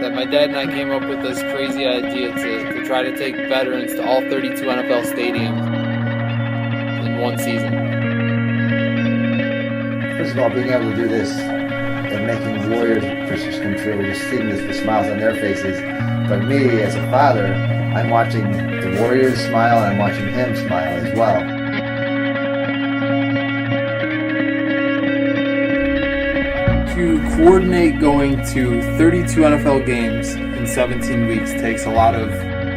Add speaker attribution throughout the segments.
Speaker 1: that my dad and I came up with this crazy idea to try to take veterans to all 32 NFL stadiums in one season.
Speaker 2: First of all, being able to do this and making Warriors wishes come true, just seeing the smiles on their faces. For me, as a father, I'm watching the Warriors smile and I'm watching him smile as well.
Speaker 1: To coordinate going to 32 NFL games in 17 weeks takes a lot of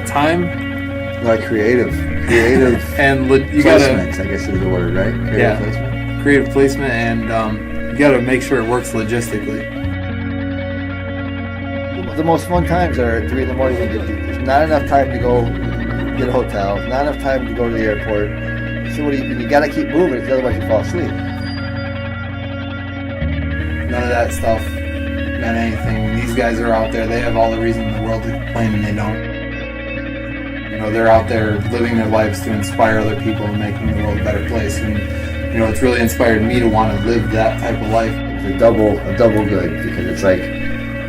Speaker 1: time.
Speaker 2: Like creative
Speaker 1: and you
Speaker 2: placement, I guess is the word, right?
Speaker 1: Creative placement, and you got to make sure it works logistically.
Speaker 2: The most fun times are at 3 in the morning when there's not enough time to go get a hotel, not enough time to go to the airport. So you got to keep moving, because otherwise you fall asleep.
Speaker 1: None of that stuff meant anything. When these guys are out there, they have all the reason in the world to complain, and they don't. You know, they're out there living their lives to inspire other people and making the world a better place. And, you know, it's really inspired me to want to live that type of life.
Speaker 2: It's a double good, because it's like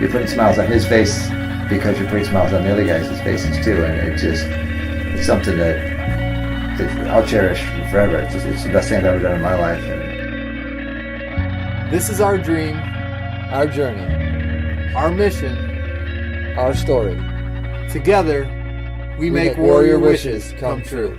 Speaker 2: you're putting smiles on his face because you're putting smiles on the other guys' faces too. And it's something that I'll cherish forever. It's the best thing I've ever done in my life.
Speaker 1: This is our dream, our journey, our mission, our story. Together, we make warrior wishes come true.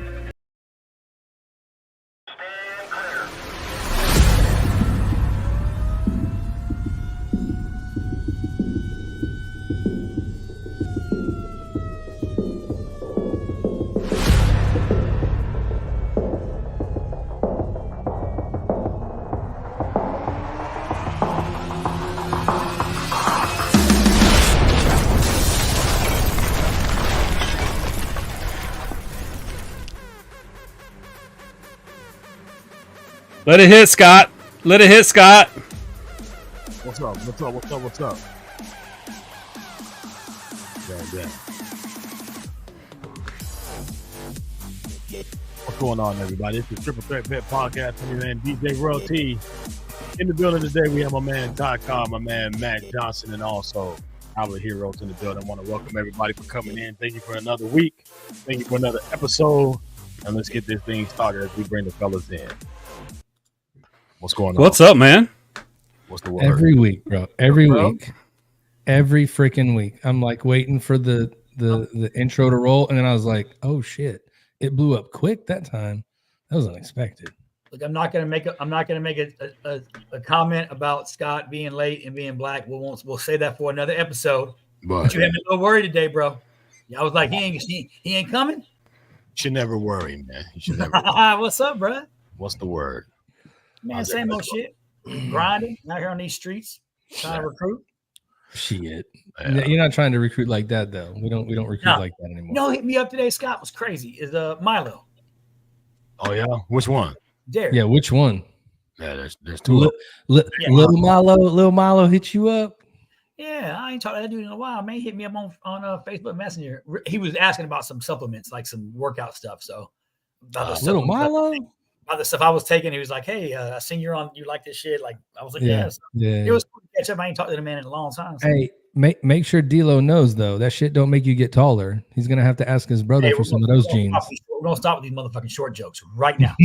Speaker 3: Let it hit, Scott. Let it hit, Scott.
Speaker 4: What's up? Damn. What's going on, everybody? It's the Triple Threat Bet Podcast. I'm your man, DJ Royal T. In the building today, we have my man, Ty Cobb, my man, Matt Johnson, and also our heroes in the building. I want to welcome everybody for coming in. Thank you for another week. Thank you for another episode. And let's get this thing started as we bring the fellas in. What's going on?
Speaker 3: What's up, man?
Speaker 4: What's the word?
Speaker 5: Every week, bro. Every week. Every freaking week. I'm like waiting for the intro to roll, and then I was like, oh shit. It blew up quick that time. That was unexpected.
Speaker 6: Look, I'm not gonna make a comment about Scott being late and being black. We'll say that for another episode. But you had me a little worried today, bro. I was like, he ain't coming.
Speaker 4: You should never worry, man. You should never
Speaker 6: What's up, bro?
Speaker 4: What's the word?
Speaker 6: Man, same old shit. Grinding out here on these streets, trying to recruit.
Speaker 5: Shit. Yeah. You're not trying to recruit like that, though. We don't recruit like that anymore.
Speaker 6: No, hit me up today. Scott was crazy. Is Milo?
Speaker 4: Oh yeah, which one?
Speaker 6: Derek.
Speaker 5: Yeah, which one?
Speaker 4: Yeah, there's two.
Speaker 5: Little Milo hit you up.
Speaker 6: Yeah, I ain't talked to that dude in a while. Man, he hit me up on Facebook Messenger. He was asking about some supplements, like some workout stuff. So
Speaker 5: Little Milo.
Speaker 6: About the stuff I was taking, he was like, "Hey, I seen you like this shit." Like I was like, "Yeah." It was cool to catch up. I ain't talked to the man in a long time. So.
Speaker 5: Hey, make sure D'Lo knows though that shit don't make you get taller. He's gonna have to ask his brother for some of those jeans.
Speaker 6: We're gonna stop with these motherfucking short jokes right now.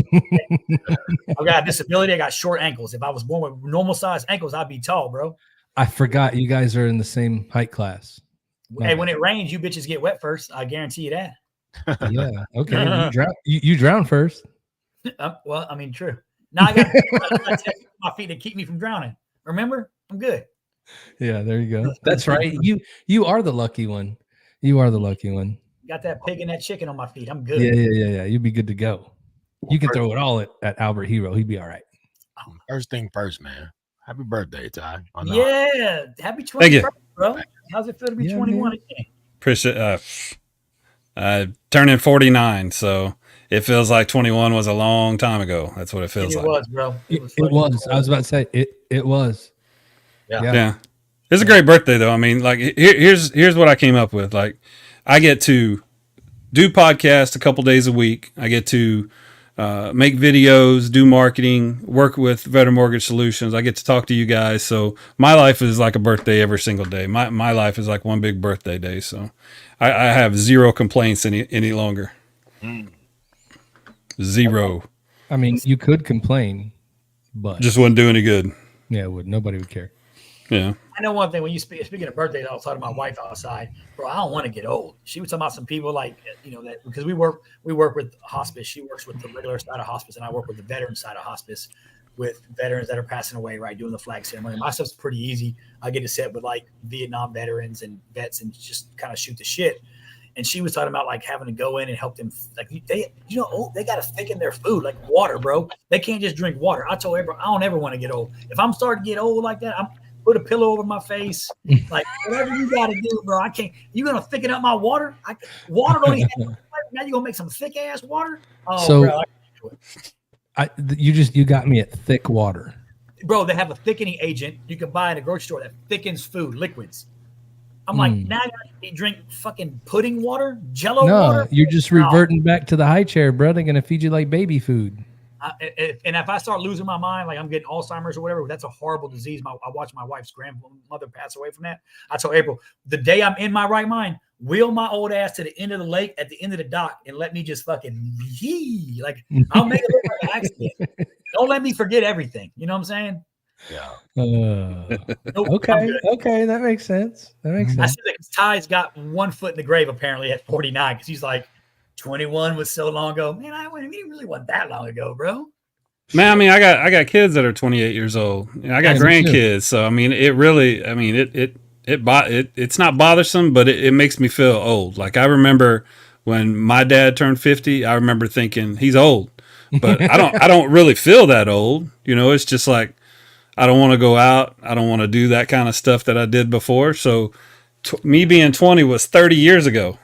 Speaker 6: I've got a disability. I got short ankles. If I was born with normal size ankles, I'd be tall, bro.
Speaker 5: I forgot you guys are in the same height class.
Speaker 6: Hey, when it rains, you bitches get wet first. I guarantee you that.
Speaker 5: Yeah. Okay. You drown first.
Speaker 6: Well, I mean, true. Now I got my feet to keep me from drowning. Remember, I'm good.
Speaker 5: Yeah, there you go. That's right. You are the lucky one. You are the lucky one.
Speaker 6: Got that pig and that chicken on my feet. I'm good.
Speaker 5: Yeah. You'd be good to go. You can throw it all at Albert Hero. He'd be all right.
Speaker 4: First thing first, man. Happy birthday, Ty.
Speaker 6: Yeah, happy 21st, bro. How's it feel to be 21 again?
Speaker 3: Appreciate turning 49, so it feels like 21 was a long time ago. That's what it feels like.
Speaker 6: It was, bro.
Speaker 5: It was. I was about to say it was.
Speaker 3: Yeah. It's a great birthday though. I mean, like here's what I came up with. Like I get to do podcasts a couple days a week. I get to make videos, do marketing, work with Veteran Mortgage Solutions. I get to talk to you guys. So my life is like a birthday every single day. My life is like one big birthday day. So I have zero complaints any longer. Zero.
Speaker 5: I mean, you could complain, but
Speaker 3: just wouldn't do any good.
Speaker 5: Yeah, nobody would care.
Speaker 3: Yeah.
Speaker 6: I know one thing when you speaking of birthdays, I was talking to my wife outside, bro. I don't want to get old. She was talking about some people like, that because we work with hospice. She works with the regular side of hospice, and I work with the veteran side of hospice with veterans that are passing away, right? Doing the flag ceremony. My stuff's pretty easy. I get to sit with like Vietnam veterans and vets and just kind of shoot the shit. And she was talking about like having to go in and help them. Like they got to thicken their food, like water, bro. They can't just drink water. I told everyone, I don't ever want to get old. If I'm starting to get old like that, I'm put a pillow over my face, like whatever you got to do, bro. I can't. You gonna thicken up my water? Water don't even. Now you gonna make some thick ass water? Oh,
Speaker 5: so
Speaker 6: bro,
Speaker 5: you got me at thick water,
Speaker 6: bro. They have a thickening agent you can buy in a grocery store that thickens food, liquids. I'm like, now I gotta drink fucking pudding water, Jello water.
Speaker 5: No, you're just reverting back to the high chair, bro. They're gonna feed you like baby food.
Speaker 6: And if I start losing my mind, like I'm getting Alzheimer's or whatever, that's a horrible disease. I watched my wife's grandmother pass away from that. I told April, the day I'm in my right mind, wheel my old ass to the end of the lake at the end of the dock and let me just fucking like I'll make it look like an accident. Don't let me forget everything. You know what I'm saying?
Speaker 4: Yeah.
Speaker 6: Nope,
Speaker 5: Okay, that makes sense.
Speaker 6: I see that Ty's got 1 foot in the grave apparently at 49 because he's like, 21 was so long ago. Man, it really wasn't that long ago, bro.
Speaker 3: Man, I mean, I got kids that are 28 years old. I got grandkids, so I mean, it really, I mean, it's not bothersome, but it makes me feel old. Like I remember when my dad turned 50, I remember thinking he's old, but I don't really feel that old. It's just like I don't want to go out. I don't want to do that kind of stuff that I did before. So me being 20 was 30 years ago.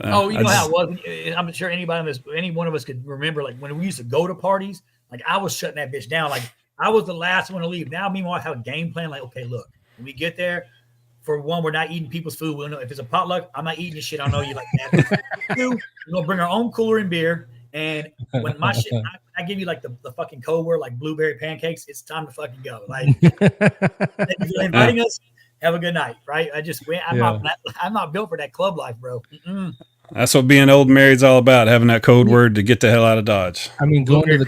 Speaker 6: How it was. I'm sure any one of us could remember, like when we used to go to parties, like I was shutting that bitch down. Like I was the last one to leave. Now, meanwhile, I have a game plan. Like, okay, look, when we get there, for one, we're not eating people's food. We'll know if it's a potluck, I'm not eating this shit. I know you like that. Two, we're gonna bring our own cooler and beer. And when my shit, I give you like the fucking code word, like blueberry pancakes. It's time to fucking go. Like, if you're inviting us. Have a good night, right? I'm not built for that club life, bro.
Speaker 3: That's what being old and married is all about, having that code word to get the hell out of Dodge.
Speaker 5: I mean, going to the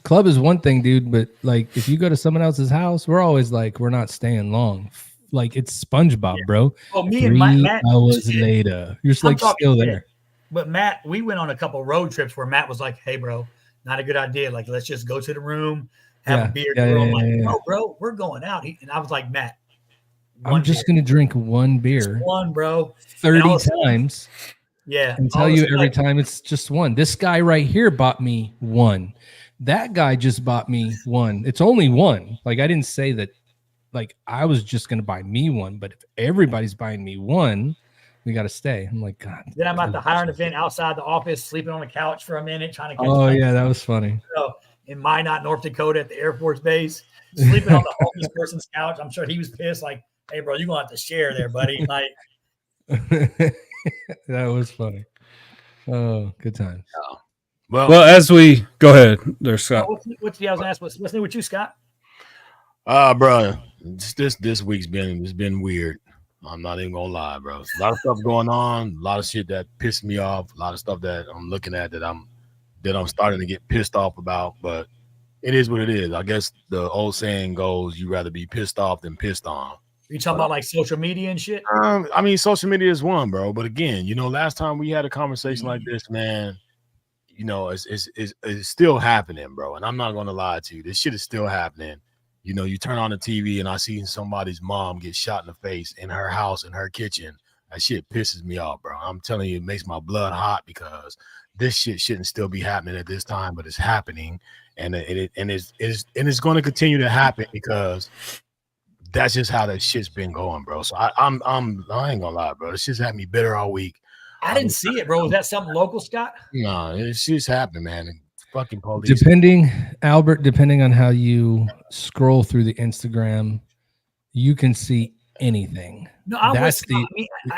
Speaker 5: club is one thing, dude, but like if you go to someone else's house, we're always like, we're not staying long. Like it's SpongeBob, bro.
Speaker 6: Well, me and Matt,
Speaker 5: 3 hours later, you're just like still there.
Speaker 6: But Matt, we went on a couple road trips where Matt was like, hey, bro, not a good idea. Like, let's just go to the room, have a beer. I'm like, bro, we're going out. And I was like, Matt,
Speaker 5: I'm just going to drink one beer.
Speaker 6: Just one, bro.
Speaker 5: 30 times.
Speaker 6: Yeah.
Speaker 5: And tell you every time it's just one. This guy right here bought me one. That guy just bought me one. It's only one. Like, I didn't say that, like, I was just going to buy me one. But if everybody's buying me one, we got to stay. I'm like, God.
Speaker 6: Then I'm at the hiring event outside the office, sleeping on the couch for a minute, trying to catch
Speaker 5: that was funny.
Speaker 6: So, in Minot, North Dakota at the Air Force Base, sleeping on the homeless person's couch. I'm sure he was pissed, like, hey, bro, you're going to have to share there, buddy. Like,
Speaker 5: that was funny. Oh, good times.
Speaker 3: Well, as we go ahead, there's Scott.
Speaker 6: I was going to ask, what's new with you, Scott?
Speaker 4: Bro, this week's been weird. I'm not even gonna lie, bro. A lot of stuff going on, a lot of shit that pissed me off, a lot of stuff that I'm looking at that I'm starting to get pissed off about, but it is what it is. I guess the old saying goes, you rather be pissed off than pissed on.
Speaker 6: You talking about like social media and shit?
Speaker 4: I mean, social media is one, bro. But again, last time we had a conversation like this, man, it's still happening, bro. And I'm not gonna lie to you, this shit is still happening. You turn on the TV and I see somebody's mom get shot in the face in her house, in her kitchen. That shit pisses me off, bro. I'm telling you, it makes my blood hot because this shit shouldn't still be happening at this time, but it's happening, and it's going to continue to happen because that's just how that shit's been going, bro. So I ain't gonna lie, bro. This shit's had me bitter all week.
Speaker 6: I didn't see it, bro. Was that something local, Scott?
Speaker 4: No, it's just happening, man. Fucking police.
Speaker 5: Depending on how you scroll through the Instagram, you can see anything.
Speaker 6: No,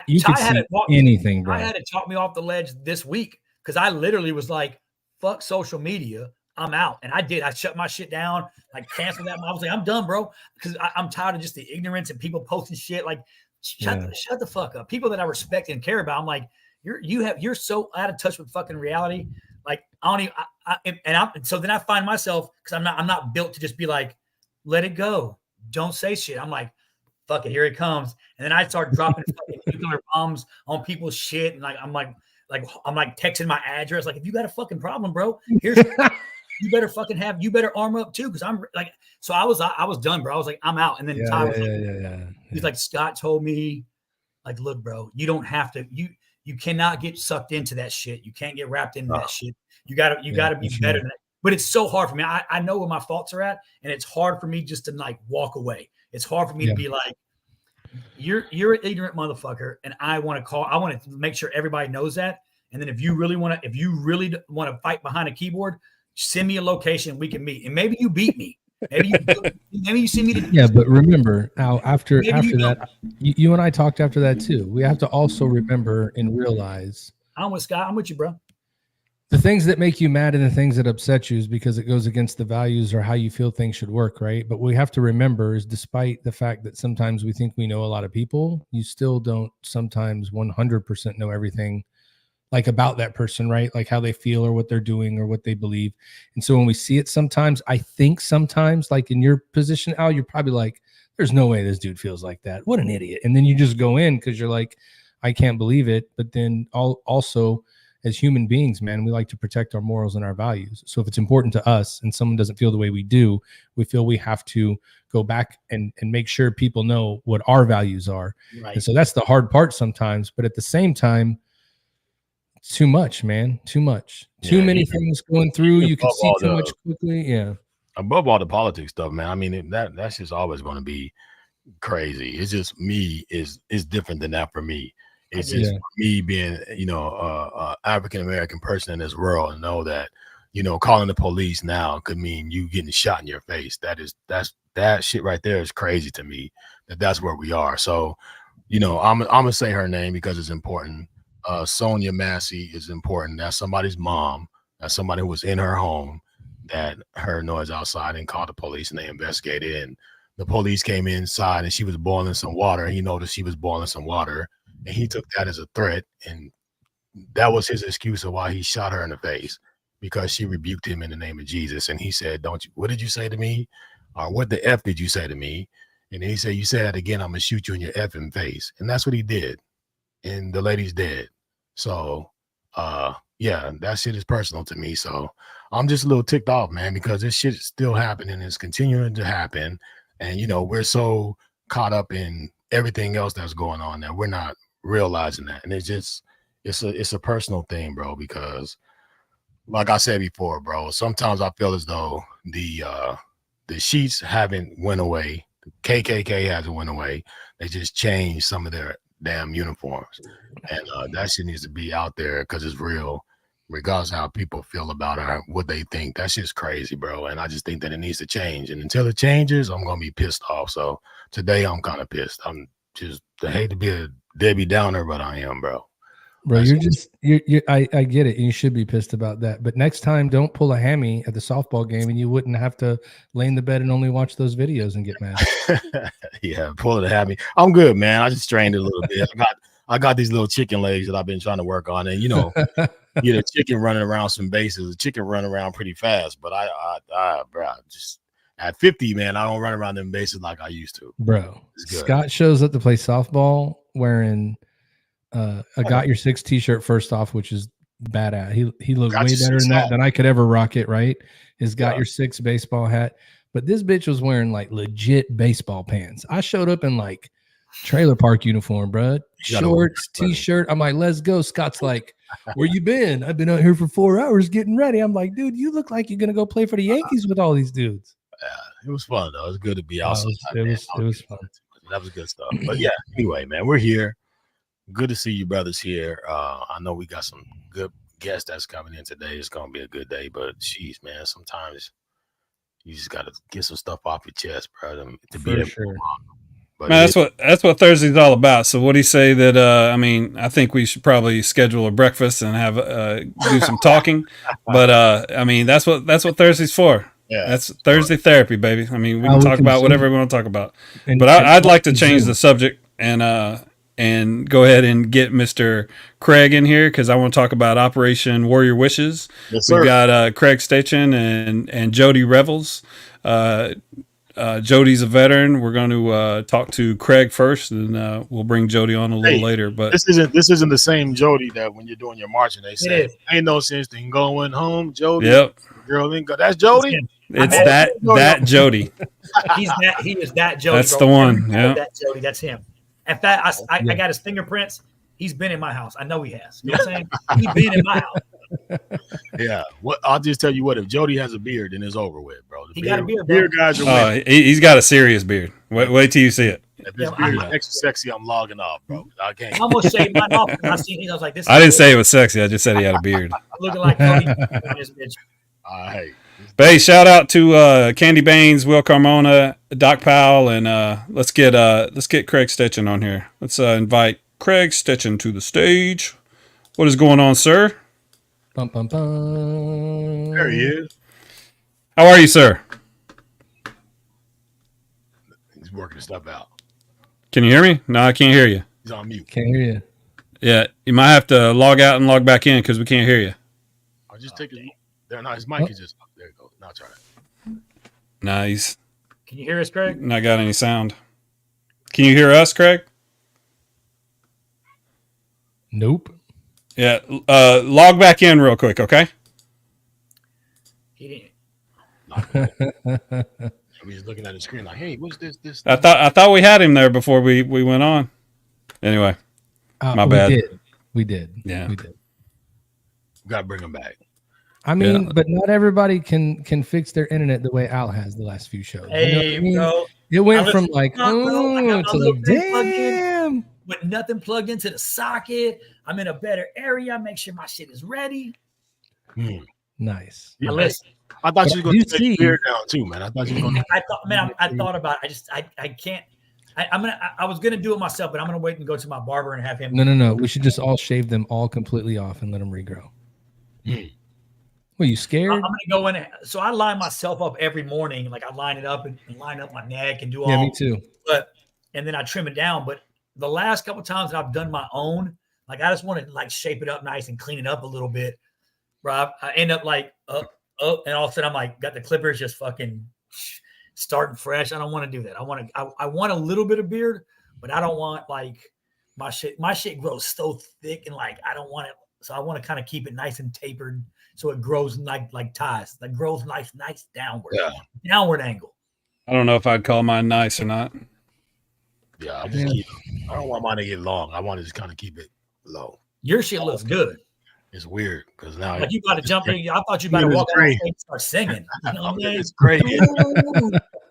Speaker 5: you can see anything, bro.
Speaker 6: I had it talk me off the ledge this week because I literally was like, fuck social media. I'm out. And I did. I shut my shit down, like canceled that. I was like, I'm done, bro. Because I'm tired of just the ignorance and people posting shit. Like, shut the fuck up. People that I respect and care about. I'm like, you're so out of touch with fucking reality. Like, I don't even, so then I find myself, because I'm not built to just be like, let it go. Don't say shit. I'm like, fuck it, here it comes. And then I start dropping fucking nuclear bombs on people's shit. And like, I'm like texting my address. Like, if you got a fucking problem, bro, here's you better arm up too. Cause I'm like, so I was done, bro. I was like, I'm out. And then Ty was he's like, Scott told me, like, look, bro, you don't have to, you cannot get sucked into that shit. You can't get wrapped into that shit. You gotta be better than that. But it's so hard for me. I know where my faults are at, and it's hard for me just to like walk away. It's hard for me to be like, you're an ignorant motherfucker, and I want to make sure everybody knows that. And then if you really want to fight behind a keyboard, send me a location, we can meet. And maybe you beat me. Maybe you see me.
Speaker 5: Yeah, but remember, Al, after that, you and I talked after that too. We have to also remember and realize.
Speaker 6: I'm with Scott. I'm with you, bro.
Speaker 5: The things that make you mad and the things that upset you is because it goes against the values or how you feel things should work, right? But what we have to remember is, despite the fact that sometimes we think we know a lot of people, you still don't sometimes 100% know everything, like, about that person, right? Like how they feel or what they're doing or what they believe. And so when we see it sometimes, I think sometimes, like in your position, Al, you're probably like, there's no way this dude feels like that. What an idiot. And then you just go in because you're like, I can't believe it. But then also, as human beings, man, we like to protect our morals and our values. So if it's important to us and someone doesn't feel the way we do, we feel we have to go back and make sure people know what our values are. Right. And so that's the hard part sometimes. But at the same time, it's too much, man. Too much. Too many things going through. You can see too much quickly. Yeah.
Speaker 4: Above all the politics stuff, man. I mean, that's just always going to be crazy. It's just me is different than that for me. It's just me being, African American person in this world, and know that, calling the police now could mean you getting shot in your face. That shit right there is crazy to me. That's where we are. So, I'm gonna say her name because it's important. Sonia Massey is important. That's somebody's mom. That's somebody who was in her home that heard noise outside and called the police, and they investigated. And the police came inside, and she was boiling some water. And he noticed she was boiling some water. And he took that as a threat, and that was his excuse of why he shot her in the face, because she rebuked him in the name of Jesus. And he said, what did you say to me? Or what the F did you say to me? And then he said, you say that again, I'm going to shoot you in your effing face. And that's what he did. And the lady's dead. So, that shit is personal to me. So I'm just a little ticked off, man, because this shit is still happening. It's continuing to happen. And, we're so caught up in everything else that's going on that we're not realizing that. And it's a personal thing, bro, because like I said before, bro, sometimes I feel as though the sheets haven't went away. The KKK hasn't went away. They just changed some of their damn uniforms. And that shit needs to be out there because it's real, regardless of how people feel about it, what they think. That's just crazy, bro. And I just think that it needs to change. And until it changes, I'm going to be pissed off. So today I'm kind of pissed. I hate to be a Debbie Downer, but I am, bro.
Speaker 5: Bro, I get it. You should be pissed about that. But next time, don't pull a hammy at the softball game, and you wouldn't have to lay in the bed and only watch those videos and get mad.
Speaker 4: Yeah, pull a hammy. I'm good, man. I just strained it a little bit. I got these little chicken legs that I've been trying to work on, and the chicken running around some bases. The chicken run around pretty fast, but bro, just at 50, man, I don't run around them bases like I used to.
Speaker 5: Bro, Scott shows up to play softball wearing a Got Your Six t-shirt first off, which is badass. He looked way better than I could ever rock it, right? His Got Your Six baseball hat. But this bitch was wearing like legit baseball pants. I showed up in like trailer park uniform, bro. Shorts, t-shirt. I'm like, let's go. Scott's like, where you been? I've been out here for 4 hours getting ready. I'm like, dude, you look like you're going to go play for the Yankees with all these dudes.
Speaker 4: Yeah, it was fun, though. It was good to be out.
Speaker 5: It was fun.
Speaker 4: That was good stuff. But yeah, anyway, man, we're here. Good to see you brothers here. I know we got some good guests that's coming in today. It's going to be a good day, but geez, man, sometimes you just got to get some stuff off your chest, bro. To be able But
Speaker 3: Man, that's what Thursday's all about. So what do you say that? I mean, I think we should probably schedule a breakfast and have do some talking. But I mean, that's what Thursday's for.
Speaker 4: Yeah,
Speaker 3: that's Thursday therapy, baby. I mean, we can talk about whatever we want to talk about. But I'd like to change the subject and go ahead and get Mr. Craig in here because I want to talk about Operation Warrior Wishes.
Speaker 4: Yes, sir.
Speaker 3: We've got Craig Steichen and Jodie Revils. Jodie's a veteran. We're going to talk to Craig first, and we'll bring Jodie on a little later. But
Speaker 4: this isn't the same Jodie that when you're doing your marching, they say ain't no sense in going home, Jodie.
Speaker 3: Yep,
Speaker 4: girl, then go. That's Jodie.
Speaker 3: It's that Jodie.
Speaker 6: He is that Jodie.
Speaker 3: That's the one. Yeah,
Speaker 6: that Jodie. That's him. In fact, I got his fingerprints. He's been in my house. I know he has. You know what I'm saying? He's been in my house.
Speaker 4: Yeah. What I'll just tell you what, if Jodie has a beard, then it's over with, bro.
Speaker 6: He got a beard,
Speaker 4: beard guys are winning.
Speaker 3: He's got a serious beard. Wait till you see it.
Speaker 4: If this beard is extra sexy, I'm logging off, bro. I can't.
Speaker 6: I almost shaved mine off. I seen him. I was like, this.
Speaker 3: I didn't say it was sexy. I just said he had a beard.
Speaker 6: Looking like Cody on this bitch.
Speaker 4: Hey.
Speaker 3: But hey, shout out to Candy Baines, Will Carmona, Doc Powell, and let's get Craig Steichen on here. Let's invite Craig Steichen to the stage. What is going on, sir?
Speaker 5: Bum, bum, bum.
Speaker 4: There he is.
Speaker 3: How are you, sir?
Speaker 4: He's working stuff out.
Speaker 3: Can you hear me? No, I can't hear you.
Speaker 4: He's on mute.
Speaker 5: Can't hear you.
Speaker 3: Yeah, you might have to log out and log back in because we can't hear you.
Speaker 4: I'll just take it. There, no, his mic is just up. There it goes. Now try it.
Speaker 3: Nice.
Speaker 6: Can you hear us, Craig?
Speaker 3: Not got any sound. Can you hear us, Craig?
Speaker 5: Nope.
Speaker 3: Yeah. Log back in real quick, okay?
Speaker 6: He didn't.
Speaker 4: He's looking at the screen like, "Hey, what's this?"
Speaker 3: I thought we had him there before we went on. Anyway, my bad.
Speaker 5: We did.
Speaker 3: Yeah.
Speaker 5: We did.
Speaker 4: We gotta bring him back.
Speaker 5: I mean, but not everybody can fix their internet the way Al has the last few shows.
Speaker 6: Hey,
Speaker 5: you know
Speaker 6: bro.
Speaker 5: It went from like,
Speaker 6: I got
Speaker 5: to
Speaker 6: my
Speaker 5: like,
Speaker 6: little plug in
Speaker 5: damn.
Speaker 6: with nothing plugged into the socket. I'm in a better area. Make sure my shit is ready.
Speaker 5: Nice.
Speaker 4: Yeah,
Speaker 6: Listen,
Speaker 4: I thought you were going to take
Speaker 5: see-
Speaker 4: your beard down too, man. I thought you were going to.
Speaker 6: I thought about it. I can't. I was gonna do it myself, but I'm gonna wait and go to my barber and have him.
Speaker 5: No. We should just all shave them all completely off and let them regrow. Were you scared?
Speaker 6: I'm gonna go in. So I line myself up every morning. Like I line it up and line up my neck and do all.
Speaker 5: Yeah, me too.
Speaker 6: And then I trim it down. But the last couple of times that I've done my own, like I just want to like shape it up nice and clean it up a little bit. Rob, I end up like up, and all of a sudden I'm like got the clippers just fucking starting fresh. I don't want to do that. I want a little bit of beard, but I don't want like my shit grows so thick and like I don't want it. So I want to kind of keep it nice and tapered so it grows like ties. That grows nice downward angle.
Speaker 3: I don't know if I'd call mine nice or not.
Speaker 4: Yeah, I just keep. I don't want mine to get long. I want to just kind of keep it low.
Speaker 6: Your shit looks good.
Speaker 4: It's weird because now
Speaker 6: Like you got to jump in. I thought you better walk out and start singing. You know what I mean?
Speaker 4: it's great.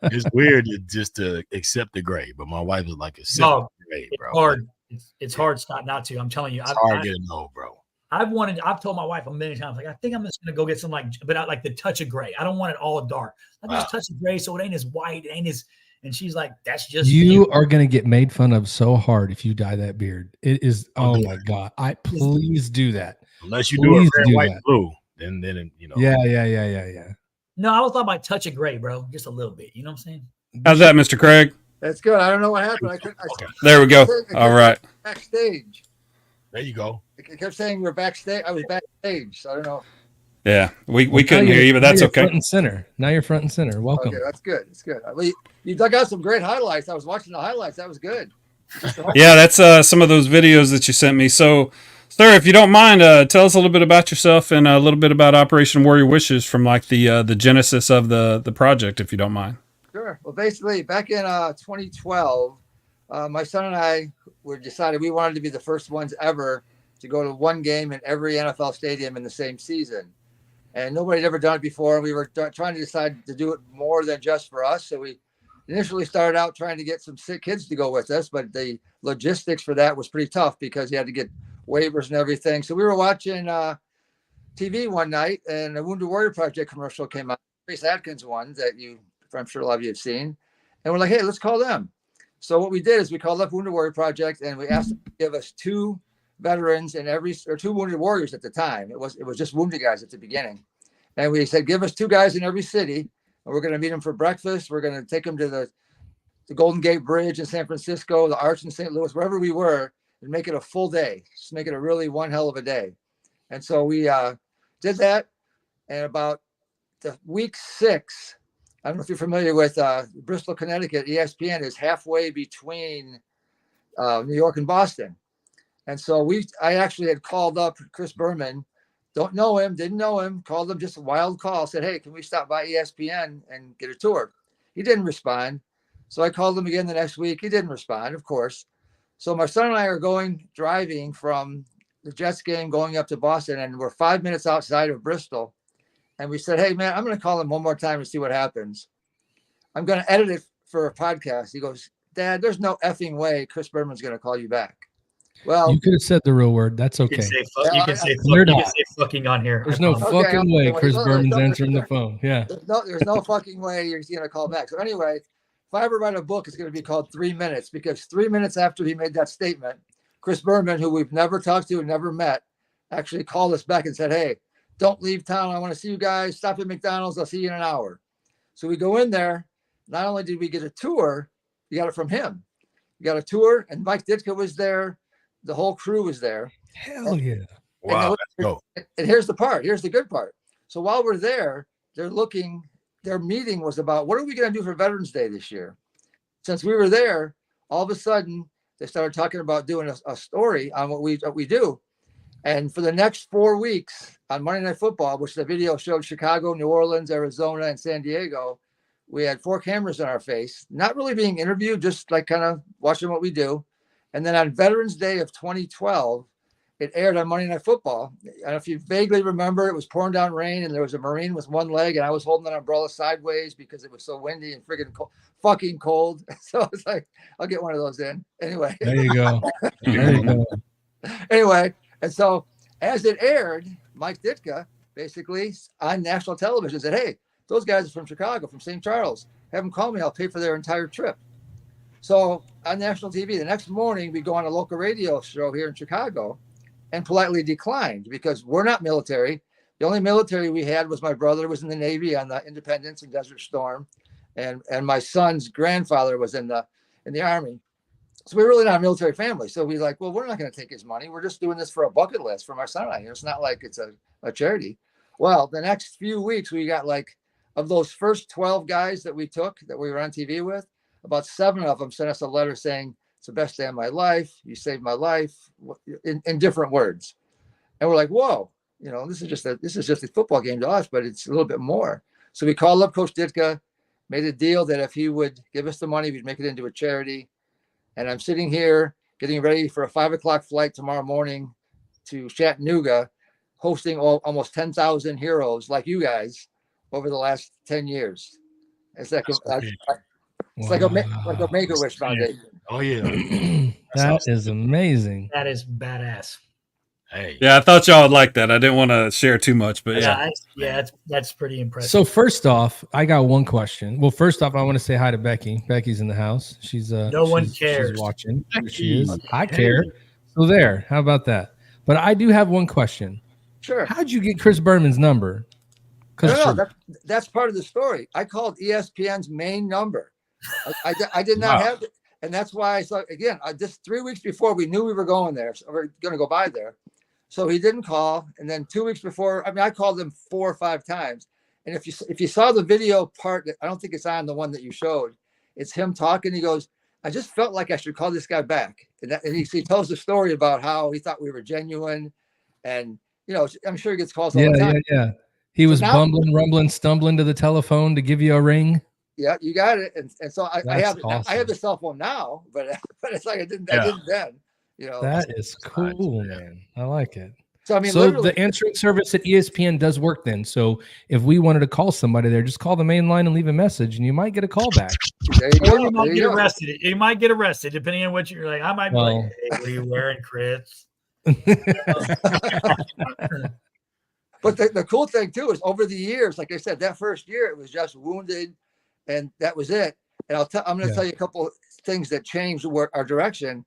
Speaker 4: It's weird just to accept the gray, but my wife is like, accept the gray, bro.
Speaker 6: It's hard. It's hard not to. I'm telling you.
Speaker 4: It's hard getting no, bro.
Speaker 6: I've told my wife a million times, like, I think I'm just gonna go get some but I like the touch of gray. I don't want it all dark. I just touch of gray so it ain't as white, it ain't as. And she's like, "That's just
Speaker 5: you are gonna get made fun of so hard if you dye that beard. It is. Oh my god! Please do that.
Speaker 4: Unless you do it red, white, blue, then you know.
Speaker 5: Yeah.
Speaker 6: No, I was talking about touch of gray, bro. Just a little bit. You know what I'm saying?
Speaker 3: How's that, Mr. Craig?
Speaker 7: That's good. I don't know what happened.
Speaker 3: There we go. All right.
Speaker 7: Backstage.
Speaker 4: There you go.
Speaker 7: It kept saying we're backstage. I was backstage, so I don't know.
Speaker 3: Yeah, we couldn't hear you, but that's okay.
Speaker 5: Front and center. Now you're front and center. Welcome.
Speaker 7: Okay, that's good. It's good. You dug out some great highlights. I was watching the highlights. That was good.
Speaker 3: Yeah, that's some of those videos that you sent me. So, sir, if you don't mind, tell us a little bit about yourself and a little bit about Operation Warrior Wishes from like the genesis of the project, if you don't mind.
Speaker 7: Sure. Well, basically, back in 2012, my son and I decided we wanted to be the first ones ever to go to one game in every NFL stadium in the same season. And nobody had ever done it before. We were trying to decide to do it more than just for us. So we initially started out trying to get some sick kids to go with us, but the logistics for that was pretty tough because you had to get waivers and everything. So we were watching TV one night and a Wounded Warrior Project commercial came out, Chris Atkins one that I'm sure a lot of you have seen. And we're like, hey, let's call them. So what we did is we called up Wounded Warrior Project and we asked them to give us 2 veterans in or 2 wounded warriors at the time. It was just wounded guys at the beginning. And we said, give us 2 guys in every city, and we're going to meet them for breakfast. We're going to take them to the Golden Gate Bridge in San Francisco, the Arch in St. Louis, wherever we were, and make it a full day. Just make it a really one hell of a day. And so we did that. And about the week 6, I don't know if you're familiar with Bristol, Connecticut. ESPN is halfway between New York and Boston. And so I actually had called up Chris Berman. Don't know him, didn't know him, called him, just a wild call, said, hey, can we stop by ESPN and get a tour? He didn't respond. So I called him again the next week. He didn't respond, of course. So my son and I are driving from the Jets game going up to Boston, and we're 5 minutes outside of Bristol. And we said, hey, man, I'm going to call him one more time and see what happens. I'm going to edit it for a podcast. He goes, Dad, there's no effing way Chris Berman's going to call you back. Well,
Speaker 5: you could have said the real word. That's okay.
Speaker 6: You can say fucking on here.
Speaker 5: There's no fucking way Chris Berman's answering the phone. Yeah.
Speaker 7: There's no fucking way you're going to call back. So anyway, if I ever write a book, it's going to be called 3 Minutes, because 3 minutes after he made that statement, Chris Berman, who we've never talked to and never met, actually called us back and said, hey, don't leave town. I want to see you guys. Stop at McDonald's. I'll see you in an hour. So we go in there. Not only did we get a tour, we got it from him. We got a tour, and Mike Ditka was there. The whole crew was there.
Speaker 5: Hell yeah.
Speaker 4: Wow. Let's go.
Speaker 7: And here's the part. Here's the good part. So while we're there, their meeting was about, what are we going to do for Veterans Day this year? Since we were there, all of a sudden, they started talking about doing a story on what we do. And for the next 4 weeks on Monday Night Football, which the video showed Chicago, New Orleans, Arizona, and San Diego, we had 4 cameras in our face, not really being interviewed, just like kind of watching what we do. And then on Veterans Day of 2012, it aired on Monday Night Football. And if you vaguely remember, it was pouring down rain and there was a Marine with one leg, and I was holding an umbrella sideways because it was so windy and friggin' fucking cold. So I was like, I'll get one of those in. Anyway.
Speaker 5: There you go. There you go.
Speaker 7: Anyway. And so as it aired, Mike Ditka basically on national television said, hey, those guys are from Chicago, from St. Charles. Have them call me. I'll pay for their entire trip. So on national TV, the next morning, we go on a local radio show here in Chicago and politely declined because we're not military. The only military we had was my brother was in the Navy on the Independence and Desert Storm. And my son's grandfather was in the Army. So we're really not a military family. So we're like, well, we're not going to take his money. We're just doing this for a bucket list for my son and I. It's not like it's a charity. Well, the next few weeks, we got like, of those first 12 guys that we took, that we were on TV with, about 7 of them sent us a letter saying, it's the best day of my life. You saved my life, in different words. And we're like, whoa, this is just a football game to us, but it's a little bit more. So we called up Coach Ditka, made a deal that if he would give us the money, we'd make it into a charity. And I'm sitting here getting ready for a 5 o'clock flight tomorrow morning to Chattanooga, hosting almost 10,000 heroes like you guys over the last 10 years. It's like like a Make-A-Wish Foundation.
Speaker 4: Oh yeah,
Speaker 5: that is amazing.
Speaker 6: That is badass.
Speaker 4: Hey,
Speaker 3: yeah, I thought y'all would like that. I didn't want to share too much, but
Speaker 6: that's pretty impressive.
Speaker 5: So first off, I got one question. Well, first off, I want to say hi to Becky. Becky's in the house. She's
Speaker 6: no one cares.
Speaker 5: She's watching. She is. I care. So there. How about that? But I do have one question.
Speaker 7: Sure.
Speaker 5: How'd you get Chris Berman's number?
Speaker 7: No, that's part of the story. I called ESPN's main number. I did not have it. And that's why I saw, again, just 3 weeks before we knew we were going there. So we're going to go by there. So he didn't call. And then 2 weeks before, I called him 4 or 5 times. And if you saw the video part, I don't think it's on the one that you showed. It's him talking. He goes, I just felt like I should call this guy back. And he tells the story about how he thought we were genuine. And, I'm sure he gets calls all the time.
Speaker 5: Yeah. He was bumbling, rumbling, stumbling to the telephone to give you a ring.
Speaker 7: Yeah, you got it. And so I have the cell phone now, but it's like I didn't then.
Speaker 5: That is cool, man. I like it.
Speaker 7: So
Speaker 5: the answering service at ESPN does work then. So if we wanted to call somebody there, just call the main line and leave a message, and you might get a call back.
Speaker 7: There you go.
Speaker 6: You might get arrested. You might get arrested depending on what you're like. I might be like, hey, what are you wearing, Chris?
Speaker 7: But the cool thing too is over the years, like I said, that first year it was just wounded, and that was it. And I'm going to tell you a couple things that changed our direction.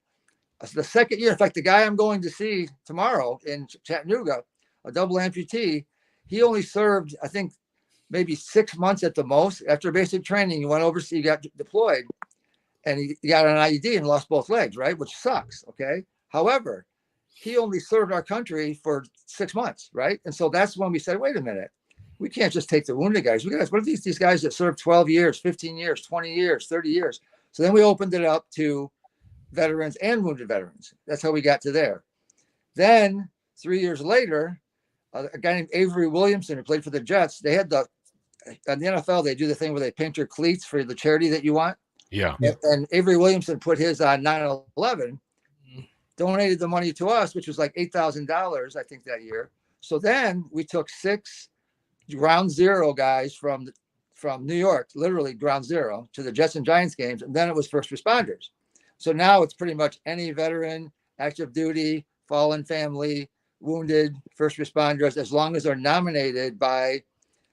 Speaker 7: The second year, in fact, the guy I'm going to see tomorrow in Chattanooga, a double amputee, he only served, I think, maybe 6 months at the most. After basic training, he went overseas, he got deployed, and he got an IED and lost both legs, right? Which sucks, okay? However, he only served our country for 6 months, right? And so that's when we said, wait a minute, we can't just take the wounded guys. What if these guys that served 12 years, 15 years, 20 years, 30 years? So then we opened it up to veterans and wounded veterans. That's how we got to there. Then 3 years later, a guy named Avery Williamson, who played for the Jets, they had on the NFL, they do the thing where they paint your cleats for the charity that you want.
Speaker 4: Yeah.
Speaker 7: And Avery Williamson put his on 9/11, donated the money to us, which was like $8,000, I think, that year. So then we took 6 ground zero guys from New York, literally ground zero, to the Jets and Giants games. And then it was first responders. So now it's pretty much any veteran, active duty, fallen family, wounded, first responders, as long as they're nominated by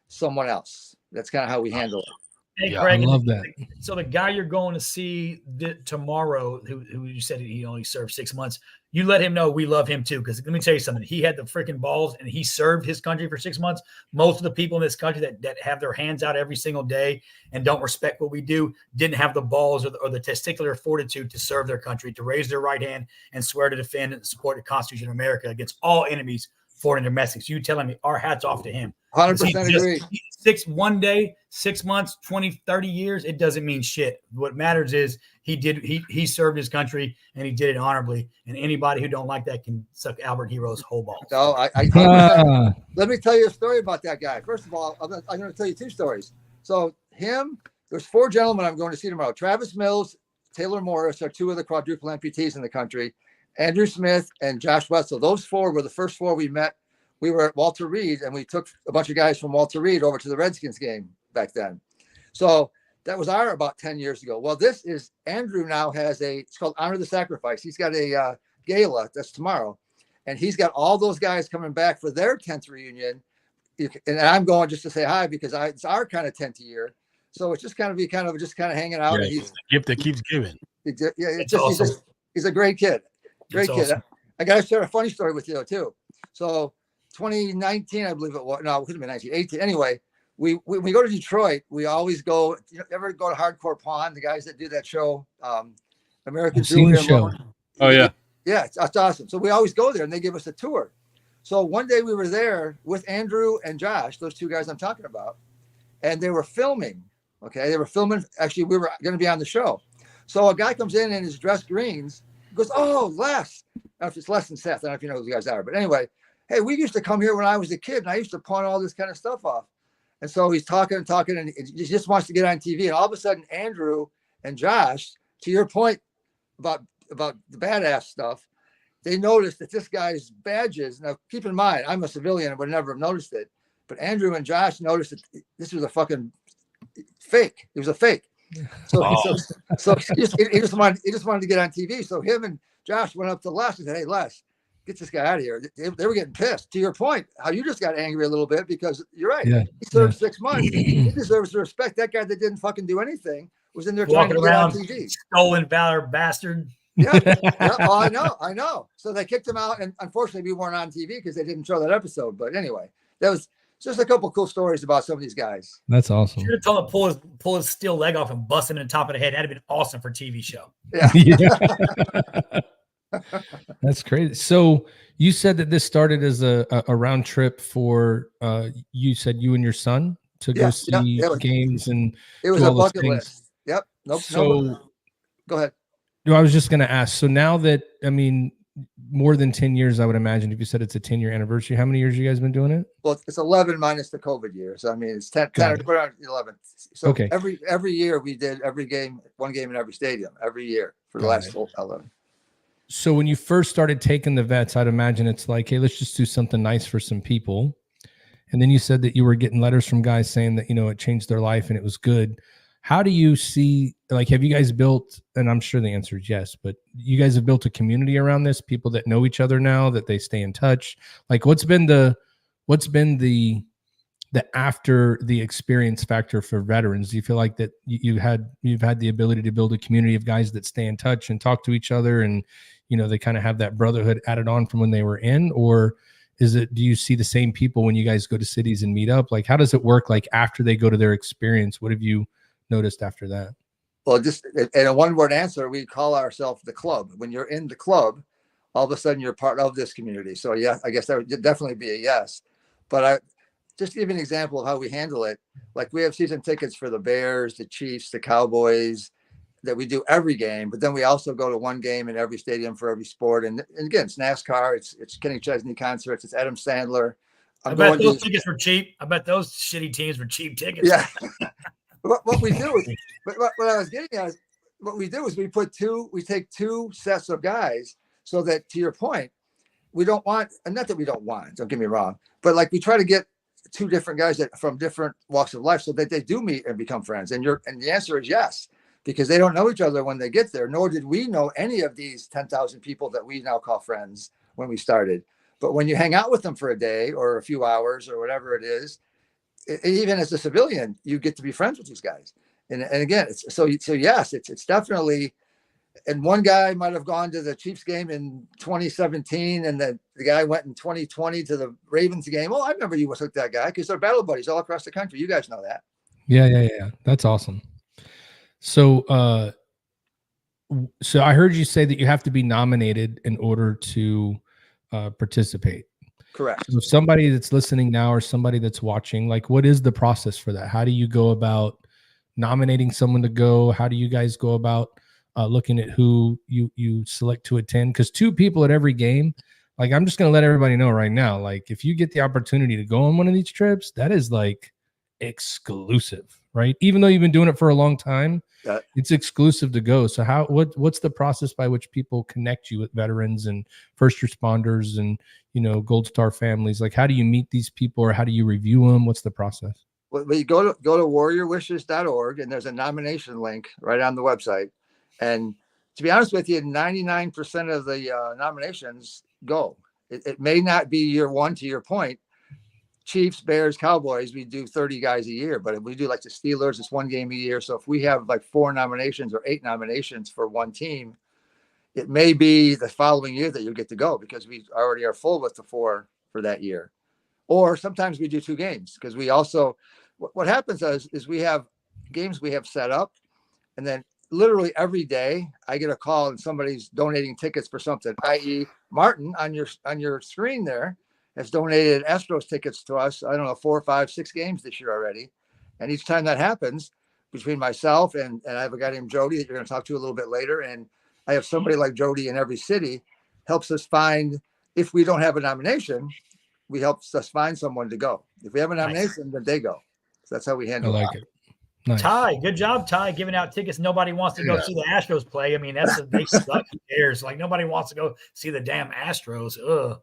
Speaker 7: someone else. That's kind of how we handle it.
Speaker 6: Hey,
Speaker 4: Yeah,
Speaker 6: Craig,
Speaker 5: I love that.
Speaker 6: So the guy you're going to see tomorrow, who you said he only served 6 months, you let him know we love him too. Because let me tell you something, he had the freaking balls and he served his country for 6 months. Most of the people in this country that have their hands out every single day and don't respect what we do didn't have the balls or the testicular fortitude to serve their country, to raise their right hand and swear to defend and support the Constitution of America against all enemies, foreign and domestic. So you telling me our hats off to him.
Speaker 7: 100% agree.
Speaker 6: 1 day, 6 months, 20, 30 years, it doesn't mean shit. What matters is he served his country and he did it honorably. And anybody who don't like that can suck Albert Hero's whole balls.
Speaker 7: So let me tell you a story about that guy. First of all, I'm going to tell you 2 stories. So there's 4 gentlemen I'm going to see tomorrow. Travis Mills, Taylor Morris are 2 of the quadruple amputees in the country. Andrew Smith and Josh Wetzel. Those 4 were the first 4 we met. We were at Walter Reed, and we took a bunch of guys from Walter Reed over to the Redskins game back then. So that was about 10 years ago. Well, Andrew now has it's called Honor the Sacrifice. He's got a gala that's tomorrow, and he's got all those guys coming back for their 10th reunion. And I'm going just to say hi because it's our kind of 10th year. So it's just kind of hanging out.
Speaker 4: Yeah,
Speaker 7: and
Speaker 4: he's the gift that keeps giving.
Speaker 7: Awesome. He's a great kid. Great kid. Awesome. I got to share a funny story with you too. So 2019, I believe it was. No, it could have been 1918. Anyway, we go to Detroit. We always go. You ever go to Hardcore Pawn? The guys that do that show, American Jewelry show.
Speaker 3: Oh yeah.
Speaker 7: Yeah, it's awesome. So we always go there, and they give us a tour. So one day we were there with Andrew and Josh, those 2 guys I'm talking about, and they were filming. Okay, they were filming. Actually, we were going to be on the show. So a guy comes in his dress greens. He goes, "Oh, Les." I don't know if it's Les and Seth. I don't know if you know who you guys are, but anyway. Hey, we used to come here when I was a kid, and I used to pawn all this kind of stuff off. And so he's talking, and he just wants to get on TV. And all of a sudden, Andrew and Josh, to your point about the badass stuff, they noticed that this guy's badges. Now, keep in mind, I'm a civilian and would never have noticed it. But Andrew and Josh noticed that this was a fucking fake. It was a fake. So he just wanted to get on TV. So him and Josh went up to Les and said, "Hey, Les, get this guy out of here." They were getting pissed. To your point, how you just got angry a little bit because you're right. Yeah. He served 6 months. He deserves the respect. That guy that didn't fucking do anything was in there
Speaker 6: walking
Speaker 7: trying to get on TV.
Speaker 6: Stolen valor bastard.
Speaker 7: Yeah. Oh, I know. So they kicked him out, and unfortunately, we weren't on TV because they didn't show that episode. But anyway, that was just a couple cool stories about some of these guys.
Speaker 5: That's awesome.
Speaker 6: You should have told him to pull his steel leg off and bust him in the top of the head. That'd have been awesome for a TV show.
Speaker 7: Yeah.
Speaker 5: That's crazy. So you said that this started as a round trip for you said you and your son to go see games, and
Speaker 7: it was a bucket list. Yep. Nope.
Speaker 5: So
Speaker 7: go ahead.
Speaker 5: No, I was just going to ask. So now that, I mean, more than 10 years, I would imagine, if you said it's a 10-year anniversary, how many years you guys been doing it?
Speaker 7: Well, it's 11 minus the COVID year. So, I mean, it's 10 or 11. So
Speaker 5: okay.
Speaker 7: Every year we did one game in every stadium every year for the last 11.
Speaker 5: So when you first started taking the vets, I'd imagine it's like, hey, let's just do something nice for some people. And then you said that you were getting letters from guys saying that, it changed their life and it was good. How do you see, like, have you guys built, and I'm sure the answer is yes, but you guys have built a community around this, people that know each other now, that they stay in touch? Like, what's been the after the experience factor for veterans? Do you feel like that you've had the ability to build a community of guys that stay in touch and talk to each other, and they kind of have that brotherhood added on from when they were in? Or do you see the same people when you guys go to cities and meet up? Like, how does it work? Like, after they go to their experience, what have you noticed after that?
Speaker 7: Well, just in a one-word answer, we call ourselves the club. When you're in the club, all of a sudden you're part of this community. So yeah, I guess that would definitely be a yes. But just to give you an example of how we handle it, like we have season tickets for the Bears, the Chiefs, the Cowboys, that we do every game. But then we also go to one game in every stadium for every sport. And again, it's NASCAR, it's Kenny Chesney concerts, it's Adam Sandler.
Speaker 6: I bet those tickets were cheap. I bet those shitty teams were cheap tickets.
Speaker 7: Yeah. What we do is, what I was getting at is, what we do is we take two sets of guys, so that, to your point, we don't want, and not that we don't want, don't get me wrong, but like we try to get two different guys that from different walks of life so that they do meet and become friends. And the answer is yes, because they don't know each other when they get there, nor did we know any of these 10,000 people that we now call friends when we started. But when you hang out with them for a day or a few hours or whatever it is, even as a civilian, you get to be friends with these guys. And again, so yes, it's definitely. And one guy might have gone to the Chiefs game in 2017, and the guy went in 2020 to the Ravens game. Oh, I remember you with that guy, because they're battle buddies all across the country. You guys know that.
Speaker 5: Yeah. That's awesome. So I heard you say that you have to be nominated in order to participate.
Speaker 7: Correct.
Speaker 5: So somebody that's listening now or somebody that's watching, like, what is the process for that? How do you go about nominating someone to go? How do you guys go about looking at who you select to attend? Because 2 people at every game, like, I'm just going to let everybody know right now, like, if you get the opportunity to go on one of these trips, that is like exclusive, right? Even though you've been doing it for a long time, it's exclusive to go. So what's the process by which people connect you with veterans and first responders and, Gold Star families? Like, how do you meet these people, or how do you review them? What's the process?
Speaker 7: Well, you go to warriorwishes.org, and there's a nomination link right on the website. And to be honest with you, 99% of the nominations go. It may not be year one, to your point. Chiefs, Bears, Cowboys, we do 30 guys a year. But if we do like the Steelers, it's one game a year. So if we have like 4 nominations or 8 nominations for one team, it may be the following year that you get to go, because we already are full with the 4 for that year. Or sometimes we do 2 games, because we also, what happens is we have games we have set up, and then literally every day I get a call and somebody's donating tickets for something, i.e. Martin on your screen there has donated Astros tickets to us. I don't know, 4, 5, 6 games this year already. And each time that happens, between myself and I have a guy named Jodie that you're going to talk to a little bit later, and I have somebody like Jodie in every city, helps us find, if we don't have a nomination, we help us find someone to go. If we have a nomination, then they go. So that's how we handle it.
Speaker 5: Nice.
Speaker 6: Ty, good job, Ty, giving out tickets. Nobody wants to go see the Astros play. I mean, they suck. Who cares? Like, nobody wants to go see the damn Astros. Ugh.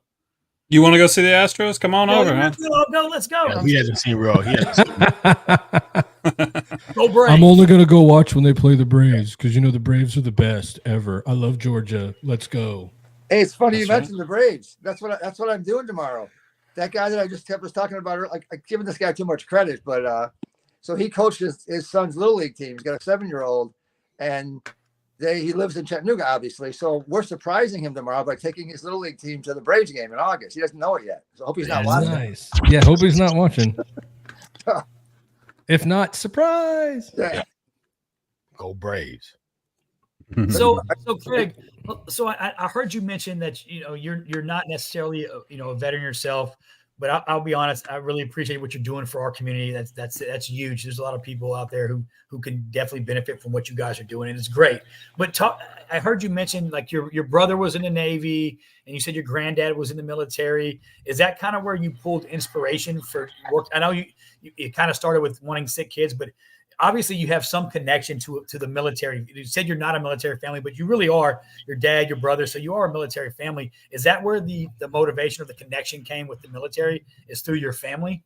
Speaker 3: You want to go see the Astros? Come on over, man.
Speaker 6: Let's go.
Speaker 4: Yeah, he hasn't seen Real.
Speaker 6: Go Braves.
Speaker 5: I'm only gonna go watch when they play the Braves, because the Braves are the best ever. I love Georgia. Let's go.
Speaker 7: Hey, it's funny you mentioned the Braves. That's what I'm doing tomorrow. That guy that I just was talking about, like, I'm giving this guy too much credit, but so he coaches his son's little league team. He's got a 7-year-old, and he lives in Chattanooga, obviously. So we're surprising him tomorrow by taking his little league team to the Braves game in August. He doesn't know it yet, so I hope he's not watching.
Speaker 5: Nice. Yeah, hope he's not watching. If not, surprise.
Speaker 7: Yeah.
Speaker 4: Go Braves.
Speaker 6: So Craig, I heard you mention that you're not necessarily a veteran yourself, but I'll be honest, I really appreciate what you're doing for our community. That's huge. There's a lot of people out there who can definitely benefit from what you guys are doing, and it's great. But I heard you mention, like, your brother was in the Navy, and you said your granddad was in the military. Is that kind of where you pulled inspiration for work? I know you kind of started with wanting sick kids, but obviously you have some connection to the military. You said you're not a military family, but you really are. Your dad, your brother, so you are a military family. Is that where the motivation or the connection came with the military, is through your family?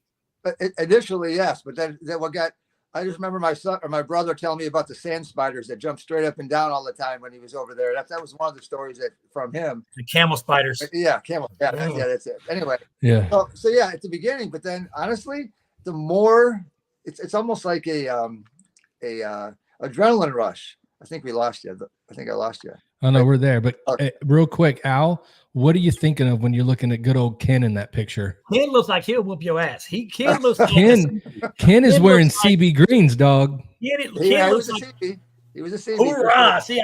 Speaker 7: Initially, yes, but then I just remember my son or my brother telling me about the sand spiders that jumped straight up and down all the time when he was over there. That was one of the stories from him.
Speaker 6: The camel spiders.
Speaker 7: Yeah, camel. Yeah, that's it. Anyway.
Speaker 5: Yeah.
Speaker 7: So yeah, at the beginning, but then honestly, the more it's almost like a adrenaline rush. I think we lost you. I think I lost you.
Speaker 5: Oh no, we're there. But real quick, Al, what are you thinking of when you're looking at good old Ken in that picture?
Speaker 6: Ken looks like he'll whoop your ass. Ken looks like
Speaker 5: Ken is wearing CB greens, dog.
Speaker 7: Ken looks like he was a CB.
Speaker 6: Hoorah! See,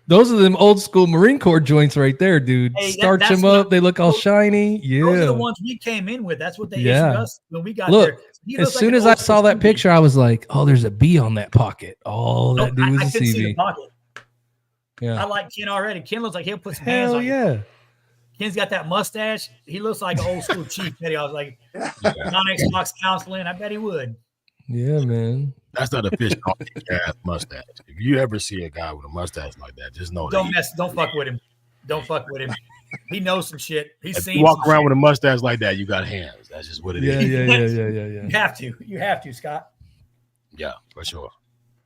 Speaker 5: those are them old school Marine Corps joints right there, dude.
Speaker 6: Hey,
Speaker 5: Starch them up. They look all shiny. Yeah.
Speaker 6: Those are the ones we came in with. That's what they issued us when we got
Speaker 5: there.
Speaker 6: As
Speaker 5: soon as I saw that picture, I was like, oh, there's a B on that pocket. Oh, that dude was a CB.
Speaker 6: See the pocket.
Speaker 5: Yeah.
Speaker 6: I like Ken already. Ken looks like he'll put some hands on you. Ken's got that mustache. He looks like an old school chief. I was like, non-Xbox counseling. I bet he would.
Speaker 5: Yeah, man.
Speaker 4: That's not a fish ass mustache. If you ever see a guy with a mustache like that, just know
Speaker 6: don't fuck with him. Don't fuck with him. He knows some shit. He's seen.
Speaker 4: You walk around with a mustache like that, you got hands. That's just what it is.
Speaker 5: Yeah.
Speaker 6: You have to, Scott.
Speaker 4: Yeah, for sure.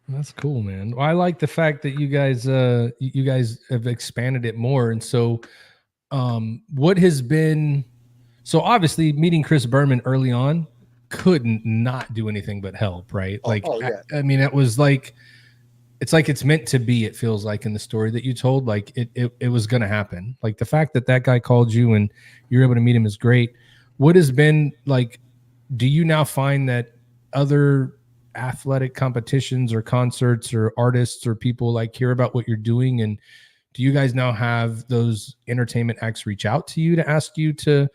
Speaker 5: That's cool, man. Well, I like the fact that you guys have expanded it more. And so what has been obviously meeting Chris Berman early on couldn't not do anything but help, right? I mean, it was like it's meant to be. It feels like in the story that you told, like it was going to happen. Like the fact that guy called you and you're able to meet him is great. What has been like? Do you now find that other athletic competitions or concerts or artists or people like hear about what you're doing, and do you guys now have those entertainment acts reach out to you to ask you to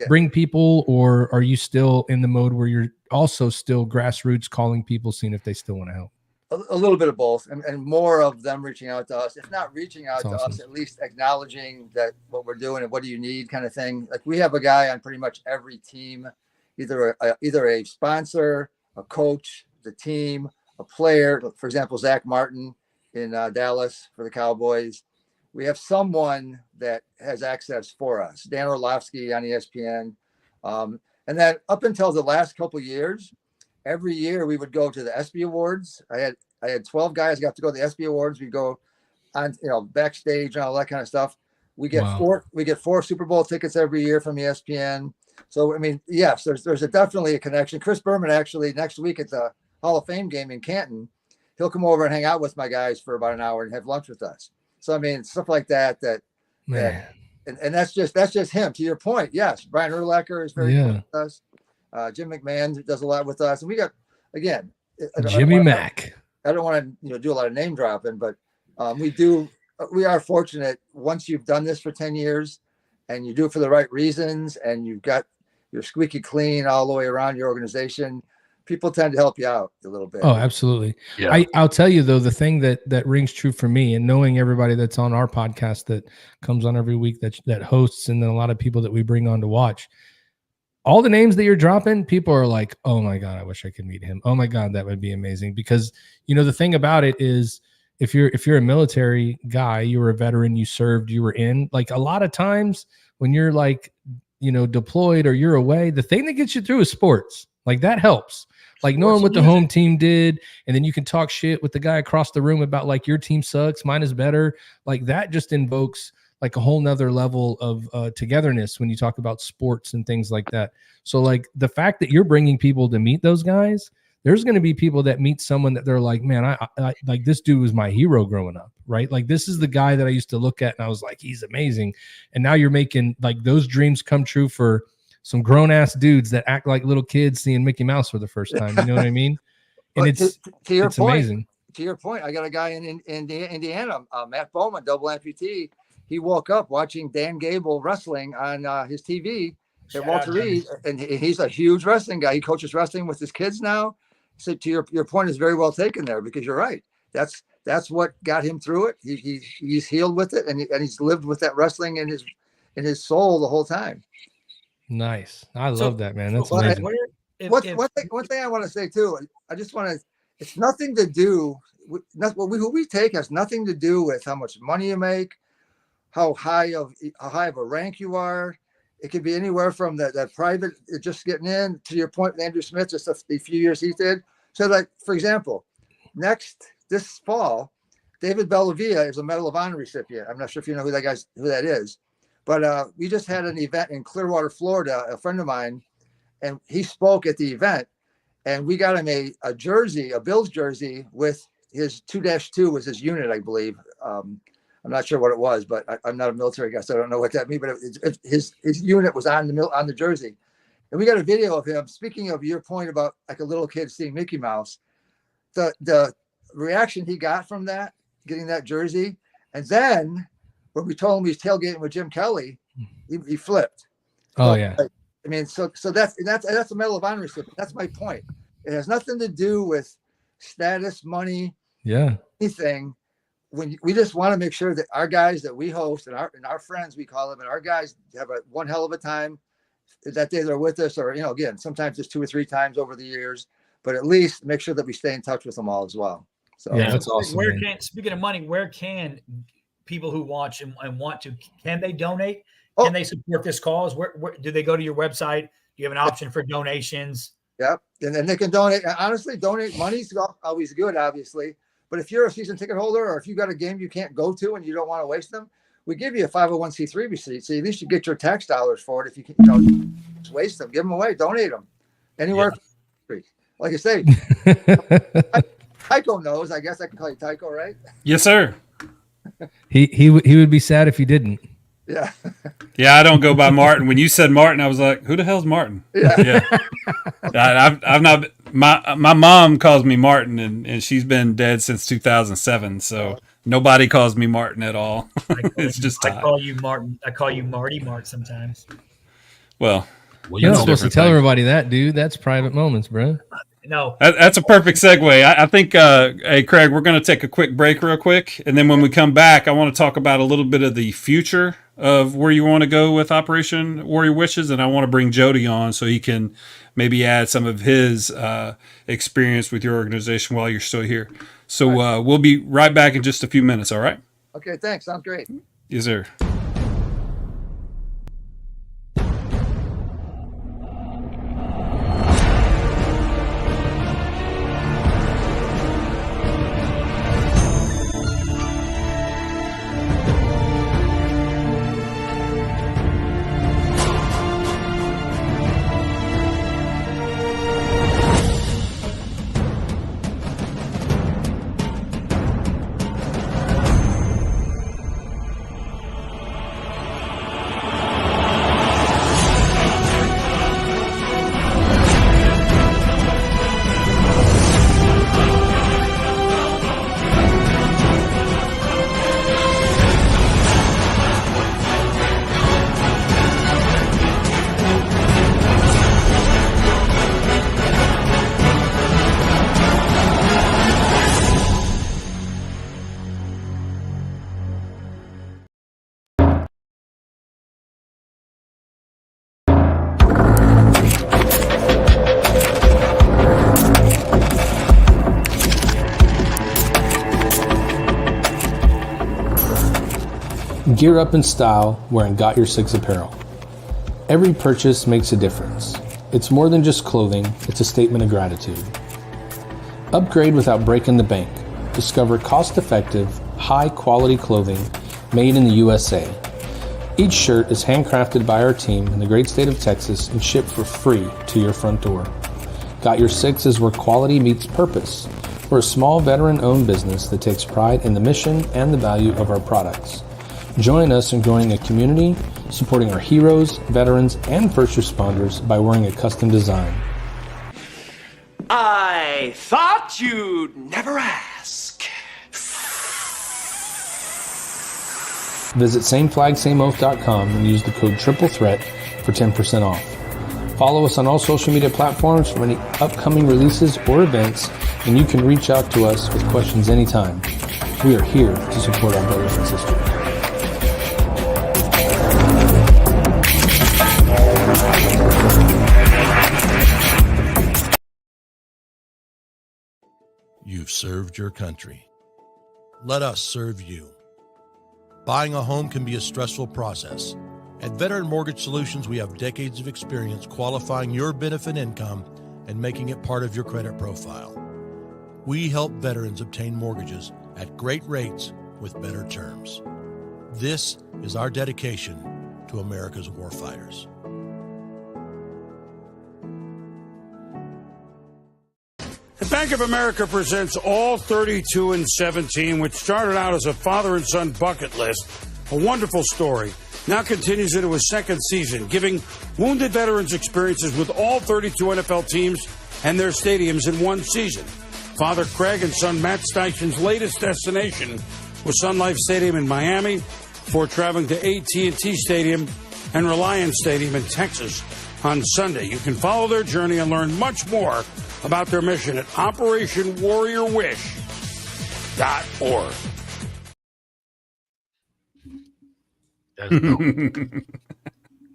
Speaker 5: bring people, or are you still in the mode where you're also still grassroots calling people, seeing if they still want to help?
Speaker 7: A little bit of both, and more of them reaching out to us. If not reaching out to us, at least acknowledging that what we're doing and what do you need, kind of thing. Like we have a guy on pretty much every team, either a sponsor, a coach, the team, a player. For example, Zach Martin in Dallas for the Cowboys. We have someone that has access for us. Dan Orlovsky on ESPN. And then up until the last couple of years, every year we would go to the ESPY Awards. I had 12 guys got to go to the ESPY Awards. We go on, backstage and all that kind of stuff. We get four Super Bowl tickets every year from ESPN. So I mean, yes, there's definitely a connection. Chris Berman actually next week at the Hall of Fame game in Canton, he'll come over and hang out with my guys for about an hour and have lunch with us. So I mean, stuff like that. And that's just him. To your point, yes, Brian Urlacher is very good with us. Jim McMahon does a lot with us, and we got
Speaker 5: Jimmy Mack.
Speaker 7: I don't want to do a lot of name dropping, but we are fortunate once you've done this for 10 years and you do it for the right reasons and you've got you're squeaky clean all the way around your organization, people tend to help you out a little bit.
Speaker 5: Oh, absolutely. Yeah. I'll tell you though, the thing that rings true for me, and knowing everybody that's on our podcast that comes on every week that hosts, and then a lot of people that we bring on to watch, all the names that you're dropping, people are like, oh my God, I wish I could meet him. Oh my God, that would be amazing. Because the thing about it is, if you're a military guy, you were a veteran, you served, you were in, like, a lot of times when you're like, deployed or you're away, the thing that gets you through is sports. Like that helps. Like knowing what the home team did, and then you can talk shit with the guy across the room about like your team sucks, mine is better. Like that just invokes like a whole nother level of togetherness when you talk about sports and things like that. So like the fact that you're bringing people to meet those guys, there's going to be people that meet someone that they're like, man, I like this dude was my hero growing up, right? Like this is the guy that I used to look at and I was like, he's amazing. And now you're making like those dreams come true for some grown ass dudes that act like little kids seeing Mickey Mouse for the first time. You know what I mean? And it's amazing.
Speaker 7: To your point, I got a guy in Indiana, Matt Bowman, double amputee. He woke up watching Dan Gable wrestling on his TV at Walter Reed, and he's a huge wrestling guy. He coaches wrestling with his kids now. So to your point is very well taken there, because you're right. That's what got him through it. He's healed with it, and he's lived with that wrestling in his soul the whole time.
Speaker 5: Nice. I love that, man. That's amazing.
Speaker 7: One thing I want to say too, I just want to, it's nothing to do with who we take has nothing to do with how much money you make, how high of a rank you are. It could be anywhere from that private, just getting in, to your point with Andrew Smith, just the few years he did. So like, for example, this fall, David Bellavia is a Medal of Honor recipient. I'm not sure if you know who that is. But we just had an event in Clearwater, Florida. A friend of mine and he spoke at the event, and we got him a jersey, a Bills jersey with his 2-2 was his unit, I believe. I'm not sure what it was, but I'm not a military guy, so I don't know what that means. But his unit was on the jersey, and we got a video of him. Speaking of your point about like a little kid seeing Mickey Mouse, the reaction he got from that, getting that jersey, and then when we told him he's tailgating with Jim Kelly, he flipped.
Speaker 5: Oh yeah.
Speaker 7: I mean, so that's a Medal of Honor recipient. That's my point. It has nothing to do with status, money, anything. When we just want to make sure that our guys that we host and our friends, we call them, and our guys have one hell of a time that day they're with us, or again, sometimes it's 2 or 3 times over the years, but at least make sure that we stay in touch with them all as well. So
Speaker 5: yeah, that's awesome.
Speaker 6: Speaking of money, where can people who watch and want to, can they donate? Can they support this cause? Where do they go to your website? Do you have an option for donations?
Speaker 7: Yep. And then they can donate. Honestly, donate money's always good, obviously. But if you're a season ticket holder, or if you got a game you can't go to and you don't want to waste them, we give you a 501c3 receipt. So at least you get your tax dollars for it. If you can, just waste them, give them away, donate them anywhere. Yeah. Like I say, Tyco knows. I guess I can call you Tyco, right?
Speaker 3: Yes, sir.
Speaker 5: He would be sad if he didn't.
Speaker 7: Yeah.
Speaker 3: Yeah, I don't go by Martin. When you said Martin, I was like, who the hell's Martin? Yeah. I've not. My mom calls me Martin, and she's been dead since 2007. So nobody calls me Martin at all. It's just Ty.
Speaker 6: I call you Martin. I call you Marty Mark sometimes.
Speaker 3: Well,
Speaker 5: you're not supposed to tell everybody that, dude. That's private moments, bro.
Speaker 6: No,
Speaker 3: that's a perfect segue. I think, hey, Craig, we're going to take a quick break real quick. And then when we come back, I want to talk about a little bit of the future of where you want to go with Operation Warrior Wishes. And I want to bring Jodie on so he can maybe add some of his experience with your organization while you're still here. So we'll be right back in just a few minutes. All right.
Speaker 7: Okay. Thanks. Sounds great.
Speaker 3: Yes, sir.
Speaker 8: Gear up in style wearing Got Your Six apparel. Every purchase makes a difference. It's more than just clothing, it's a statement of gratitude. Upgrade without breaking the bank. Discover cost-effective, high-quality clothing made in the USA. Each shirt is handcrafted by our team in the great state of Texas and shipped for free to your front door. Got Your Six is where quality meets purpose. We're a small veteran-owned business that takes pride in the mission and the value of our products. Join us in growing a community, supporting our heroes, veterans, and first responders by wearing a custom design.
Speaker 9: I thought you'd never ask.
Speaker 8: Visit sameflagsameoath.com and use the code TRIPLETHREAT for 10% off. Follow us on all social media platforms for any upcoming releases or events, and you can reach out to us with questions anytime. We are here to support our brothers and sisters.
Speaker 10: You've served your country. Let us serve you. Buying a home can be a stressful process. At Veteran Mortgage Solutions, we have decades of experience qualifying your benefit income and making it part of your credit profile. We help veterans obtain mortgages at great rates with better terms. This is our dedication to America's warfighters.
Speaker 11: And Bank of America presents All 32 and 17, which started out as a father and son bucket list. A wonderful story. Now continues into a second season, giving wounded veterans experiences with all 32 NFL teams and their stadiums in one season. Father Craig and son Matt Steichen's latest destination was Sun Life Stadium in Miami before traveling to AT&T Stadium and Reliance Stadium in Texas on Sunday. You can follow their journey and learn much more about their mission at OperationWarriorWish.org.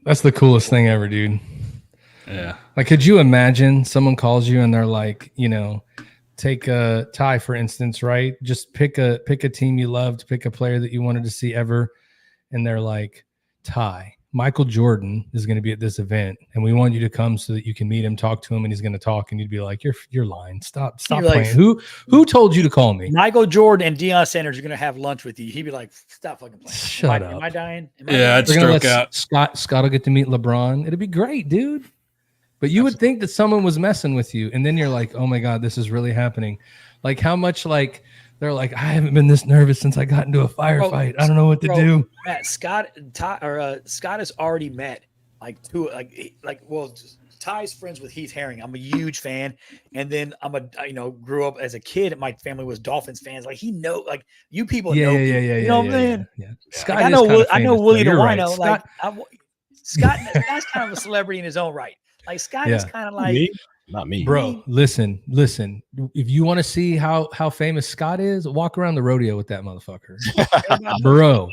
Speaker 5: That's the coolest thing ever, dude.
Speaker 3: Yeah.
Speaker 5: Like, could you imagine someone calls you and they're like, you know, take a Ty, for instance, right? Just pick a team you loved, pick a player that you wanted to see ever. And they're like, Ty, Michael Jordan is going to be at this event, and we want you to come so that you can meet him, talk to him, and he's going to talk. And you'd be like, "You're lying. Stop
Speaker 6: You're
Speaker 5: playing.
Speaker 6: like,
Speaker 5: Who told you to call me?"
Speaker 6: Michael Jordan and Deion Sanders are going to have lunch with you. He'd be like, "Stop fucking playing.
Speaker 5: Shut up.
Speaker 6: Am I dying?
Speaker 3: I'd stroke out.
Speaker 5: Scott will get to meet LeBron. It'd be great, dude. But you would think that someone was messing with you, and then you're like, "Oh my God, this is really happening." Like how much like. They're like, I haven't been this nervous since I got into a firefight. I don't know what to do.
Speaker 6: Matt, Scott has already met Ty's friends with Heath Herring. I'm a huge fan, and then grew up as a kid. My family was Dolphins fans. Like you know what I'm saying?
Speaker 5: Yeah.
Speaker 6: Scott, I know Willie DeWino. Right. Scott's kind of a celebrity in his own right. Like Scott is kind of like.
Speaker 2: Not me,
Speaker 5: bro. Listen. If you want to see how famous Scott is, walk around the rodeo with that motherfucker, bro.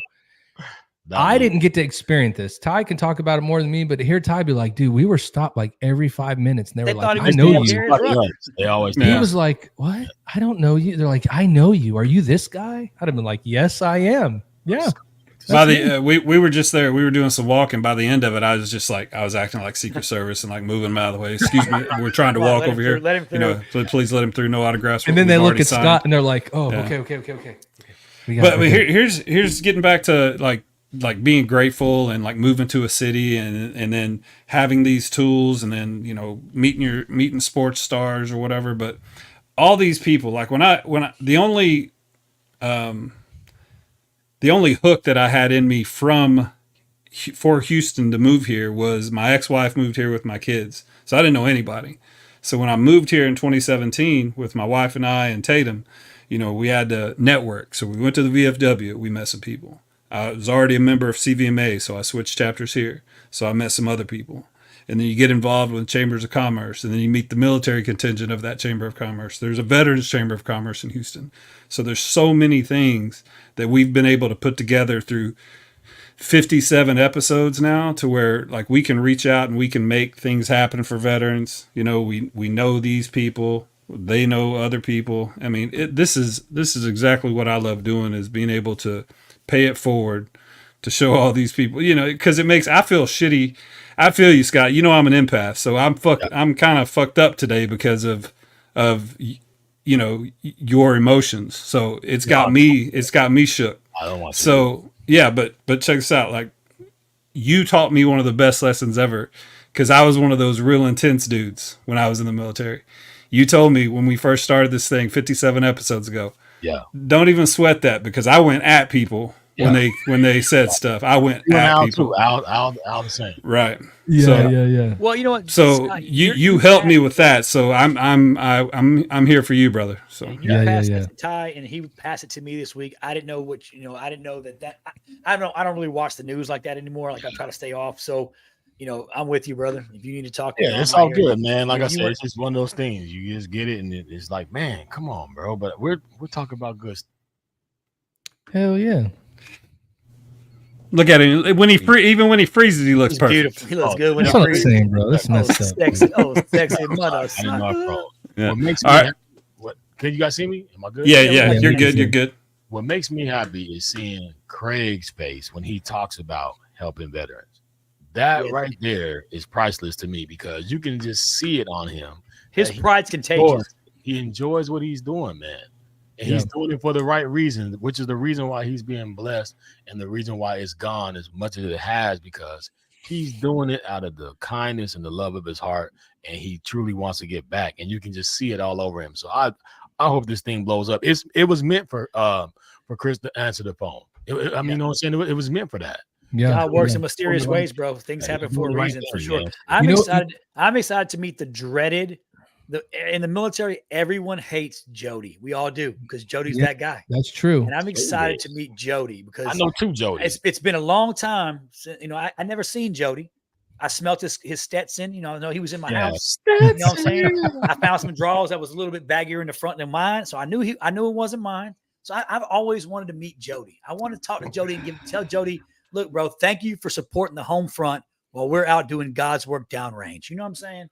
Speaker 5: I didn't get to experience this. Ty can talk about it more than me, but to hear Ty be like, "Dude, we were stopped like every 5 minutes," and they were like, "I know you."
Speaker 2: They always.
Speaker 5: He was like, "What? I don't know you." They're like, "I know you. Are you this guy?" I'd have been like, "Yes, I am." Yeah.
Speaker 3: By the we were just there. We were doing some walking. By the end of it, I was just like I was acting like Secret Service and like moving them out of the way. Excuse me, we're trying to walk over here.
Speaker 6: Let him through.
Speaker 3: Please let him through. No autographs.
Speaker 5: And then they look at Scott and they're like, "Oh, yeah. Okay."
Speaker 3: But here's getting back to like being grateful and like moving to a city and then having these tools and then meeting sports stars or whatever. But all these people, like when I the only hook that I had in me for Houston to move here was my ex-wife moved here with my kids. So I didn't know anybody. So when I moved here in 2017 with my wife and I and Tatum, we had to network. So we went to the VFW. We met some people. I was already a member of CVMA, so I switched chapters here. So I met some other people. And then you get involved with chambers of commerce, and then you meet the military contingent of that chamber of commerce. There's a veterans chamber of commerce in Houston. So there's so many things that we've been able to put together through 57 episodes now to where like we can reach out and we can make things happen for veterans. We know these people, they know other people. I mean, this is exactly what I love doing, is being able to pay it forward to show all these people, because I feel shitty. I feel you, Scott. I'm an empath, so I'm kind of fucked up today because of your emotions. So it's got me shook.
Speaker 4: I don't want to.
Speaker 3: So yeah, but check this out. Like, you taught me one of the best lessons ever, because I was one of those real intense dudes when I was in the military. You told me when we first started this thing 57 episodes ago.
Speaker 4: Yeah.
Speaker 3: Don't even sweat that, because I went at people. Yeah. When they said stuff, I went at people.
Speaker 4: Out the same.
Speaker 3: Right.
Speaker 5: Yeah.
Speaker 6: Well, you know what?
Speaker 3: So Scott, you helped me with that. So I'm here for you, brother. So
Speaker 6: you passed it to Ty, and he passed it to me this week. I didn't know I didn't know that. I don't really watch the news like that anymore. Like I try to stay off. So, I'm with you, brother. If you need to talk,
Speaker 4: it's all good, man. Like I said, it's just one of those things. You just get it, and it's like, man, come on, bro. But we're talking about good stuff.
Speaker 5: Hell yeah.
Speaker 3: Look at him even when he freezes, he looks perfect.
Speaker 6: Beautiful. He looks good when
Speaker 5: he freezes. That's bro. That's messed up.
Speaker 6: Sexy mother.
Speaker 4: Yeah. What makes me happy, can you guys see me? Am I good?
Speaker 3: Yeah. You're good. You're good.
Speaker 4: What makes me happy is seeing Craig's face when he talks about helping veterans. That right there is priceless to me, because you can just see it on him.
Speaker 6: His pride's contagious.
Speaker 4: He enjoys what he's doing, man. And he's doing it for the right reason, which is the reason why he's being blessed and the reason why it's gone as much as it has, because he's doing it out of the kindness and the love of his heart, and he truly wants to get back, and you can just see it all over him. So I hope this thing blows up. It was meant for Chris to answer the phone. You know what I'm saying? It was meant for that.
Speaker 5: Yeah,
Speaker 6: God works in mysterious ways, bro. Things happen for a reason, for sure.
Speaker 4: Man.
Speaker 6: I'm excited to meet the dreaded. In the military, everyone hates Jodie. We all do, because Jodie's that guy.
Speaker 5: That's true.
Speaker 6: And I'm excited to meet Jodie, because
Speaker 4: I know 2 Jodie.
Speaker 6: It's been a long time since, I never seen Jodie. I smelt his Stetson. I know he was in my house. You know what I'm saying? I found some drawers that was a little bit baggier in the front than mine, so I knew it wasn't mine. So I've always wanted to meet Jodie. I want to talk to Jodie and tell Jodie, look, bro, thank you for supporting the home front while we're out doing God's work downrange. You know what I'm saying?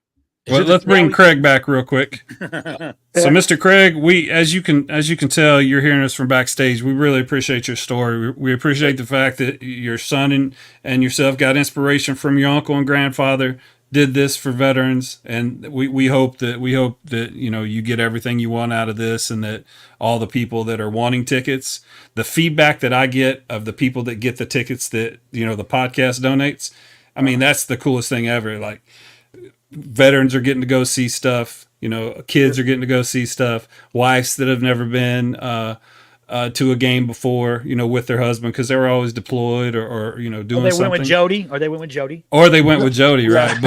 Speaker 3: Well, let's bring Craig back real quick. So, Mr. Craig, as you can tell, you're hearing us from backstage. We really appreciate your story. We appreciate the fact that your son and yourself got inspiration from your uncle and grandfather, did this for veterans, and we hope that you get everything you want out of this, and that all the people that are wanting tickets, the feedback that I get of the people that get the tickets that the podcast donates, I mean, that's the coolest thing ever. Like, veterans are getting to go see stuff, kids are getting to go see stuff, wives that have never been to a game before, with their husband, because they were always deployed or doing something.
Speaker 6: They went with Jodie, or they went with Jodie.
Speaker 3: Or they went with Jodie, right?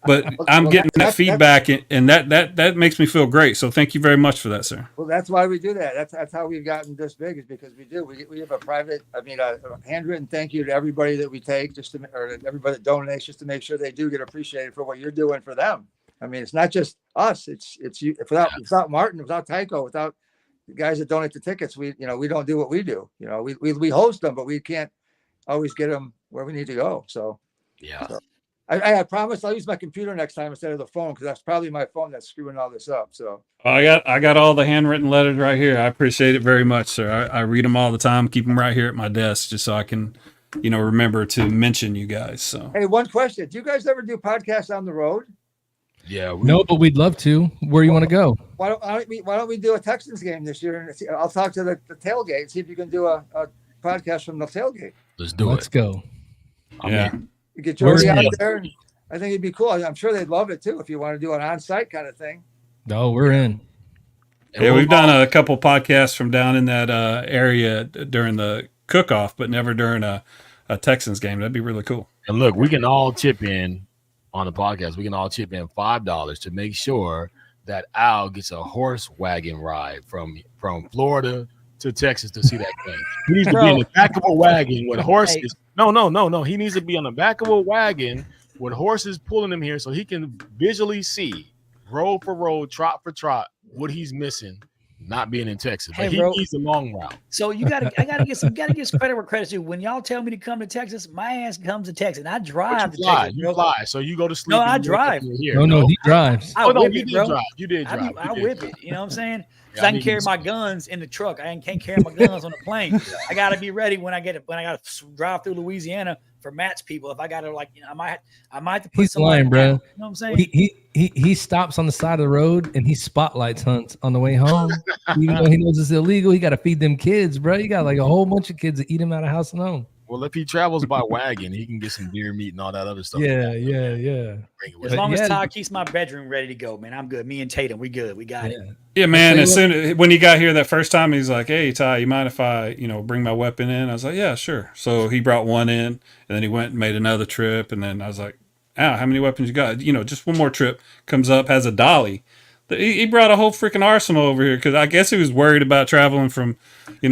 Speaker 3: But I'm getting that feedback, and that makes me feel great. So thank you very much for that, sir.
Speaker 7: Well, that's why we do that. That's how we've gotten this big, is because we have a handwritten thank you to everybody that we take, or everybody that donates, just to make sure they do get appreciated for what you're doing for them. I mean, it's not just us. It's you. Without Martin, without Tycho, without the guys that donate the tickets, we don't do what we do. We host them, but we can't always get them where we need to go. So
Speaker 4: yeah.
Speaker 7: So I promise I'll use my computer next time instead of the phone, because that's probably my phone that's screwing all this up. So
Speaker 3: I got all the handwritten letters right here. I appreciate it very much, sir. I read them all the time, keep them right here at my desk, just so I can, remember to mention you guys. So
Speaker 7: hey, one question: do you guys ever do podcasts on the road?
Speaker 4: Yeah.
Speaker 5: No, but we'd love to. Where you want to go?
Speaker 7: Why don't we do a Texans game this year? And I'll talk to the tailgate and see if you can do a podcast from the tailgate.
Speaker 4: Let's do it.
Speaker 5: Let's go.
Speaker 3: Yeah.
Speaker 7: You get Jodie out there, and I think it'd be cool. I'm sure they'd love it too if you want to do an on-site kind of thing.
Speaker 5: No, we're in.
Speaker 3: Yeah, we've done a couple podcasts from down in that area during the cook-off, but never during a Texans game. That'd be really cool.
Speaker 4: And look, we can all chip in on the podcast. We can all chip in $5 to make sure that Al gets a horse wagon ride from Florida to Texas to see that game. He needs to be in the back of a wagon with horses. No. He needs to be on the back of a wagon with horses pulling him here, so he can visually see, row for row, trot for trot, what he's missing not being in Texas. But he needs the long route.
Speaker 6: So I gotta get some credit where credit's due. When y'all tell me to come to Texas, my ass comes to Texas. And I drive to Texas.
Speaker 4: You fly. So you go to sleep.
Speaker 6: No, I drive.
Speaker 5: No, he drives.
Speaker 4: You did drive. You did drive.
Speaker 6: I whip it. You know what I'm saying? Because I can carry my guns in the truck. I can't carry my guns on the plane. I gotta be ready when I gotta drive through Louisiana for Matt's people. If I gotta I might have to put
Speaker 5: He's lying, bro.
Speaker 6: You know what I'm saying?
Speaker 5: He stops on the side of the road and he spotlights hunts on the way home. Even though he knows it's illegal, he got to feed them kids, bro. You got like a whole bunch of kids that eat him out of house and home.
Speaker 4: Well, if he travels by wagon, he can get some deer meat and all that other stuff.
Speaker 5: Yeah.
Speaker 6: As long as Ty keeps my bedroom ready to go, man, I'm good. Me and Tatum, we good. We got it.
Speaker 3: Yeah, man. When he got here that first time, he's like, "Hey, Ty, you mind if I, bring my weapon in?" I was like, "Yeah, sure." So he brought one in, and then he went and made another trip, and then I was like, "Ow, how many weapons you got?" Just one more trip. Comes up, has a dolly. He brought a whole freaking arsenal over here because I guess he was worried about traveling from,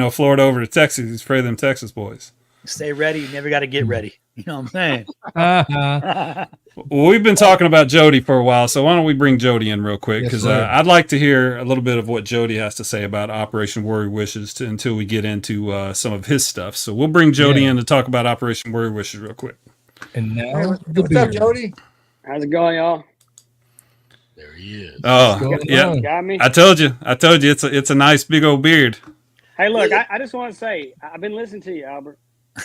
Speaker 3: Florida over to Texas. He's afraid of them Texas boys.
Speaker 6: Stay ready. You never got to get ready. You know what I'm saying?
Speaker 3: Well, we've been talking about Jodie for a while, so why don't we bring Jodie in real quick? Because I'd like to hear a little bit of what Jodie has to say about Operation Worry Wishes until we get into some of his stuff. So we'll bring Jodie in to talk about Operation Worry Wishes real quick.
Speaker 5: And now,
Speaker 7: what's up, Jodie?
Speaker 12: How's it going, y'all?
Speaker 4: There he is.
Speaker 3: Oh, yeah.
Speaker 12: Got me?
Speaker 3: I told you. It's a nice big old beard.
Speaker 12: Hey, look, I just want to say, I've been listening to you, Albert,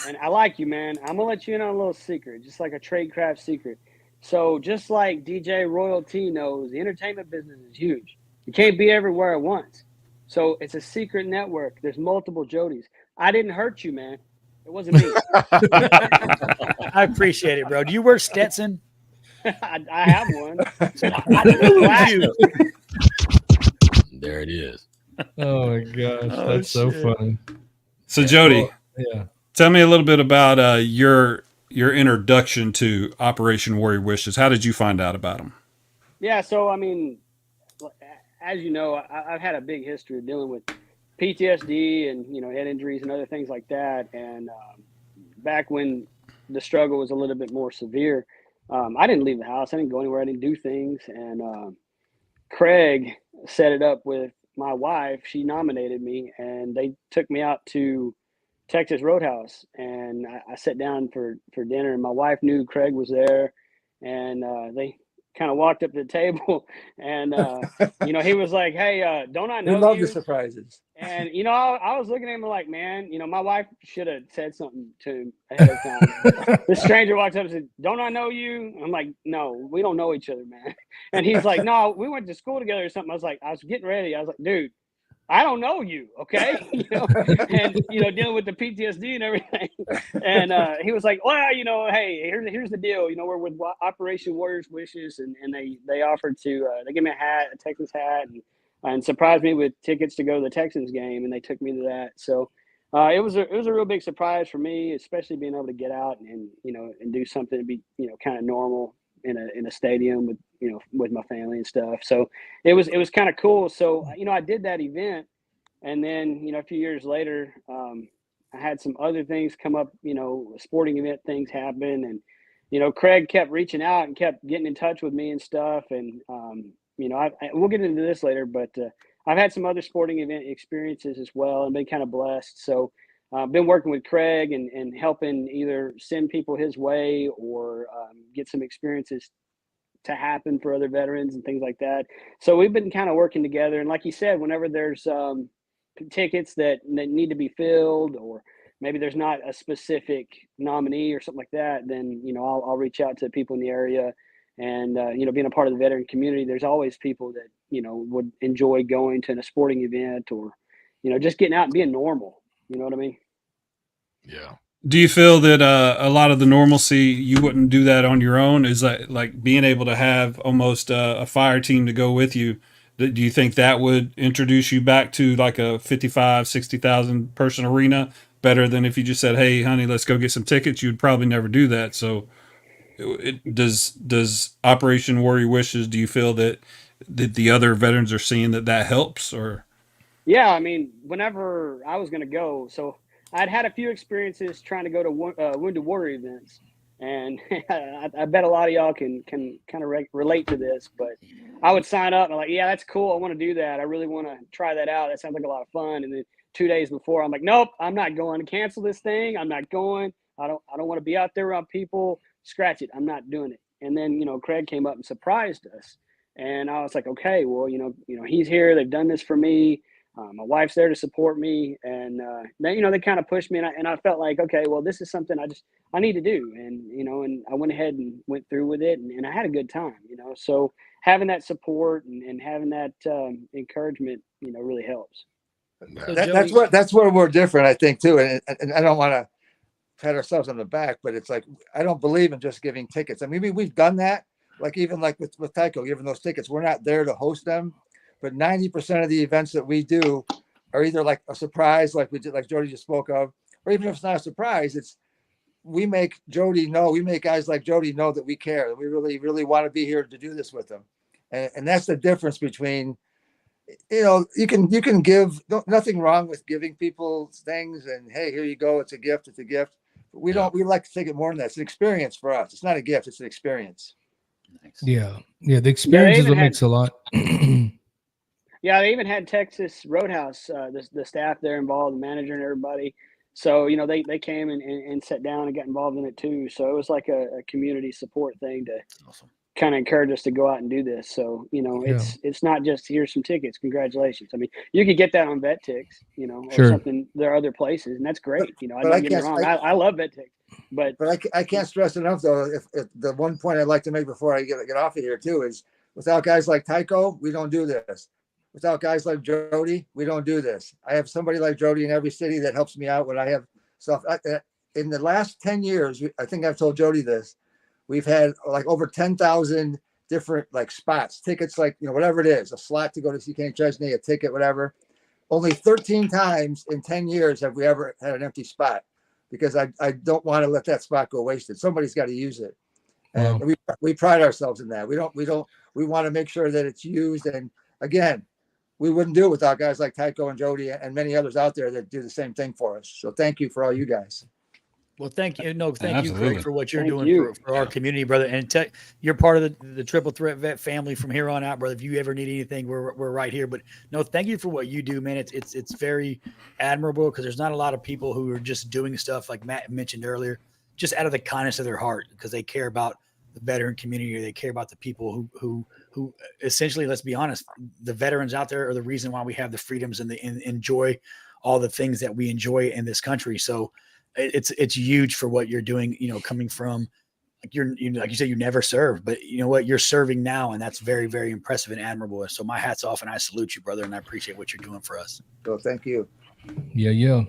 Speaker 12: and I like you, man. I'm going to let you in on a little secret, just like a trade craft secret. So just like DJ Royalty knows, the entertainment business is huge. You can't be everywhere at once. So it's a secret network. There's multiple Jodies. I didn't hurt you, man. It wasn't me.
Speaker 6: I appreciate it, bro. Do you wear Stetson?
Speaker 12: I have one.
Speaker 4: There it is.
Speaker 5: Oh my gosh, that's so funny.
Speaker 3: So Jodie,
Speaker 5: Yeah.
Speaker 3: tell me a little bit about your introduction to Operation Warrior Wishes. How did you find out about them?
Speaker 12: Yeah, so I mean, as you know, I've had a big history of dealing with PTSD and head injuries and other things like that. And back when the struggle was a little bit more severe, I didn't leave the house. I didn't go anywhere. I didn't do things. And Craig set it up with my wife. She nominated me, and they took me out to Texas Roadhouse, and I sat down for dinner, and my wife knew Craig was there, and they kind of walked up to the table, and he was like, "Hey, don't I know
Speaker 7: We love
Speaker 12: you?"
Speaker 7: the surprises.
Speaker 12: And I was looking at him like, man, my wife should have said something to him ahead of time. This stranger walks up and said, "Don't I know you?" I'm like, "No, we don't know each other, man." And he's like, "No, we went to school together or something." I was getting ready. I was like, "Dude, I don't know you, okay?" And dealing with the PTSD and everything. And he was like, "Well, hey, here's the deal. We're with Operation Warriors Wishes, and they offered to they gave me a Texas hat, and surprised me with tickets to go to the Texans game, and they took me to that. So it was a real big surprise for me, especially being able to get out and do something to be kind of normal in a stadium with with my family and stuff. So it was kind of cool. So I did that event, and then a few years later, I had some other things come up. Sporting event things happen, and Craig kept reaching out and kept getting in touch with me and stuff, and we'll get into this later, but I've had some other sporting event experiences as well and been kind of blessed. So I've been working with Craig and helping either send people his way or get some experiences to happen for other veterans and things like that. So we've been kind of working together. And like you said, whenever there's tickets that need to be filled, or maybe there's not a specific nominee or something like that, then, I'll reach out to people in the area. And, being a part of the veteran community, there's always people that, would enjoy going to a sporting event or, just getting out and being normal. You know what I mean?
Speaker 4: Yeah.
Speaker 3: Do you feel that a lot of the normalcy, you wouldn't do that on your own? Is that like being able to have almost a fire team to go with you? Do you think that would introduce you back to like a 55, 60,000 person arena better than if you just said, "Hey, honey, let's go get some tickets"? You'd probably never do that. So does Operation Warrior Wishes, do you feel that the other veterans are seeing that helps? Or
Speaker 12: yeah, I mean, whenever I was going to go, so I'd had a few experiences trying to go to Wounded Warrior events, and I bet a lot of y'all can kind of relate to this, but I would sign up and I'm like, yeah, that's cool, I want to do that, I really want to try that out, that sounds like a lot of fun. And then 2 days before, I'm like, nope, I'm not going to cancel this thing, I'm not going, I don't want to be out there around people, scratch it, I'm not doing it. And then Craig came up and surprised us, and I was like, okay, well, he's here, they've done this for me, my wife's there to support me, and then they kind of pushed me, and I felt like, okay, well, this is something I need to do, and and I went ahead and went through with it, and I had a good time, so having that support and having that encouragement really helps.
Speaker 5: So
Speaker 7: That's where we're different, I think, too, and I don't want to pat ourselves on the back, but it's like, I don't believe in just giving tickets. I mean, we've done that, like even like with Tycho giving those tickets, we're not there to host them. But 90% of the events that we do are either like a surprise, like we did, like Jodie just spoke of, or even if it's not a surprise, it's we make guys like Jodie know that we care, that we really, really want to be here to do this with them. And that's the difference between, you can give, nothing wrong with giving people things and, hey, here you go, it's a gift. But we like to take it more than that. It's an experience for us. It's not a gift, it's an experience.
Speaker 5: Nice. Yeah. The experience is what makes a lot.
Speaker 12: Yeah, they even had Texas Roadhouse, the staff there involved, the manager and everybody. So, they came and sat down and got involved in it too. So it was like a community support thing to kind of encourage us to go out and do this. So, it's not just here's some tickets, congratulations. I mean, you could get that on VetTix, or something. There are other places, and that's great. I don't get me wrong. I love VetTix. But
Speaker 7: I can't stress enough, though, if the one point I'd like to make before I get off of here too is, without guys like Tycho, we don't do this. Without guys like Jodie, we don't do this. I have somebody like Jodie in every city that helps me out when I have stuff. in the last 10 years, I think I've told Jodie this, we've had like over 10,000 different like spots, tickets, like, whatever it is, a slot to go to see Kenny Chesney, a ticket, whatever. Only 13 times in 10 years have we ever had an empty spot, because I don't want to let that spot go wasted. Somebody's got to use it. And we pride ourselves in that. We want to make sure that it's used. And again, we wouldn't do it without guys like Tycho and Jodie and many others out there that do the same thing for us. So thank you for all you guys.
Speaker 6: Well, thank you. No, thank you,
Speaker 3: Absolutely.
Speaker 6: Craig, for what you're doing for our community, brother. And you're part of the Triple Threat Vet family from here on out, brother. If you ever need anything, we're right here. But no, thank you for what you do, man. It's very admirable, because there's not a lot of people who are just doing stuff like Matt mentioned earlier, just out of the kindness of their heart, because they care about the veteran community, or they care about the people who essentially, let's be honest, the veterans out there are the reason why we have the freedoms and enjoy all the things that we enjoy in this country. So it's huge for what you're doing, coming from, like like you said, you never served, but you know what, you're serving now, and that's very, very impressive and admirable. So my hat's off, and I salute you, brother, and I appreciate what you're doing for us.
Speaker 7: So thank you.
Speaker 5: Yeah.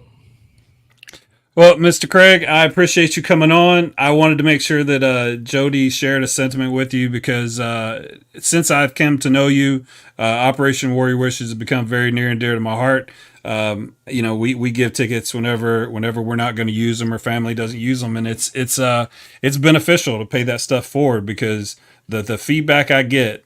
Speaker 3: Well, Mr. Craig, I appreciate you coming on. I wanted to make sure that Jodie shared a sentiment with you, because since I've come to know you, Operation Warrior Wishes has become very near and dear to my heart. We give tickets whenever we're not going to use them or family doesn't use them, and it's beneficial to pay that stuff forward, because the feedback I get,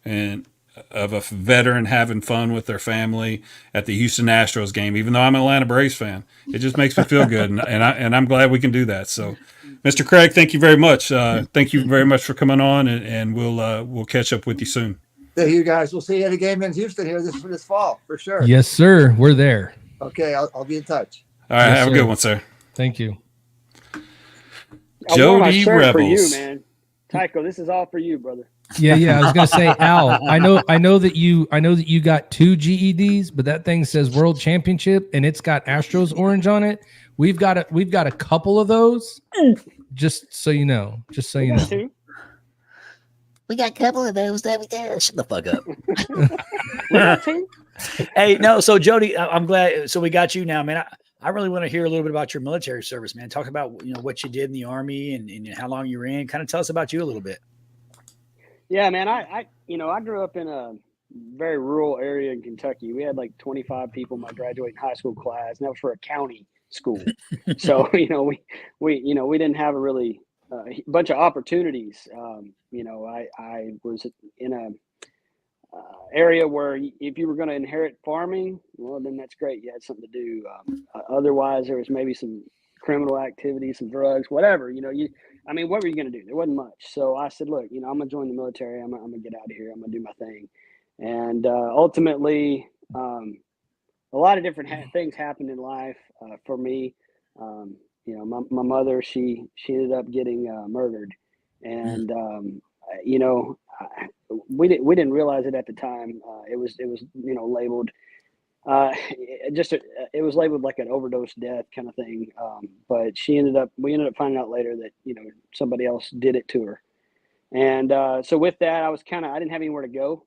Speaker 3: and of a veteran having fun with their family at the Houston Astros game, even though I'm an Atlanta Braves fan, it just makes me feel good, and I'm glad we can do that. So, Mr. Craig, thank you very much. Thank you very much for coming on, and we'll catch up with you soon.
Speaker 7: Thank you, guys. We'll see you at a game in Houston here this fall for sure.
Speaker 5: Yes, sir. We're there.
Speaker 7: Okay, I'll be in touch.
Speaker 3: All right,
Speaker 5: Yes,
Speaker 3: have
Speaker 5: sir.
Speaker 3: a good one, sir.
Speaker 5: Thank you.
Speaker 12: I wore my
Speaker 3: Jodie
Speaker 12: shirt for
Speaker 3: Revils.
Speaker 12: you, man. Tycho, this is all for you, brother.
Speaker 5: Yeah. I was gonna say, Al, I know that you got 2 GEDs, but that thing says World Championship and it's got Astros orange on it. We've got a couple of those. Just so you know.
Speaker 12: Two.
Speaker 2: We got a couple of those that we got. Shut the fuck up.
Speaker 12: We got two.
Speaker 6: Hey, no. So Jodie, I'm glad. So we got you now, man. I really want to hear a little bit about your military service, man. Talk about what you did in the Army and how long you were in. Kind of tell us about you a little bit.
Speaker 12: Yeah, man. I grew up in a very rural area in Kentucky. We had like 25 people in my graduating high school class, and that was for a county school. So we didn't have a really bunch of opportunities. I was in a area where if you were going to inherit farming, well, then that's great. You had something to do. Otherwise, there was maybe some criminal activity, some drugs, whatever. What were you going to do? There wasn't much. So I said, look, I'm going to join the military. I'm going to get out of here. I'm going to do my thing. And ultimately, a lot of different things happened in life for me. My mother, she ended up getting murdered, and we didn't realize it at the time. It was labeled it was labeled like an overdose death kind of thing. But we ended up finding out later that somebody else did it to her, and so with that, I didn't have anywhere to go.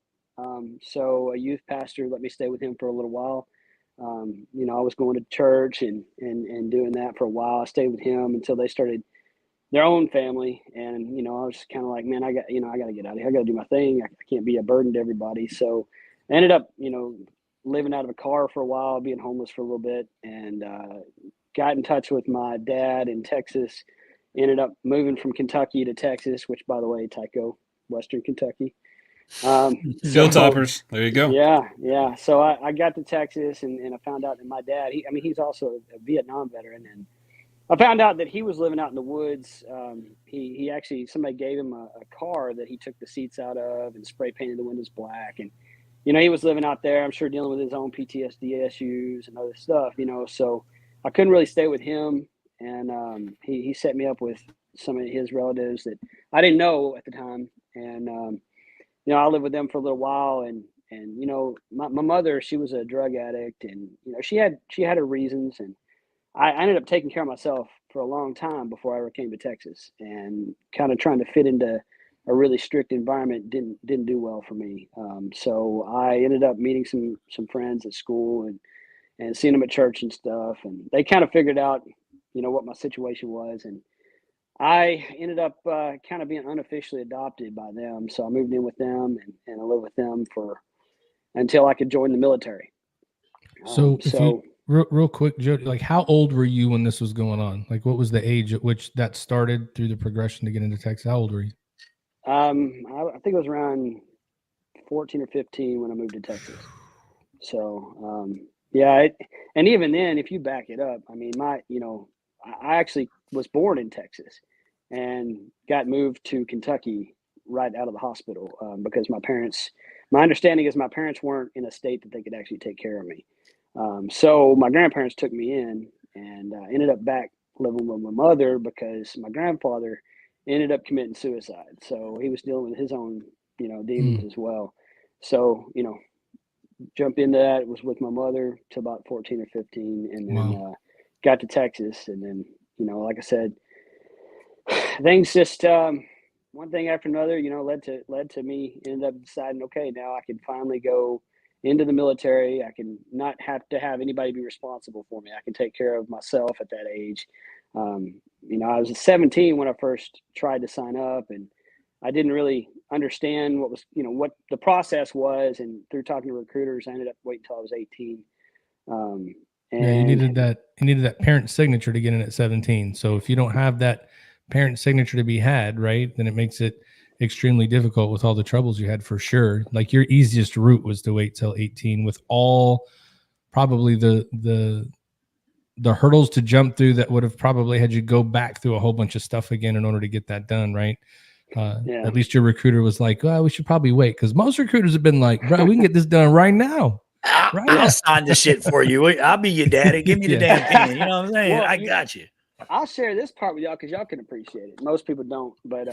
Speaker 12: So a youth pastor let me stay with him for a little while. I was going to church and doing that for a while. I stayed with him until they started their own family. And, I was kind of like, man, I got to get out of here. I got to do my thing. I can't be a burden to everybody. So I ended up, living out of a car for a while, being homeless for a little bit, and got in touch with my dad in Texas. Ended up moving from Kentucky to Texas, which, by the way, Tycho, Western Kentucky.
Speaker 3: Hilltoppers. There you go.
Speaker 12: Yeah. So I got to Texas and I found out that my dad, he's also a Vietnam veteran, and I found out that he was living out in the woods. He actually, somebody gave him a car that he took the seats out of and spray painted the windows black, and he was living out there, I'm sure, dealing with his own PTSD issues and other stuff. So I couldn't really stay with him, and he set me up with some of his relatives that I didn't know at the time, and I lived with them for a little while, and my mother, she was a drug addict, and she had her reasons, and I ended up taking care of myself for a long time before I ever came to Texas, and kind of trying to fit into a really strict environment didn't do well for me. So I ended up meeting some friends at school and seeing them at church and stuff, and they kind of figured out, what my situation was. And I ended up kind of being unofficially adopted by them. So I moved in with them and I lived with them until I could join the military.
Speaker 5: Real quick, Jodie, like how old were you when this was going on? Like what was the age at which that started through the progression to get into Texas? How old were you?
Speaker 12: I think it was around 14 or 15 when I moved to Texas. So, and even then, if you back it up, I mean, I actually was born in Texas and got moved to Kentucky right out of the hospital because my understanding is my parents weren't in a state that they could actually take care of me. So my grandparents took me in and ended up back living with my mother because my grandfather ended up committing suicide. So he was dealing with his own, demons as well. So, jump into that. It was with my mother till about 14 or 15 and then got to Texas. And then, like I said, things just one thing after another, led to me ended up deciding, okay, now I can finally go into the military. I can not have to have anybody be responsible for me. I can take care of myself at that age. I was 17 when I first tried to sign up, and I didn't really understand what was, what the process was. And through talking to recruiters, I ended up waiting until I was 18.
Speaker 5: You needed that parent signature to get in at 17. So if you don't have that parent signature to be had, right, then it makes it extremely difficult with all the troubles you had for sure. Like your easiest route was to wait till 18 with all probably the hurdles to jump through that would have probably had you go back through a whole bunch of stuff again in order to get that done, right? At least your recruiter was like, well, we should probably wait, because most recruiters have been like, bro, we can get this done right now.
Speaker 6: I'll sign this shit for you. I'll be your daddy. Give me the damn pen. You know what I'm saying?
Speaker 12: Well,
Speaker 6: I got you.
Speaker 12: I'll share this part with y'all because y'all can appreciate it. Most people don't. But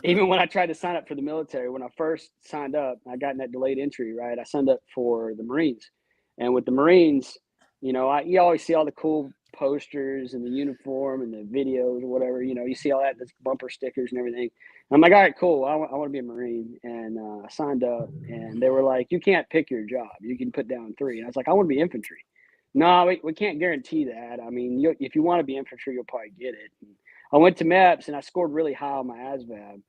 Speaker 12: even when I tried to sign up for the military, when I first signed up, I got in that delayed entry, right? I signed up for the Marines. And with the Marines, you always see all the cool posters and the uniform and the videos or whatever. You see all that, the bumper stickers and everything. And I'm like, all right, cool. I want to be a Marine. And I signed up, and they were like, you can't pick your job. You can put down 3. And I was like, I want to be infantry. No, we can't guarantee that. I mean, if you want to be infantry, you'll probably get it. And I went to MEPS, and I scored really high on my ASVAB.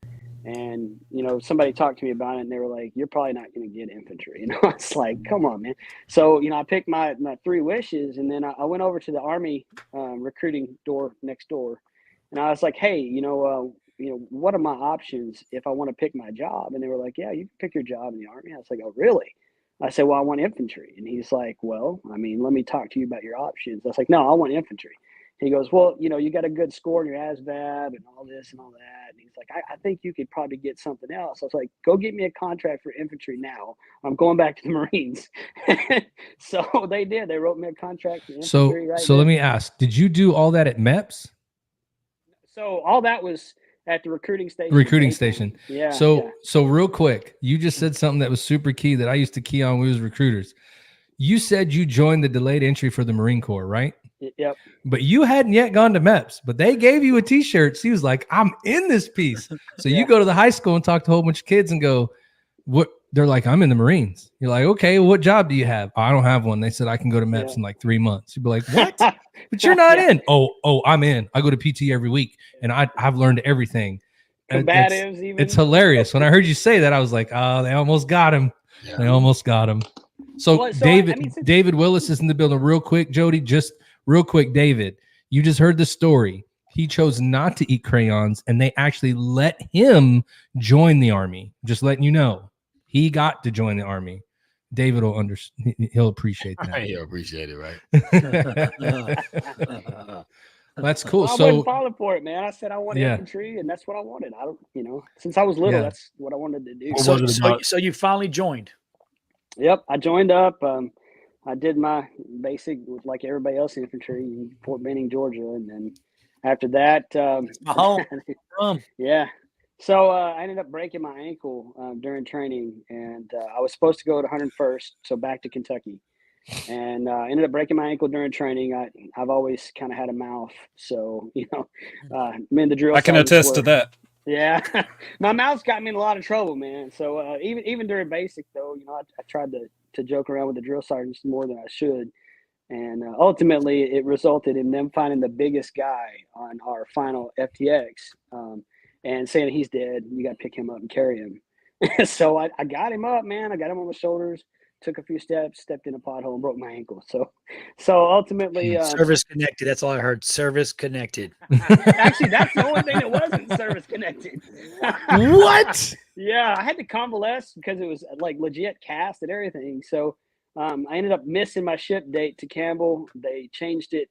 Speaker 12: And, somebody talked to me about it, and they were like, you're probably not going to get infantry. It's like, come on, man. So, I picked my 3 wishes, and then I went over to the Army recruiting door next door. And I was like, hey, what are my options if I want to pick my job? And they were like, yeah, you can pick your job in the Army. I was like, oh, really? I said, well, I want infantry. And he's like, well, I mean, let me talk to you about your options. I was like, no, I want infantry. He goes, well, you got a good score in your ASVAB and all this and all that. And he's like, I think you could probably get something else. I was like, go get me a contract for infantry now. I'm going back to the Marines. So they did. They wrote me a contract for infantry.
Speaker 5: So let me ask, did you do all that at MEPS?
Speaker 12: So all that was at the recruiting station. Yeah.
Speaker 5: So real quick, you just said something that was super key that I used to key on when we was recruiters. You said you joined the delayed entry for the Marine Corps, right?
Speaker 12: Yep.
Speaker 5: But you hadn't yet gone to MEPS, but they gave you a t-shirt. So he was like, I'm in this piece. So you go to the high school and talk to a whole bunch of kids and go, what? They're like, I'm in the Marines. You're like, okay, what job do you have? Oh, I don't have one. They said I can go to MEPS in like 3 months. You'd be like, what? But you're not in. Oh, I'm in. I go to PT every week, and I've learned everything.
Speaker 12: Combatives, even.
Speaker 5: It's hilarious. When I heard you say that, I was like, oh, they almost got him. Yeah. They almost got him. So David Willis is in the building. Real quick, Jodie, just real quick, David, you just heard the story. He chose not to eat crayons, and they actually let him join the Army. Just letting you know. He got to join the Army. David will he'll appreciate that.
Speaker 13: He'll appreciate it, right?
Speaker 5: That's cool.
Speaker 12: Well, I wasn't falling for it, man. I said I want infantry, and that's what I wanted. I don't, since I was little, that's what I wanted to do.
Speaker 6: So you finally joined.
Speaker 12: Yep, I joined up. I did my basic like everybody else in infantry in Fort Benning, Georgia, and then after that,
Speaker 6: my home.
Speaker 12: Yeah. So I ended up breaking my ankle during training, and I was supposed to go to 101st, so back to Kentucky. And I ended up breaking my ankle during training. I've always kind of had a mouth, so me and the drill.
Speaker 3: I can attest to that.
Speaker 12: Yeah, my mouth's got me in a lot of trouble, man. So even during basic, though, I tried to joke around with the drill sergeants more than I should. And ultimately, it resulted in them finding the biggest guy on our final FTX and saying he's dead. You got to pick him up and carry him. So I got him up, man. I got him on my shoulders, took a few steps, stepped in a pothole, and broke my ankle. So ultimately,
Speaker 6: service connected. That's all I heard. Service connected.
Speaker 12: Actually, that's the only thing that wasn't service connected.
Speaker 5: What?
Speaker 12: Yeah, I had to convalesce because it was like legit cast and everything. So I ended up missing my ship date to Campbell. They changed it.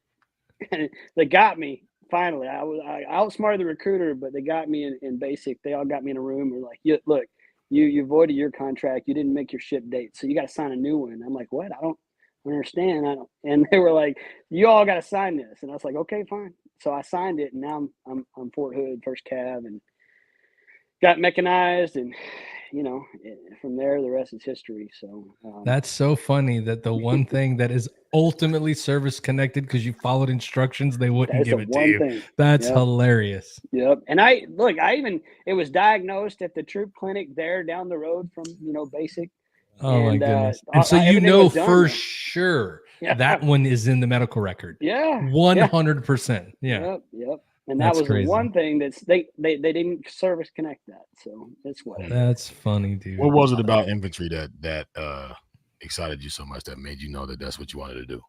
Speaker 12: They got me finally. I outsmarted the recruiter, but they got me in basic. They all got me in a room. We're like, look, you voided your contract. You didn't make your ship date, so you got to sign a new one. I'm like, what? I don't understand. And they were like, you all got to sign this. And I was like, okay, fine. So I signed it, and now I'm Fort Hood, first cav, and got mechanized, and from there the rest is history. So
Speaker 5: that's so funny that the one thing that is ultimately service connected because you followed instructions, they wouldn't give it to you.
Speaker 12: Thing.
Speaker 5: That's hilarious.
Speaker 12: Yep. And it was diagnosed at the troop clinic there down the road from basic.
Speaker 5: Oh my goodness. And so for sure that one is in the medical record.
Speaker 12: Yeah.
Speaker 5: 100%. Yeah.
Speaker 12: Yep. And that was crazy. The one thing that's they didn't service connect that. So that's what.
Speaker 5: That's funny, dude.
Speaker 4: What was it about infantry that excited you so much that made you know that that's what you wanted to do?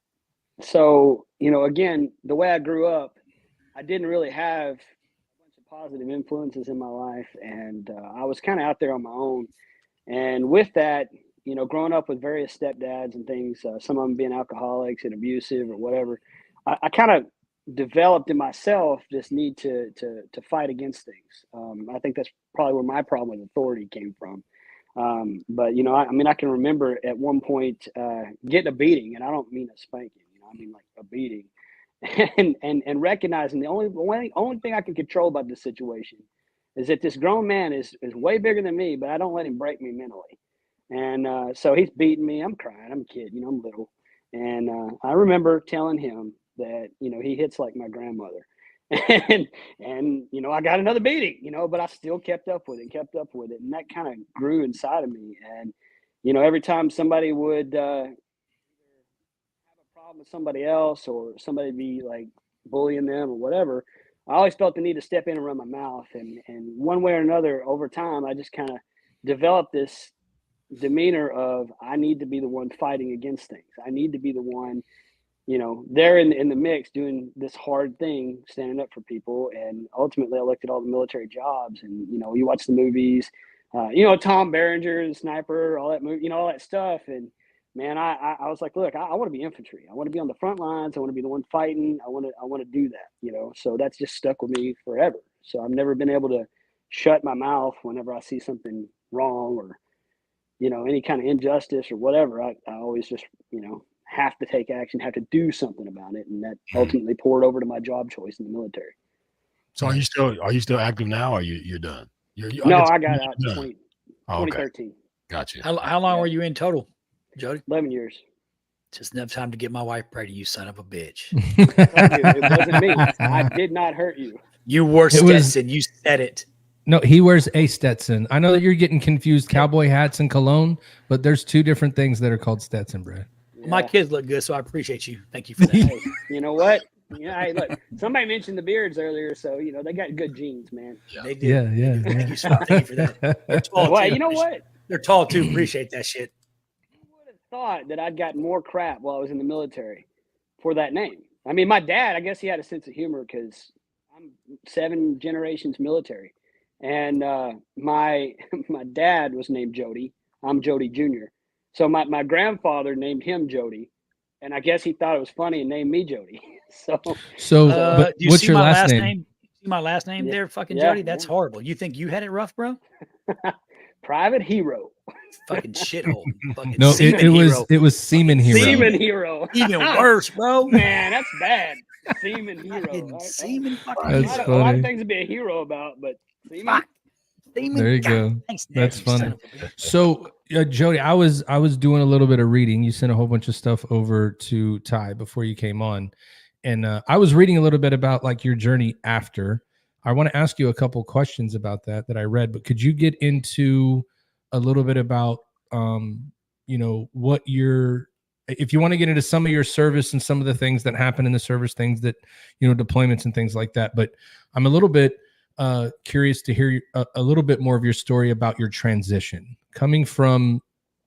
Speaker 12: So, again, the way I grew up, I didn't really have a bunch of positive influences in my life. And I was kind of out there on my own. And with that, growing up with various stepdads and things, some of them being alcoholics and abusive or whatever, I kind of developed in myself this need to fight against things. I think that's probably where my problem with authority came from. But I can remember at one point getting a beating, and I don't mean a spanking, I mean like a beating, and recognizing the only thing I can control about this situation is that this grown man is way bigger than me, but I don't let him break me mentally. And so he's beating me. I'm crying. I'm a kid, I'm little, and I remember telling him that he hits like my grandmother, and I got another beating, but I still kept up with it, and that kind of grew inside of me. And every time somebody would have a problem with somebody else, or somebody be like bullying them or whatever, I always felt the need to step in and run my mouth. And one way or another, over time, I just kind of developed this demeanor of I need to be the one fighting against things. I need to be the one they're in the mix doing this hard thing, standing up for people. And ultimately I looked at all the military jobs, and, you watch the movies, Tom Berenger, the sniper, all that movie, all that stuff. And man, I was like, look, I want to be infantry. I want to be on the front lines. I want to be the one fighting. I want to do that, so that's just stuck with me forever. So I've never been able to shut my mouth whenever I see something wrong or, any kind of injustice or whatever. I always just, have to take action, have to do something about it, and that ultimately poured over to my job choice in the military.
Speaker 4: So are you still active now, or you're done?
Speaker 12: I got out in 2013.
Speaker 4: Gotcha.
Speaker 6: How long were you in total, Jody?
Speaker 12: 11 years.
Speaker 6: Just enough time to get my wife pregnant, you son of a bitch.
Speaker 12: It wasn't me. I did not hurt you.
Speaker 6: You wore Stetson. You said it.
Speaker 5: No, he wears a Stetson. I know that you're getting confused, cowboy hats and cologne, but there's two different things that are called Stetson, bro.
Speaker 6: Yeah. My kids look good, so I appreciate you. Thank you for that.
Speaker 12: Hey, you know what? Hey, look, somebody mentioned the beards earlier, so they got good genes, man.
Speaker 6: Yeah. They do.
Speaker 5: Yeah.
Speaker 6: Thank you for that. They're tall.
Speaker 12: Well, you know what?
Speaker 6: They're tall too. Appreciate that shit.
Speaker 12: Who would have thought that I'd gotten more crap while I was in the military for that name? I mean, my dad, I guess he had a sense of humor because I'm 7 generations military, and my dad was named Jodie. I'm Jodie Jr. So my grandfather named him Jodie, and I guess he thought it was funny and named me Jodie.
Speaker 5: So but
Speaker 6: do you
Speaker 5: what's
Speaker 6: see
Speaker 5: your
Speaker 6: my
Speaker 5: last name?
Speaker 6: See my last name there, fucking Jody? That's horrible. You think you had it rough, bro?
Speaker 12: Private Hero.
Speaker 6: Fucking shithole. Fucking
Speaker 5: no, it was Seaman Hero.
Speaker 12: Seaman Hero.
Speaker 6: Even worse, bro.
Speaker 12: Man, that's bad. Seaman Hero. Right?
Speaker 6: Seaman fucking
Speaker 5: That's
Speaker 6: hero.
Speaker 5: funny.
Speaker 12: A lot of things to be a hero about, but Seaman.
Speaker 5: There you go.
Speaker 6: Thanks,
Speaker 5: That's funny. So, Jody, I was doing a little bit of reading. You sent a whole bunch of stuff over to Ty before you came on, and I was reading a little bit about like your journey after. I want to ask you a couple questions about that I read, but could you get into a little bit about what your if you want to get into some of your service and some of the things that happen in the service, things that, deployments and things like that. But I'm a little bit curious to hear a little bit more of your story about your transition coming from,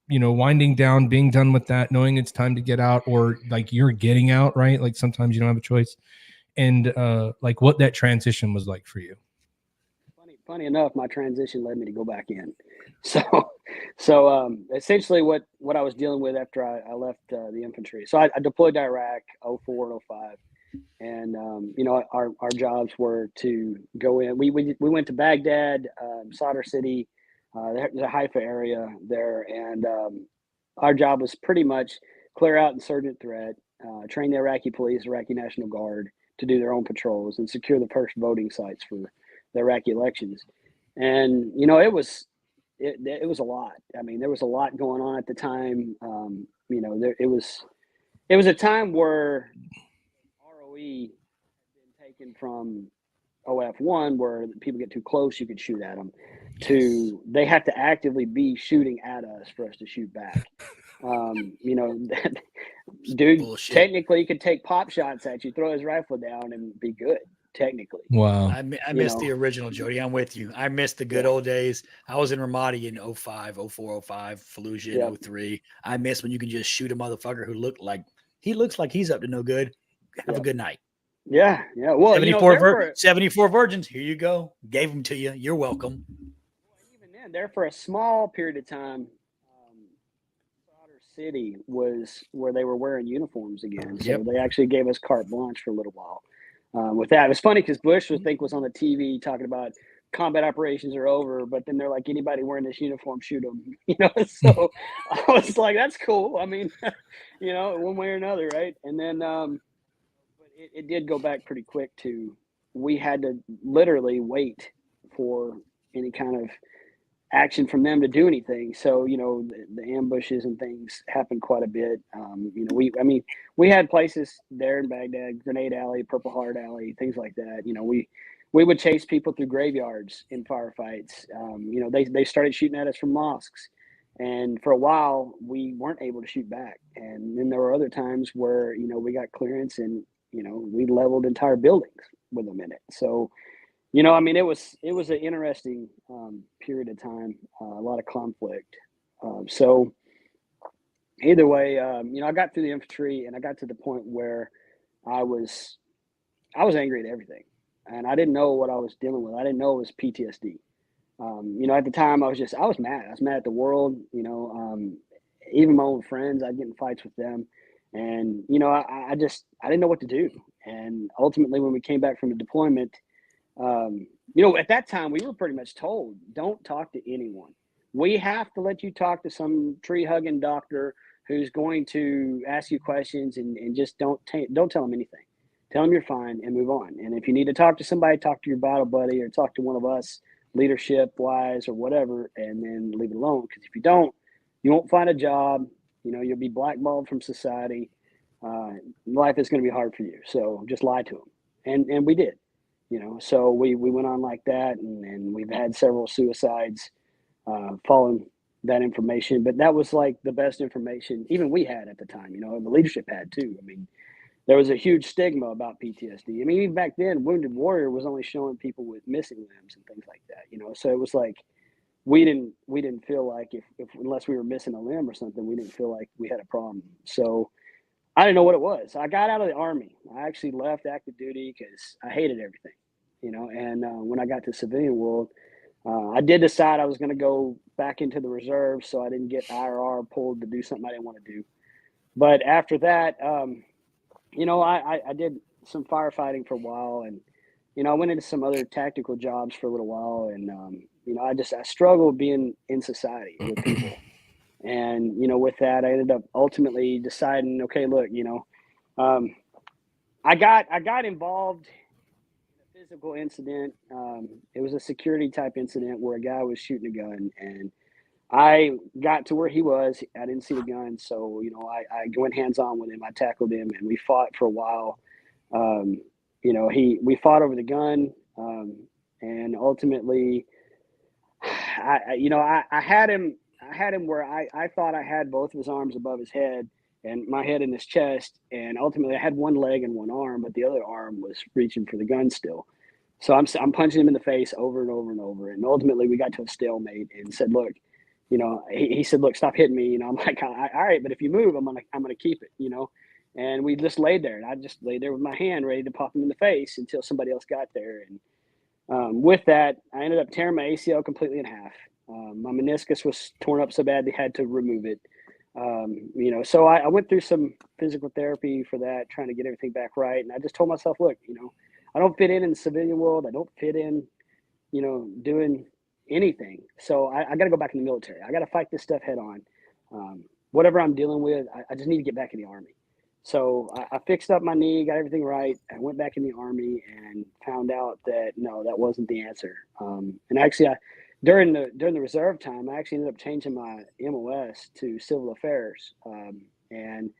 Speaker 5: winding down, being done with that, knowing it's time to get out, or like you're getting out, right? Like sometimes you don't have a choice, and like what that transition was like for you.
Speaker 12: Funny enough, my transition led me to go back in. So essentially what I was dealing with after I left the infantry. So I deployed to Iraq 04 and 05. And, our jobs were to go in. We went to Baghdad, Sadr City, the Haifa area there. And our job was pretty much clear out insurgent threat, train the Iraqi police, Iraqi National Guard to do their own patrols and secure the first voting sites for the Iraqi elections. And, it was a lot. I mean, there was a lot going on at the time. It was a time where ROE had been taken from OF1, where people get too close, you could shoot at them, to they have to actively be shooting at us for us to shoot back. Dude, bullshit. Technically, he could take pop shots at you, throw his rifle down, and be good. Technically,
Speaker 5: wow.
Speaker 6: I missed the original, Jody. I'm with you. I missed the good old days. I was in Ramadi in 05, 04, 05, Fallujah in 03. I miss when you can just shoot a motherfucker who looks like he's up to no good. Have a good night.
Speaker 12: Yeah. Well,
Speaker 6: 74 virgins. Here you go. Gave them to you. You're welcome.
Speaker 12: Even then, there for a small period of time, Sadr City was where they were wearing uniforms again. So they actually gave us carte blanche for a little while. With that, it was funny because Bush was on the TV talking about combat operations are over, but then they're like, anybody wearing this uniform, shoot them. So I was like, that's cool. I mean, one way or another, right? And then, but it did go back pretty quick to we had to literally wait for any kind of action from them to do anything. So, the ambushes and things happened quite a bit. We had places there in Baghdad, Grenade Alley, Purple Heart Alley, things like that. We would chase people through graveyards in firefights. They started shooting at us from mosques. And for a while, we weren't able to shoot back. And then there were other times where, we got clearance and, we leveled entire buildings with them in it. So, it was an interesting period of time, a lot of conflict. So either way, I got through the infantry and I got to the point where I was angry at everything, and I didn't know what I was dealing with. I didn't know it was PTSD. At the time I was mad. I was mad at the world, even my own friends. I'd get in fights with them, and, I didn't know what to do. And ultimately when we came back from the deployment, at that time we were pretty much told, don't talk to anyone. We have to let you talk to some tree hugging doctor who's going to ask you questions, and just don't tell them anything. Tell them you're fine and move on. And if you need to talk to somebody, talk to your battle buddy or talk to one of us, leadership wise or whatever, and then leave it alone. Because if you don't, you won't find a job. You'll be blackballed from society. Life is going to be hard for you. So just lie to them. And we did. So we went on like that, and we've had several suicides following that information. But that was like the best information even we had at the time, and the leadership had too. I mean, there was a huge stigma about PTSD. I mean, even back then, Wounded Warrior was only showing people with missing limbs and things like that, So it was like we didn't feel like if unless we were missing a limb or something, we didn't feel like we had a problem. So I didn't know what it was. I got out of the Army. I actually left active duty because I hated everything. And when I got to civilian world, I did decide I was going to go back into the reserve, so I didn't get IRR pulled to do something I didn't want to do. But after that, I did some firefighting for a while, and, I went into some other tactical jobs for a little while, and, I struggled being in society with people. And, with that, I ended up ultimately deciding, okay, look, I got involved physical incident. It was a security type incident where a guy was shooting a gun, and I got to where he was. I didn't see the gun, so I went hands on with him. I tackled him, and we fought for a while. We fought over the gun, and ultimately, I had him. I had him where I thought I had both of his arms above his head, and my head in his chest. And ultimately I had one leg and one arm, but the other arm was reaching for the gun still. So I'm punching him in the face over and over and over. And ultimately we got to a stalemate and said, look, you know, he said, look, stop hitting me. You know, I'm like, all right, but if you move, I'm going to keep it, you know? And we just laid there, and I just laid there with my hand ready to pop him in the face until somebody else got there. And with that, I ended up tearing my ACL completely in half. My meniscus was torn up so bad they had to remove it. You know, so I went through some physical therapy for that, trying to get everything back right. And I just told myself, look, you know, I don't fit in the civilian world. I don't fit in, you know, doing anything. So I got to go back in the military. I got to fight this stuff head on. Whatever I'm dealing with, I just need to get back in the Army. So I fixed up my knee, got everything right. I went back in the Army and found out that no, that wasn't the answer. And actually, during the reserve time, I actually ended up changing my MOS to civil affairs. And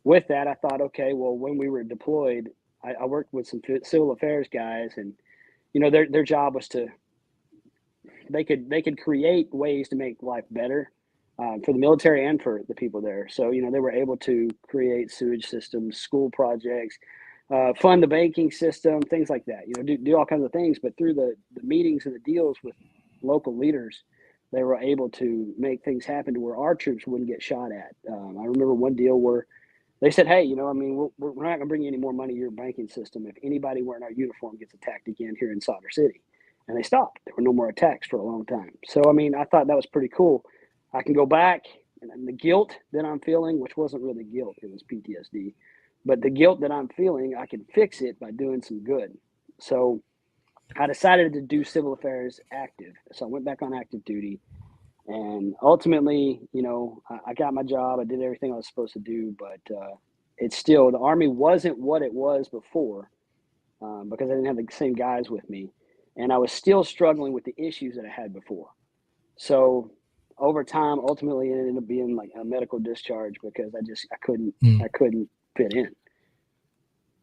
Speaker 12: with that, I thought, okay, well, when we were deployed, I worked with some civil affairs guys, and you know, their job was to they could create ways to make life better for the military and for the people there. So, you know, they were able to create sewage systems, school projects, fund the banking system, things like that, you know, do all kinds of things. But through the meetings and the deals with local leaders, they were able to make things happen to where our troops wouldn't get shot at. I remember one deal where they said, hey, you know, I mean, we're not going to bring you any more money to your banking system if anybody wearing our uniform gets attacked again here in Solder City. And they stopped. There were no more attacks for a long time. So, I mean, I thought that was pretty cool. I can go back, and the guilt that I'm feeling, which wasn't really guilt, it was PTSD, but the guilt that I'm feeling, I can fix it by doing some good. So I decided to do civil affairs active. So I went back on active duty, and ultimately, you know, I got my job. I did everything I was supposed to do, but it's still, the Army wasn't what it was before because I didn't have the same guys with me, and I was still struggling with the issues that I had before. So over time, ultimately, it ended up being like a medical discharge because I couldn't fit in.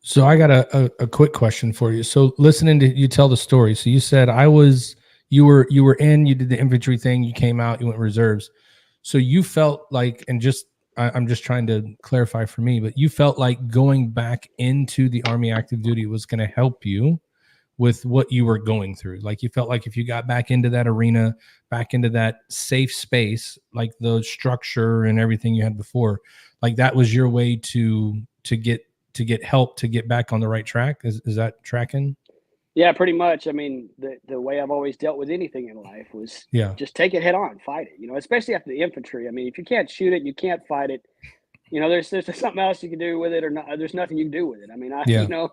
Speaker 8: So I got a quick question for you. So listening to you tell the story, so you said you were you did the infantry thing, you came out, you went reserves. So you felt like, and I'm just trying to clarify for me, but you felt like going back into the Army active duty was going to help you with what you were going through. Like you felt like if you got back into that arena, back into that safe space, like the structure and everything you had before, like that was your way to get help to get back on the right track. Is that tracking?
Speaker 12: Yeah, pretty much. I mean, the way I've always dealt with anything in life was just take it head on, fight it, you know, especially after the infantry. I mean, if you can't shoot it, you can't fight it. You know, there's something else you can do with it, or not. There's nothing you can do with it. I mean, you know,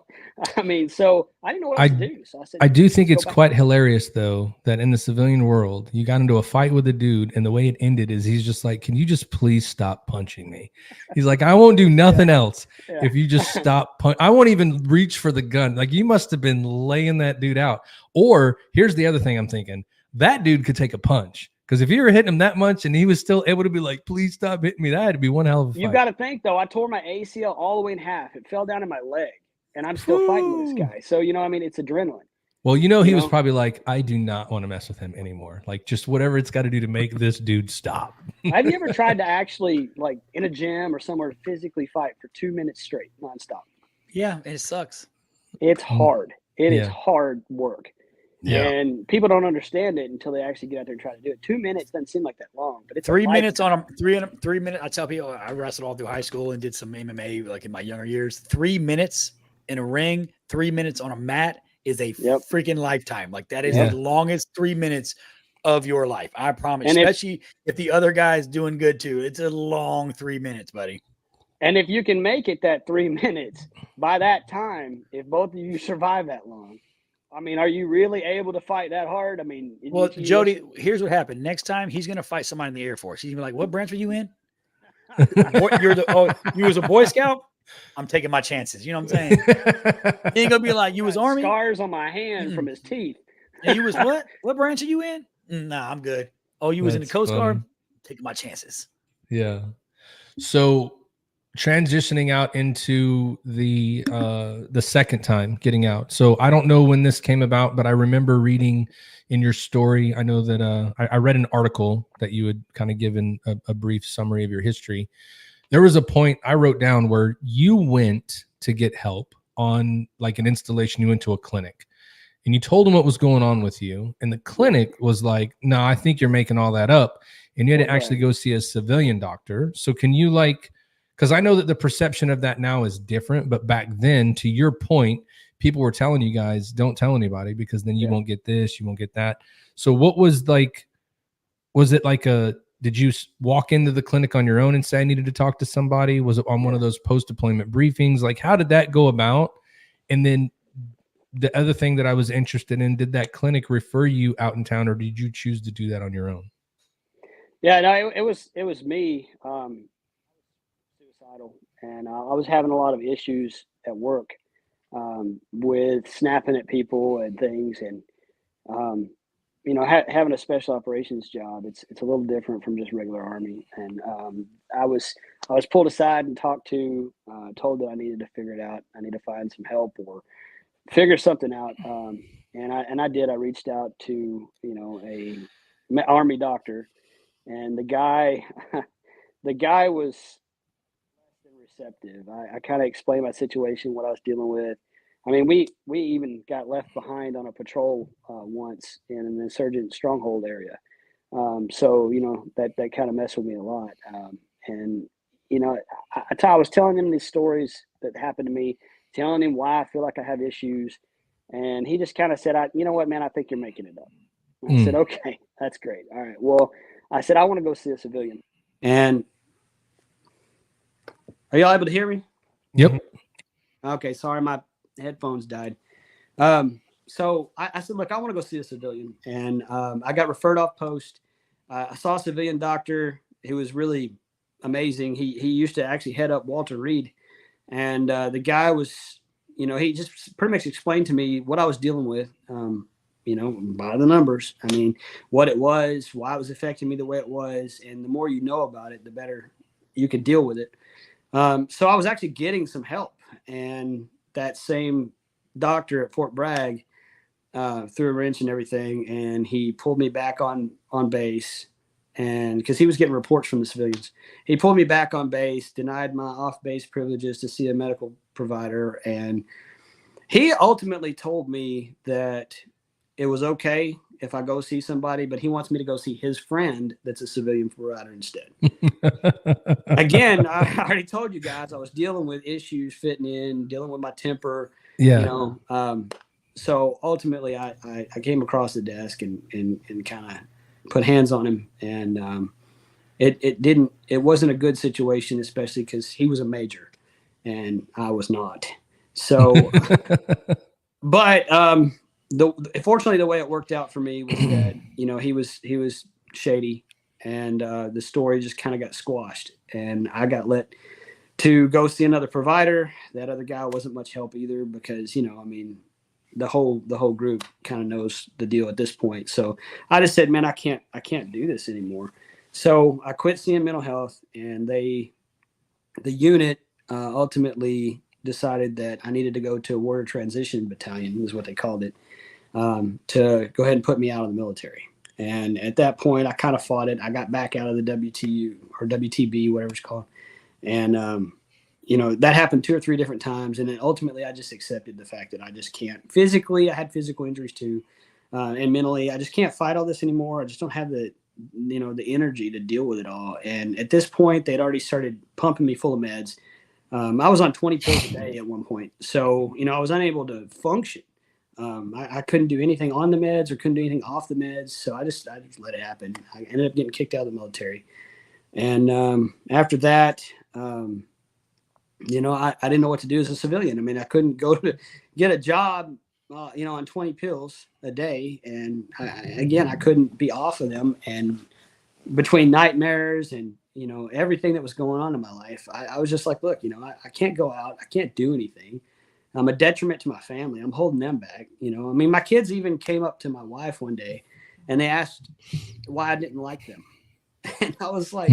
Speaker 12: I mean, so I didn't know what else to do. So I said,
Speaker 8: I do think it's quite hilarious, though, that in the civilian world, you got into a fight with a dude, and the way it ended is he's just like, "Can you just please stop punching me?" He's like, "I won't do nothing else if you just stop I won't even reach for the gun." Like, you must have been laying that dude out. Or here's the other thing I'm thinking: that dude could take a punch. Because if you were hitting him that much and he was still able to be like, please stop hitting me, that had to be one hell of a fight.
Speaker 12: You got to think, though, I tore my ACL all the way in half. It fell down in my leg, and I'm still fighting with this guy. So, you know, I mean, it's adrenaline.
Speaker 8: Well, you know, he was probably like, I do not want to mess with him anymore. Like, just whatever it's got to do to make this dude stop.
Speaker 12: Have you ever tried to actually, like, in a gym or somewhere, physically fight for 2 minutes straight, nonstop?
Speaker 6: Yeah, it sucks.
Speaker 12: It's hard. It is hard work.
Speaker 6: Yeah.
Speaker 12: And people don't understand it until they actually get out there and try to do it. 2 minutes doesn't seem like that long, but it's
Speaker 6: 3 minutes on a 3 minutes. I tell people I wrestled all through high school and did some MMA like in my younger years. 3 minutes in a ring, 3 minutes on a mat is a freaking lifetime. Like that is the longest 3 minutes of your life. I promise. And especially if the other guy's doing good too. It's a long 3 minutes, buddy.
Speaker 12: And if you can make it that 3 minutes by that time, if both of you survive that long, I mean, are you really able to fight that hard? I mean,
Speaker 6: well, Jodie, here's what happened. Next time he's going to fight somebody in the Air Force. He's going to be like, what branch are you in? You was a Boy Scout? I'm taking my chances. You know what I'm saying? He ain't going to be like, you was Army?
Speaker 12: Scars on my hand from his teeth.
Speaker 6: And you was what? What branch are you in? Nah, I'm good. Oh, you was in the Coast Guard? Taking my chances.
Speaker 8: Yeah. So transitioning out into the second time getting out. So I don't know when this came about, but I remember reading in your story. I know that I read an article that you had kind of given a brief summary of your history.
Speaker 5: There was a point I wrote down where you went to get help on like an installation. You went to a clinic and you told them what was going on with you. And the clinic was like, no, I think you're making all that up. And you had to actually go see a civilian doctor. So can you because I know that the perception of that now is different, but back then, to your point, people were telling you guys, don't tell anybody because then you won't get this, you won't get that. So what was was it did you walk into the clinic on your own and say I needed to talk to somebody? Was it on one of those post-deployment briefings? Like, how did that go about? And then the other thing that I was interested in, did that clinic refer you out in town or did you choose to do that on your own?
Speaker 12: Yeah, no, it was me. Suicidal, and I was having a lot of issues at work with snapping at people and things, and having a special operations job, it's a little different from just regular Army. And I was pulled aside and talked to, told that I needed to figure it out. I need to find some help or figure something out. And I did. I reached out to a Army doctor. And the guy was less than receptive. I kind of explained my situation, what I was dealing with. I mean, we even got left behind on a patrol once in an insurgent stronghold area. So that kind of messed with me a lot. I was telling him these stories that happened to me, telling him why I feel like I have issues, and he just kind of said, "You know what, man? I think you're making it up." I said, "Okay, that's great. All right, well." I said, I want to go see a civilian. And are y'all able to hear me?
Speaker 5: Yep.
Speaker 12: Okay. Sorry. My headphones died. So I said, look, I want to go see a civilian. And I got referred off post. I saw a civilian doctor who was really amazing. He used to actually head up Walter Reed. And the guy was, he just pretty much explained to me what I was dealing with. By the numbers. I mean, what it was, why it was affecting me the way it was. And the more you know about it, the better you could deal with it. So I was actually getting some help. And that same doctor at Fort Bragg threw a wrench and everything. And he pulled me back on base. And because he was getting reports from the civilians, he pulled me back on base, denied my off-base privileges to see a medical provider. And he ultimately told me that it was okay if I go see somebody, but he wants me to go see his friend that's a civilian provider instead. Again, I already told you guys I was dealing with issues fitting in, dealing with my temper.
Speaker 5: Yeah.
Speaker 12: So ultimately I came across the desk and kind of put hands on him. And it wasn't a good situation, especially because he was a major and I was not. So, but fortunately, the way it worked out for me was that he was shady, and the story just kind of got squashed, and I got let to go see another provider. That other guy wasn't much help either because the whole group kind of knows the deal at this point. So I just said, man, I can't do this anymore. So I quit seeing mental health, and the unit ultimately decided that I needed to go to a warrior transition battalion, is what they called it. To go ahead and put me out of the military. And at that point, I kind of fought it. I got back out of the WTU or WTB, whatever it's called. And, that happened 2 or 3 different times. And then ultimately, I just accepted the fact that I just can't. Physically, I had physical injuries too. And mentally, I just can't fight all this anymore. I just don't have the energy to deal with it all. And at this point, they'd already started pumping me full of meds. I was on 20 pills a day at one point. So, I was unable to function. I couldn't do anything on the meds or couldn't do anything off the meds. So I just let it happen. I ended up getting kicked out of the military. And after that, I didn't know what to do as a civilian. I mean, I couldn't go to get a job, on 20 pills a day. And I couldn't be off of them. And between nightmares and, everything that was going on in my life, I was just like, look, I can't go out. I can't do anything. I'm a detriment to my family. I'm holding them back. My kids even came up to my wife one day and they asked why I didn't like them. And I was like,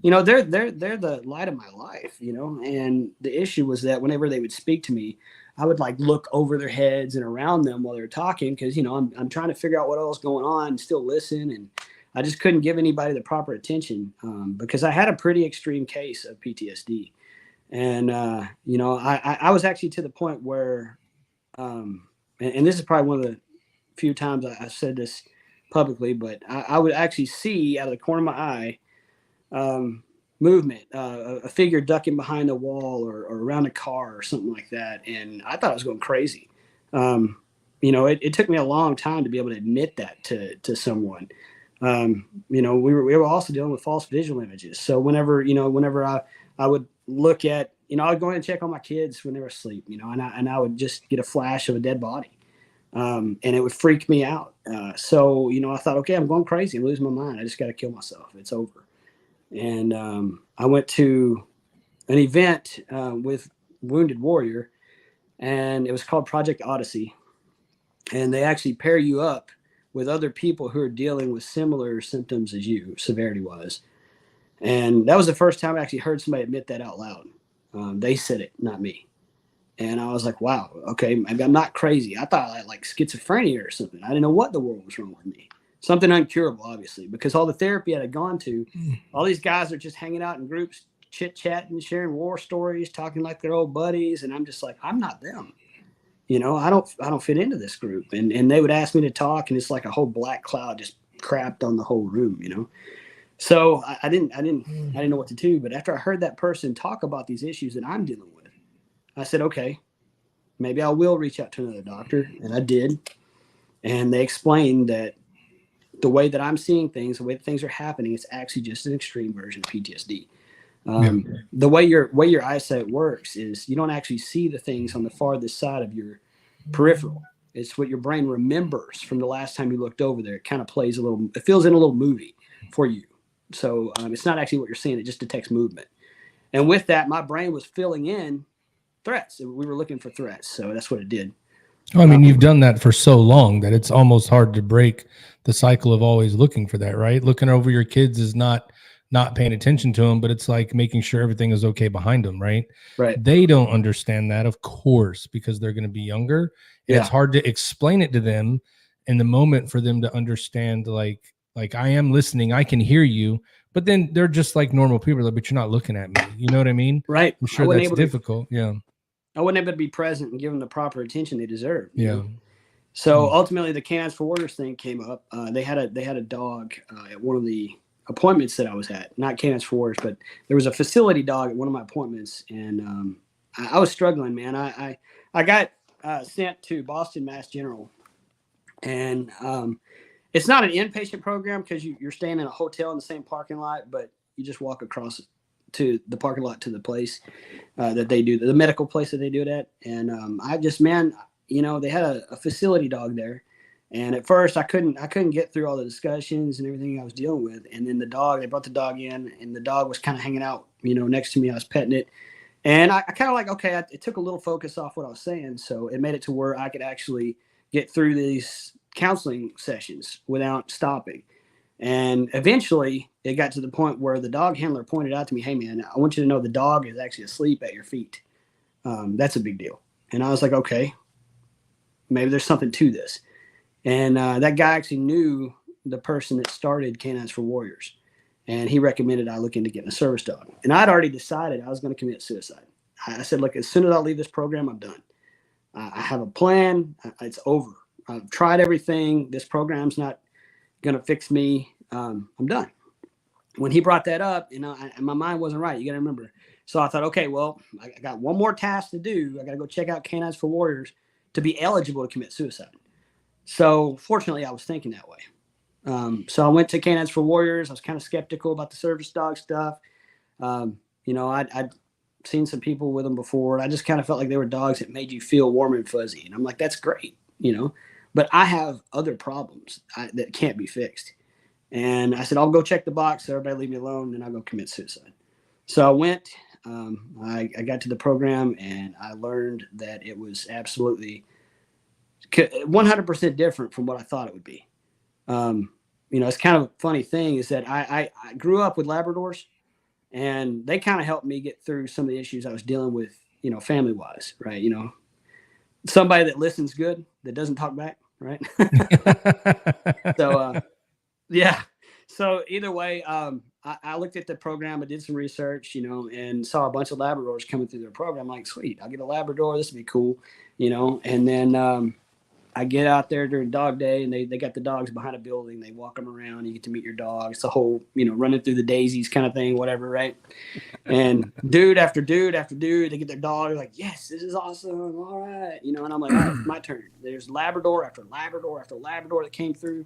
Speaker 12: they're the light of my life, and the issue was that whenever they would speak to me, I would look over their heads and around them while they were talking. Cause I'm trying to figure out what else is going on and still listen. And I just couldn't give anybody the proper attention because I had a pretty extreme case of PTSD. And, you know, I was actually to the point where, and this is probably one of the few times I said this publicly, but I would actually see out of the corner of my eye movement, a figure ducking behind the wall or around a car or something like that. And I thought I was going crazy. You know, it took me a long time to be able to admit that to someone. You know, we were also dealing with false visual images. So whenever I would look at, you know, I would go in and check on my kids when they were asleep, you know, and I would just get a flash of a dead body. And it would freak me out. So, you know, I thought, okay, I'm going crazy. I'm losing my mind. I just got to kill myself. It's over. And I went to an event with Wounded Warrior, and it was called Project Odyssey. And they actually pair you up with other people who are dealing with similar symptoms as you, severity-wise. And that was the first time I actually heard somebody admit that out loud. They said it, not me. And I was like, wow, okay, maybe I'm not crazy. I thought I had like schizophrenia or something. I didn't know what the world was wrong with me. Something uncurable, obviously, because all the therapy I had gone to, all these guys are just hanging out in groups, chit-chatting, sharing war stories, talking like they're old buddies. And I'm just like, I'm not them. You know, I don't fit into this group. And they would ask me to talk, and it's like a whole black cloud just crapped on the whole room, you know? So I didn't know what to do. But after I heard that person talk about these issues that I'm dealing with, I said, okay, maybe I will reach out to another doctor. And I did. And they explained that the way that I'm seeing things, the way that things are happening, it's actually just an extreme version of PTSD. The way your eyesight works is you don't actually see the things on the farthest side of your peripheral. It's what your brain remembers from the last time you looked over there. It kind of plays it fills in a little movie for you. So it's not actually what you're seeing. It just detects movement. And with that, my brain was filling in threats. We were looking for threats. So that's what it did.
Speaker 5: Well, I mean, you've done that for so long that it's almost hard to break the cycle of always looking for that, right? Looking over your kids is not paying attention to them, but it's like making sure everything is okay behind them, right?
Speaker 12: Right.
Speaker 5: They don't understand that, of course, because they're going to be younger. And it's hard to explain it to them in the moment for them to understand, like I am listening, I can hear you, but then they're just like normal people, like, but you're not looking at me. You know what I mean?
Speaker 12: Right.
Speaker 5: I'm sure that's difficult. Yeah.
Speaker 12: I wasn't able to be present and give them the proper attention they deserve.
Speaker 5: Yeah.
Speaker 12: So ultimately, the Canines for Warriors thing came up. They had a dog at one of the appointments that I was at. Not Canines for Warriors, but there was a facility dog at one of my appointments, and I was struggling, man. I got sent to Boston Mass General, and it's not an inpatient program because you're staying in a hotel in the same parking lot, but you just walk across to the parking lot to the place that they do the medical place that they do it at. And you know, they had a facility dog there, and at first I couldn't get through all the discussions and everything I was dealing with. And then they brought the dog in, and the dog was kind of hanging out, you know, next to me. I was petting it, and I kind of like, okay, it took a little focus off what I was saying, so it made it to where I could actually get through these counseling sessions without stopping. And eventually it got to the point where the dog handler pointed out to me, hey man, I want you to know the dog is actually asleep at your feet. That's a big deal. And I was like, okay, maybe there's something to this. And that guy actually knew the person that started Canines for Warriors, and he recommended I look into getting a service dog. And I'd already decided I was going to commit suicide. I said, look, as soon as I leave this program, I'm done. I have a plan. It's over. I've tried everything. This program's not going to fix me. I'm done. When he brought that up, you know, and my mind wasn't right. You got to remember. So I thought, okay, well, I got one more task to do. I got to go check out Canines for Warriors to be eligible to commit suicide. So fortunately, I was thinking that way. So I went to Canines for Warriors. I was kind of skeptical about the service dog stuff. You know, I'd seen some people with them before. I just kind of felt like they were dogs that made you feel warm and fuzzy. And I'm like, that's great, you know. But I have other problems that can't be fixed. And I said, I'll go check the box. So everybody leave me alone, and I'll go commit suicide. So I went. I got to the program, and I learned that it was absolutely 100% different from what I thought it would be. You know, it's kind of a funny thing is that I grew up with Labradors, and they kind of helped me get through some of the issues I was dealing with, you know, family-wise, right? You know, somebody that listens good, that doesn't talk back. Right. So, yeah. So either way, I looked at the program. I did some research, and saw a bunch of Labradors coming through their program. I'm like, sweet, I'll get a Labrador. This would be cool, And then I get out there during dog day, and they got the dogs behind a building. They walk them around. You get to meet your dog. It's a whole, running through the daisies kind of thing, whatever, right? And dude after dude after dude, they get their dog. They're like, yes, this is awesome. All right. And I'm like, all right, it's my turn. There's Labrador after Labrador after Labrador that came through.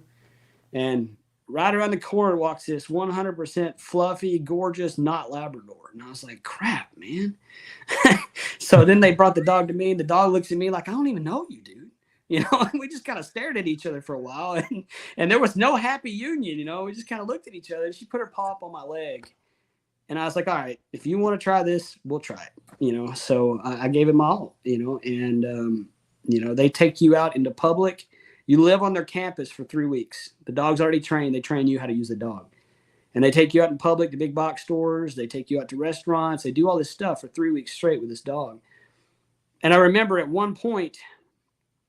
Speaker 12: And right around the corner walks this 100% fluffy, gorgeous, not Labrador. And I was like, crap, man. So then they brought the dog to me, and the dog looks at me like, I don't even know you, dude. And we just kind of stared at each other for a while, and there was no happy union. We just kind of looked at each other, and she put her paw up on my leg. And I was like, all right, if you want to try this, we'll try it, So I gave it my all, and, they take you out into public. You live on their campus for 3 weeks. The dog's already trained. They train you how to use the dog. And they take you out in public to big box stores. They take you out to restaurants. They do all this stuff for 3 weeks straight with this dog. And I remember at one point,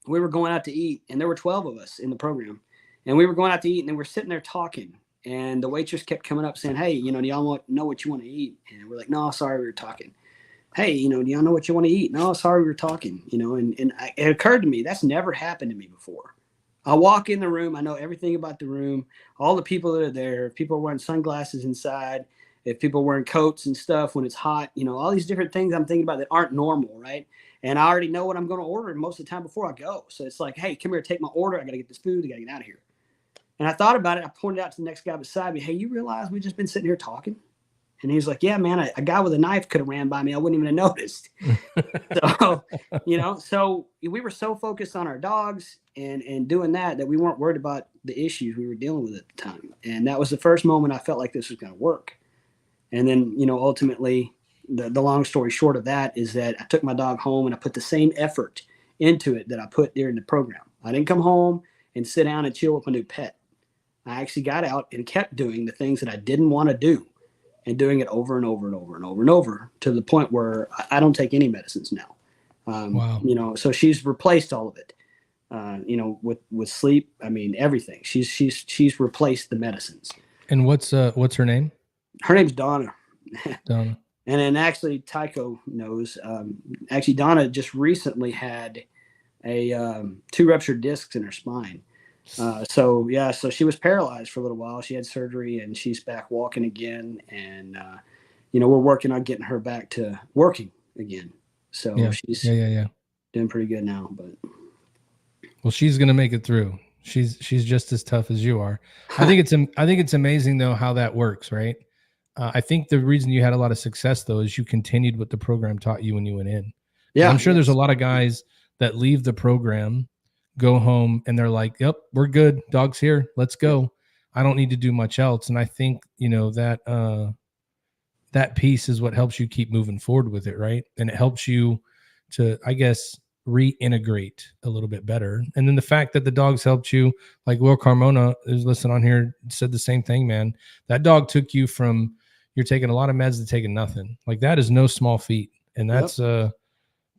Speaker 12: we were going out to eat, and there were 12 of us in the program. And we were going out to eat, and then we're sitting there talking. And the waitress kept coming up saying, hey, do y'all know what you want to eat? And we're like, no, sorry, we were talking. Hey, do y'all know what you want to eat? No, sorry, we were talking. And it occurred to me, that's never happened to me before. I walk in the room. I know everything about the room, all the people that are there. If people are wearing sunglasses inside, if people are wearing coats and stuff when it's hot, all these different things I'm thinking about that aren't normal, right? And I already know what I'm going to order most of the time before I go. So it's like, hey, come here, take my order. I got to get this food. I got to get out of here. And I thought about it. I pointed out to the next guy beside me, hey, you realize we've just been sitting here talking? And he was like, yeah, man, a guy with a knife could have ran by me. I wouldn't even have noticed. So we were so focused on our dogs and doing that we weren't worried about the issues we were dealing with at the time. And that was the first moment I felt like this was going to work. And then, ultimately, the long story short of that is that I took my dog home and I put the same effort into it that I put during the program. I didn't come home and sit down and chill with my new pet. I actually got out and kept doing the things that I didn't want to do and doing it over and over and over and over and over to the point where I don't take any medicines now.
Speaker 5: Wow.
Speaker 12: So she's replaced all of it, with sleep. I mean, everything. She's replaced the medicines.
Speaker 5: And what's her name?
Speaker 12: Her name's Donna.
Speaker 5: Donna.
Speaker 12: And then actually Tyco knows, actually Donna just recently had a 2 ruptured discs in her spine. So she was paralyzed for a little while. She had surgery and she's back walking again. And, we're working on getting her back to working again. So she's doing pretty good now, but.
Speaker 5: Well, she's going to make it through. She's just as tough as you are. I think it's amazing though, how that works. Right. I think the reason you had a lot of success though, is you continued what the program taught you when you went in. Yeah. I'm sure there's a lot of guys that leave the program, go home, and they're like, yep, we're good. Dog's here. Let's go. I don't need to do much else. And I think, that piece is what helps you keep moving forward with it. Right. And it helps you to, I guess, reintegrate a little bit better. And then the fact that the dogs helped you, like Will Carmona is listening on here, said the same thing, man. That dog took you from, you're taking a lot of meds to taking nothing. Like that is no small feat. And that's,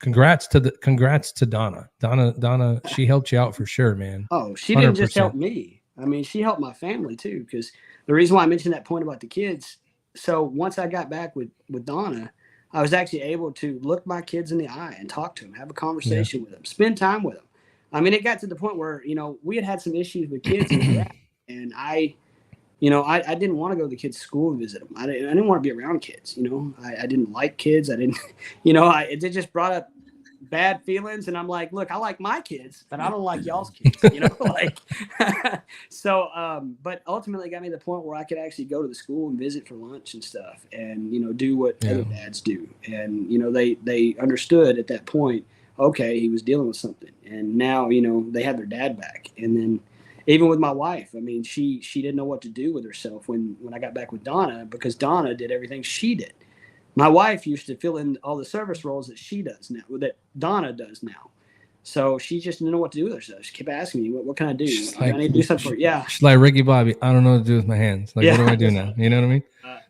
Speaker 5: congrats to Donna. Donna, she helped you out for sure, man.
Speaker 12: Oh, she didn't just help me. I mean, she helped my family too. Because the reason why I mentioned that point about the kids. So once I got back with Donna, I was actually able to look my kids in the eye and talk to them, have a conversation with them, spend time with them. I mean, it got to the point where, we had some issues with kids and I didn't want to go to the kids' school and visit them. I didn't want to be around kids. I didn't like kids. I didn't, it just brought up bad feelings. And I'm like, look, I like my kids, but I don't like y'all's kids, but ultimately it got me to the point where I could actually go to the school and visit for lunch and stuff and, do what other dads do. And, they understood at that point, okay, he was dealing with something. And now, they had their dad back. And then, even with my wife, I mean, she didn't know what to do with herself when I got back with Donna because Donna did everything she did. My wife used to fill in all the service roles that she does now, that Donna does now. So she just didn't know what to do with herself. She kept asking me, what can I do? I need to do something for you. Yeah.
Speaker 5: She's like Ricky Bobby. I don't know what to do with my hands. Like, what do I do now? You know what I mean?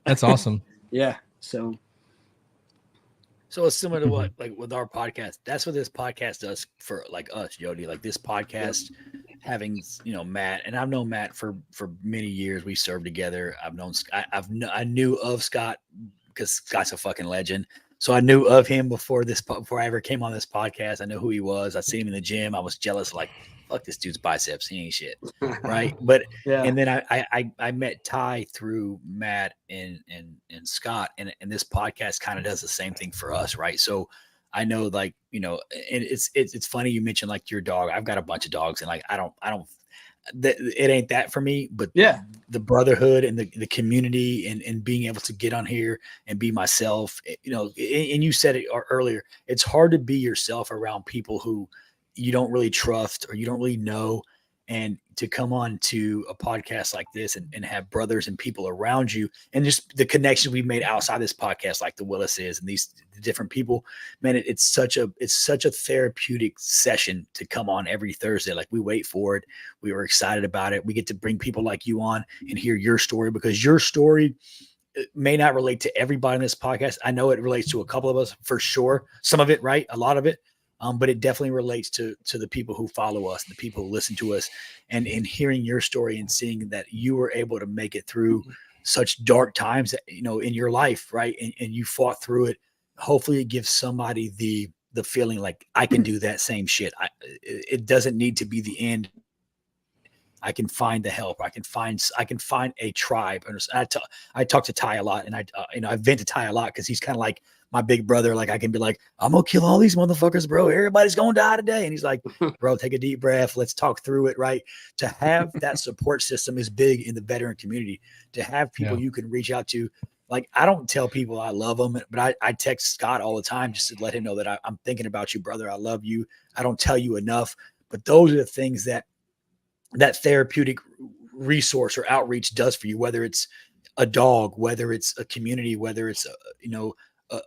Speaker 5: That's awesome.
Speaker 12: Yeah. So
Speaker 13: it's similar to what, like with our podcast, that's what this podcast does for like us, Jodie. Like this podcast
Speaker 14: having, Matt, and I've known Matt for many years. We served together. I knew of Scott because Scott's a fucking legend. So I knew of him before I ever came on this podcast. I know who he was. I seen him in the gym. I was jealous, like, fuck this dude's biceps. He ain't shit. Right. But, and then I met Ty through Matt and Scott, and this podcast kind of does the same thing for us. Right. So I know, like, and it's funny you mentioned like your dog. I've got a bunch of dogs, and like, it ain't that for me, but the brotherhood and the community and being able to get on here and be myself, and you said it earlier, it's hard to be yourself around people who you don't really trust or you don't really know. And to come on to a podcast like this and have brothers and people around you, and just the connections we've made outside this podcast, like the Willises and these different people, man, it's such a therapeutic session to come on every Thursday. Like, we wait for it. We were excited about it. We get to bring people like you on and hear your story, because your story may not relate to everybody in this podcast. I know it relates to a couple of us for sure. Some of it, right? A lot of it. But it definitely relates to the people who follow us, the people who listen to us, and in hearing your story and seeing that you were able to make it through such dark times, in your life, right? And you fought through it. Hopefully it gives somebody the feeling like, I can do that same shit. It doesn't need to be the end. I can find the help. I can find a tribe. I talk to Ty a lot, and I vent to Ty a lot because he's kind of like my big brother. Like, I can be like, I'm gonna kill all these motherfuckers, bro. Everybody's gonna die today. And he's like, bro, take a deep breath. Let's talk through it. Right. To have that support system is big in the veteran community. To have people you can reach out to. Like, I don't tell people I love them, but I text Scott all the time just to let him know that I'm thinking about you, brother. I love you. I don't tell you enough, but those are the things that therapeutic resource or outreach does for you, whether it's a dog, whether it's a community, whether it's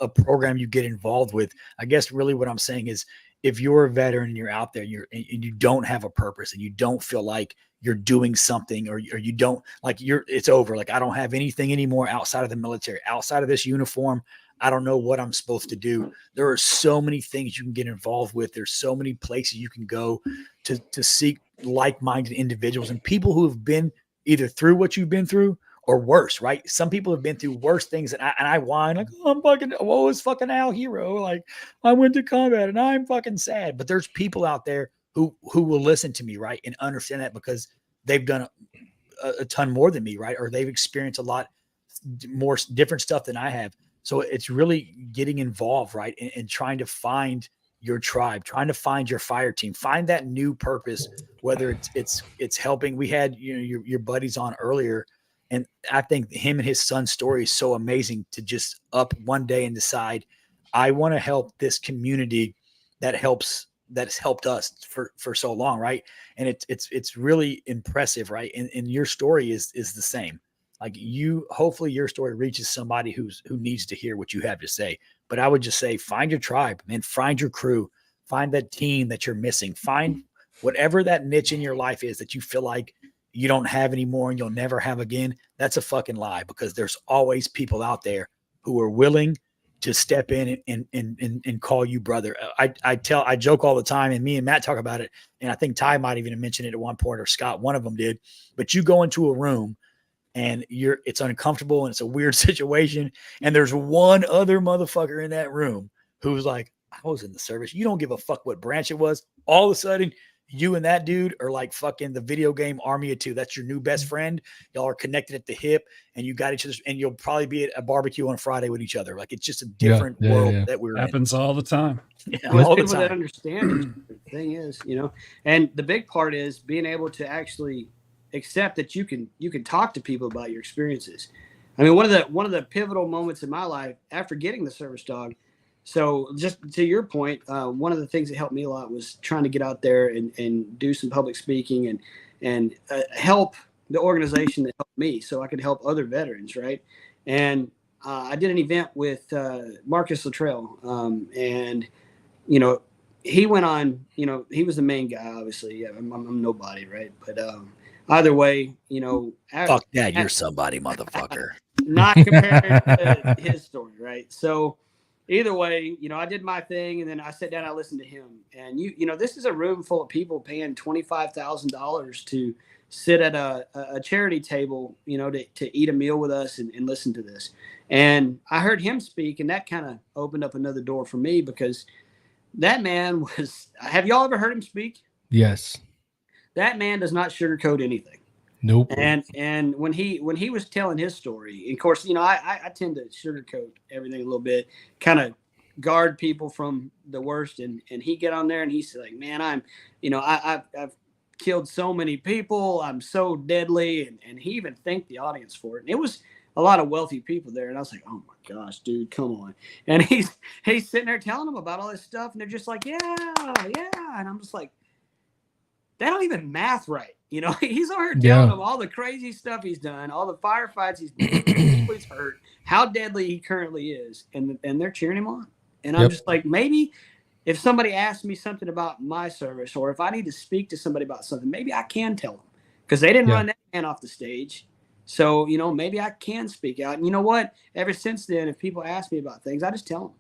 Speaker 14: a program you get involved with. I guess really what I'm saying is, if you're a veteran and you're out there, and you don't have a purpose, and you don't feel like you're doing something, or you don't like it's over. Like, I don't have anything anymore outside of the military, outside of this uniform. I don't know what I'm supposed to do. There are so many things you can get involved with. There's so many places you can go to seek like-minded individuals and people who have been either through what you've been through or worse, right? Some people have been through worse things, and I whine like, oh, I'm fucking, woe is fucking Al Hero. Like, I went to combat and I'm fucking sad. But there's people out there who will listen to me, right, and understand that because they've done a ton more than me, right? Or they've experienced a lot more different stuff than I have. So it's really getting involved, right, and trying to find your tribe, trying to find your fire team, find that new purpose, whether it's helping. We had your buddies on earlier, and I think him and his son's story is so amazing to just up one day and decide, I want to help this community that has helped us for so long, right? And it's really impressive, right? And your story is the same. Like, hopefully your story reaches somebody who needs to hear what you have to say. But I would just say, find your tribe, man. Find your crew. Find that team that you're missing. Find whatever that niche in your life is that you feel like you don't have anymore and you'll never have again. That's a fucking lie, because there's always people out there who are willing to step in and call you brother. I joke all the time, and me and Matt talk about it. And I think Ty might even have mentioned it at one point, or Scott, one of them did. But you go into a room and it's uncomfortable and it's a weird situation, and there's one other motherfucker in that room who's like, I was in the service. You don't give a fuck what branch it was. All of a sudden, you and that dude are like fucking the video game Army of Two. That's your new best friend. Y'all are connected at the hip, and you got each other, and you'll probably be at a barbecue on Friday with each other. Like, it's just a different world that we're
Speaker 3: happens all the time.
Speaker 12: Yeah, all people that understand it. The thing is, and the big part is being able to actually accept that you can talk to people about your experiences. I mean, one of the pivotal moments in my life after getting the service dog. So just to your point, one of the things that helped me a lot was trying to get out there and do some public speaking and help the organization that helped me, so I could help other veterans, right? And I did an event with Marcus Luttrell, and he went on. He was the main guy, obviously. Yeah, I'm nobody, right? But either way,
Speaker 14: fuck that, you're somebody, motherfucker.
Speaker 12: Not compared to his story, right? So either way, I did my thing, and then I sat down, I listened to him, and this is a room full of people paying $25,000 to sit at a charity table, to eat a meal with us and listen to this. And I heard him speak, and that kind of opened up another door for me, because that man was, have y'all ever heard him speak?
Speaker 5: Yes.
Speaker 12: That man does not sugarcoat anything.
Speaker 5: Nope.
Speaker 12: And when he was telling his story, of course, I tend to sugarcoat everything a little bit, kind of guard people from the worst. And he get on there and he's like, man, I've killed so many people. I'm so deadly. And he even thanked the audience for it. And it was a lot of wealthy people there. And I was like, oh my gosh, dude, come on. And he's sitting there telling them about all this stuff. And they're just like, yeah. And I'm just like, that don't even math right. He's over here telling them all the crazy stuff he's done, all the firefights he's done, people he's hurt, how deadly he currently is. And they're cheering him on. And I'm just like, maybe if somebody asks me something about my service, or if I need to speak to somebody about something, maybe I can tell them, because they didn't run that man off the stage. So, maybe I can speak out. And you know what? Ever since then, if people ask me about things, I just tell them.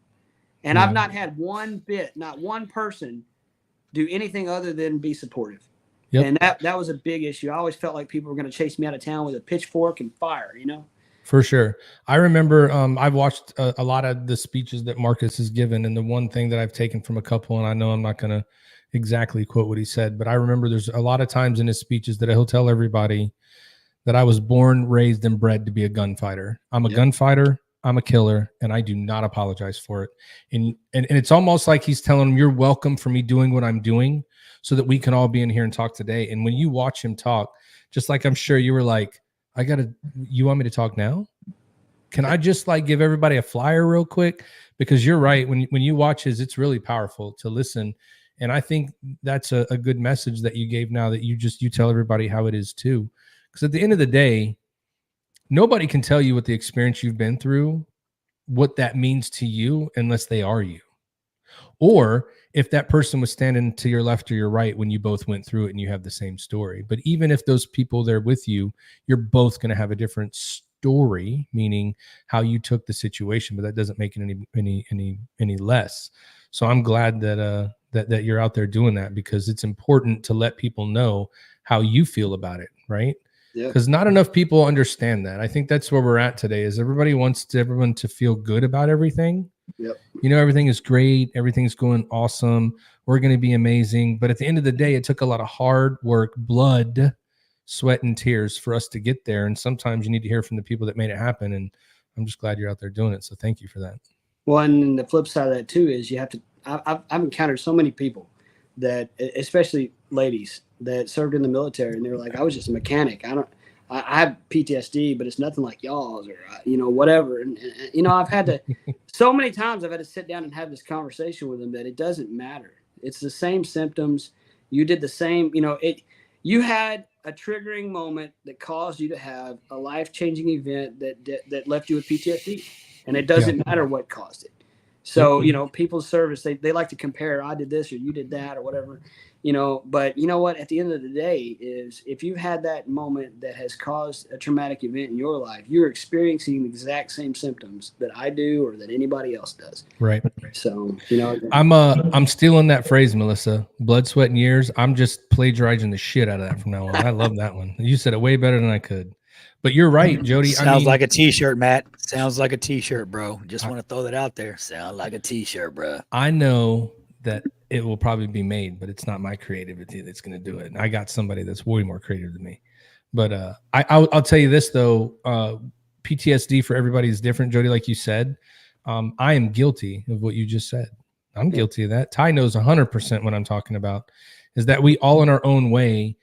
Speaker 12: And I've not had not one person do anything other than be supportive. Yep. And that was a big issue. I always felt like people were going to chase me out of town with a pitchfork and fire,
Speaker 5: For sure. I remember I've watched a lot of the speeches that Marcus has given, and the one thing that I've taken from a couple, and I know I'm not going to exactly quote what he said, but I remember there's a lot of times in his speeches that he'll tell everybody that I was born, raised, and bred to be a gunfighter. I'm a gunfighter. I'm a killer, and I do not apologize for it. And it's almost like he's telling them, you're welcome for me doing what I'm doing, so that we can all be in here and talk today. And when you watch him talk, just like I'm sure you were like, you want me to talk now? Can I just give everybody a flyer real quick? Because you're right. When you watch his, it's really powerful to listen. And I think that's a good message that you gave now, that you tell everybody how it is too. Because at the end of the day, nobody can tell you what the experience you've been through, what that means to you, unless they are you. Or if that person was standing to your left or your right when you both went through it and you have the same story. But even if those people there with you, you're both going to have a different story, meaning how you took the situation, but that doesn't make it any less. So I'm glad that you're out there doing that, because it's important to let people know how you feel about it, right? Because not enough people understand that. I think that's where we're at today, is everybody wants everyone to feel good about everything.
Speaker 1: Yep.
Speaker 5: Everything is great. Everything's going awesome. We're going to be amazing. But at the end of the day, it took a lot of hard work, blood, sweat, and tears for us to get there. And sometimes you need to hear from the people that made it happen. And I'm just glad you're out there doing it. So thank you for that.
Speaker 12: Well, and the flip side of that too is you have to, I've encountered so many people that, especially ladies that served in the military, and they were like, I was just a mechanic. I have PTSD, but it's nothing like y'all's, or, whatever. And I've had to, so many times I've had to sit down and have this conversation with them that it doesn't matter. It's the same symptoms. You did the same, you had a triggering moment that caused you to have a life-changing event that left you with PTSD, and it doesn't matter what caused it. So, people's service, they like to compare, I did this or you did that or whatever, but you know what, at the end of the day is, if you had that moment that has caused a traumatic event in your life, you're experiencing the exact same symptoms that I do or that anybody else does.
Speaker 5: Right.
Speaker 12: So,
Speaker 5: I'm stealing that phrase, Melissa, blood, sweat, and years. I'm just plagiarizing the shit out of that from now on. I love that one. You said it way better than I could. But you're right, Jody.
Speaker 14: Sounds like a t-shirt, Matt. Sounds like a t-shirt, bro. Just want to throw that out there. Sound like a t-shirt, bro.
Speaker 5: I know that it will probably be made, but it's not my creativity that's going to do it. And I got somebody that's way more creative than me. But I'll tell you this, though. PTSD for everybody is different, Jody, like you said. I am guilty of what you just said. I'm guilty of that. Ty knows 100% what I'm talking about, is that we all in our own way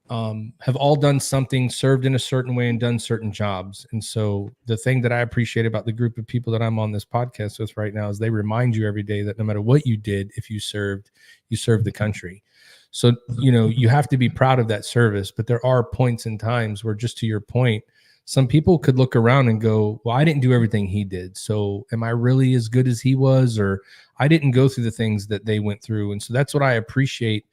Speaker 5: have all done something, served in a certain way, and done certain jobs. And so the thing that I appreciate about the group of people that I'm on this podcast with right now is they remind you every day that no matter what you did, if you served the country. So, you have to be proud of that service. But there are points and times where, just to your point, some people could look around and go, well, I didn't do everything he did. So am I really as good as he was? Or I didn't go through the things that they went through. And so that's what I appreciate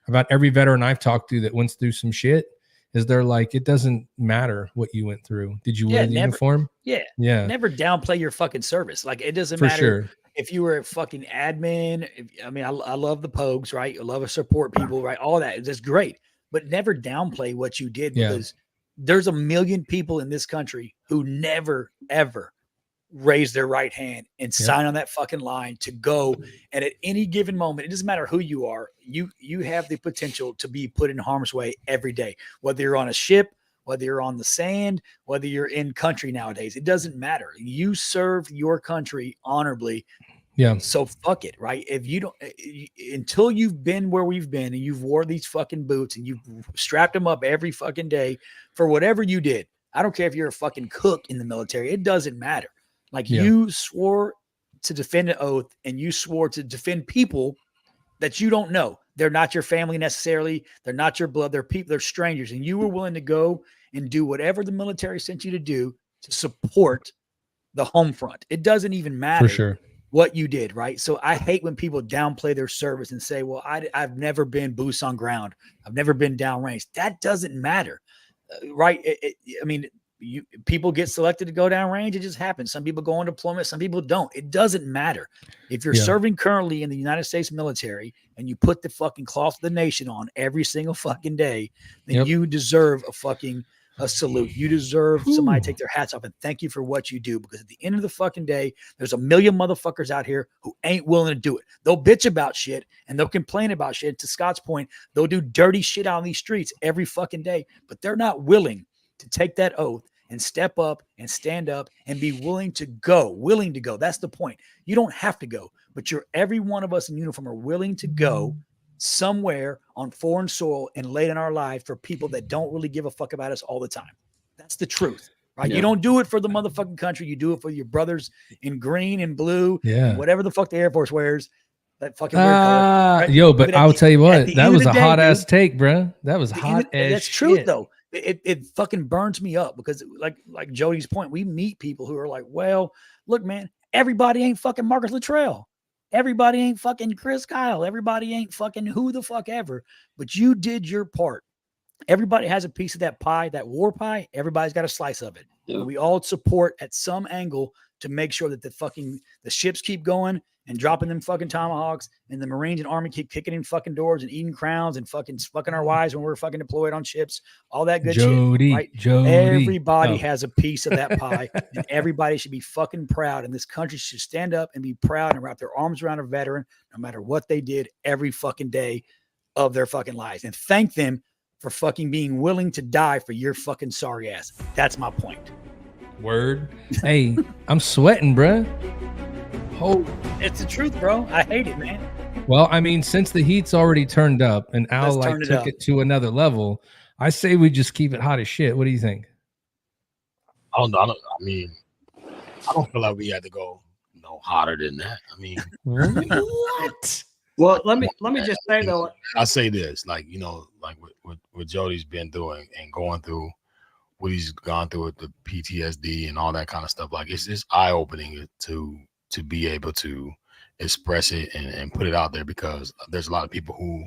Speaker 5: about every veteran I've talked to that went through some shit, is they're like, it doesn't matter what you went through. Did you wear the uniform?
Speaker 14: Yeah. Never downplay your fucking service. Like, it doesn't matter.
Speaker 5: Sure.
Speaker 14: if you were a fucking admin, I love the Pogues, right? I love to support people, right? All that. That's great. But never downplay what you did because there's a million people in this country who never, ever raise their right hand and sign on that fucking line to go. And at any given moment, it doesn't matter who you are, you have the potential to be put in harm's way every day, whether you're on a ship, whether you're on the sand, whether you're in country nowadays, it doesn't matter. You serve your country honorably.
Speaker 5: Yeah.
Speaker 14: So fuck it, right? If you don't, until you've been where we've been and you've wore these fucking boots and you've strapped them up every fucking day for whatever you did. I don't care if you're a fucking cook in the military. It doesn't matter. Like you swore to defend an oath and you swore to defend people that you don't know. They're not your family necessarily. They're not your blood. They're people, they're strangers. And you were willing to go and do whatever the military sent you to do to support the home front. It doesn't even matter.
Speaker 5: For sure.
Speaker 14: What you did, right? So I hate when people downplay their service and say, well, I've never been boots on ground. I've never been downrange. That doesn't matter, right? People get selected to go downrange. It just happens. Some people go on deployment. Some people don't. It doesn't matter. If you're serving currently in the United States military and you put the fucking cloth of the nation on every single fucking day, then you deserve a salute. You deserve somebody to take their hats off and thank you for what you do, because at the end of the fucking day, there's a million motherfuckers out here who ain't willing to do it. They'll bitch about shit and they'll complain about shit. To Scott's point, they'll do dirty shit out on these streets every fucking day, but they're not willing to take that oath and step up and stand up and be willing to go. That's the point. You don't have to go, but every one of us in uniform are willing to go somewhere on foreign soil and lay in our life for people that don't really give a fuck about us all the time. That's the truth, right? You don't do it for the motherfucking country. You do it for your brothers in green and blue, and whatever the fuck the Air Force wears. That fucking weird color, right?
Speaker 5: Yo, but I'll tell you what, that was a hot ass take, bro. That was hot as
Speaker 14: that's
Speaker 5: shit.
Speaker 14: truth though. It fucking burns me up because like Jodie's point, we meet people who are like, well, look, man, everybody ain't fucking Marcus Luttrell. Everybody ain't fucking Chris Kyle. Everybody ain't fucking who the fuck ever. But you did your part. Everybody has a piece of that pie, that war pie. Everybody's got a slice of it. Yeah. We all support at some angle to make sure that the ships keep going and dropping them fucking tomahawks, and the Marines and Army keep kicking in fucking doors and eating crowns and fucking our wives when we're fucking deployed on ships. All that good shit. Right? Everybody has a piece of that pie, and everybody should be fucking proud. And this country should stand up and be proud and wrap their arms around a veteran, no matter what they did every fucking day of their fucking lives, and thank them for fucking being willing to die for your fucking sorry ass. That's my point.
Speaker 5: Word. Hey, I'm sweating, bruh.
Speaker 14: Oh, it's the truth, bro. I hate it, man.
Speaker 5: Well, I mean, since the heat's already turned up and Al took it to another level, I say we just keep it hot as shit. What do you think?
Speaker 4: I don't know. I don't feel like we had to go no hotter than that. I mean,
Speaker 5: what?
Speaker 12: Well, let me just say though.
Speaker 4: I'll say this, like what Jodie's been doing and going through what he's gone through with the PTSD and all that kind of stuff. Like it's eye opening to be able to express it and put it out there, because there's a lot of people who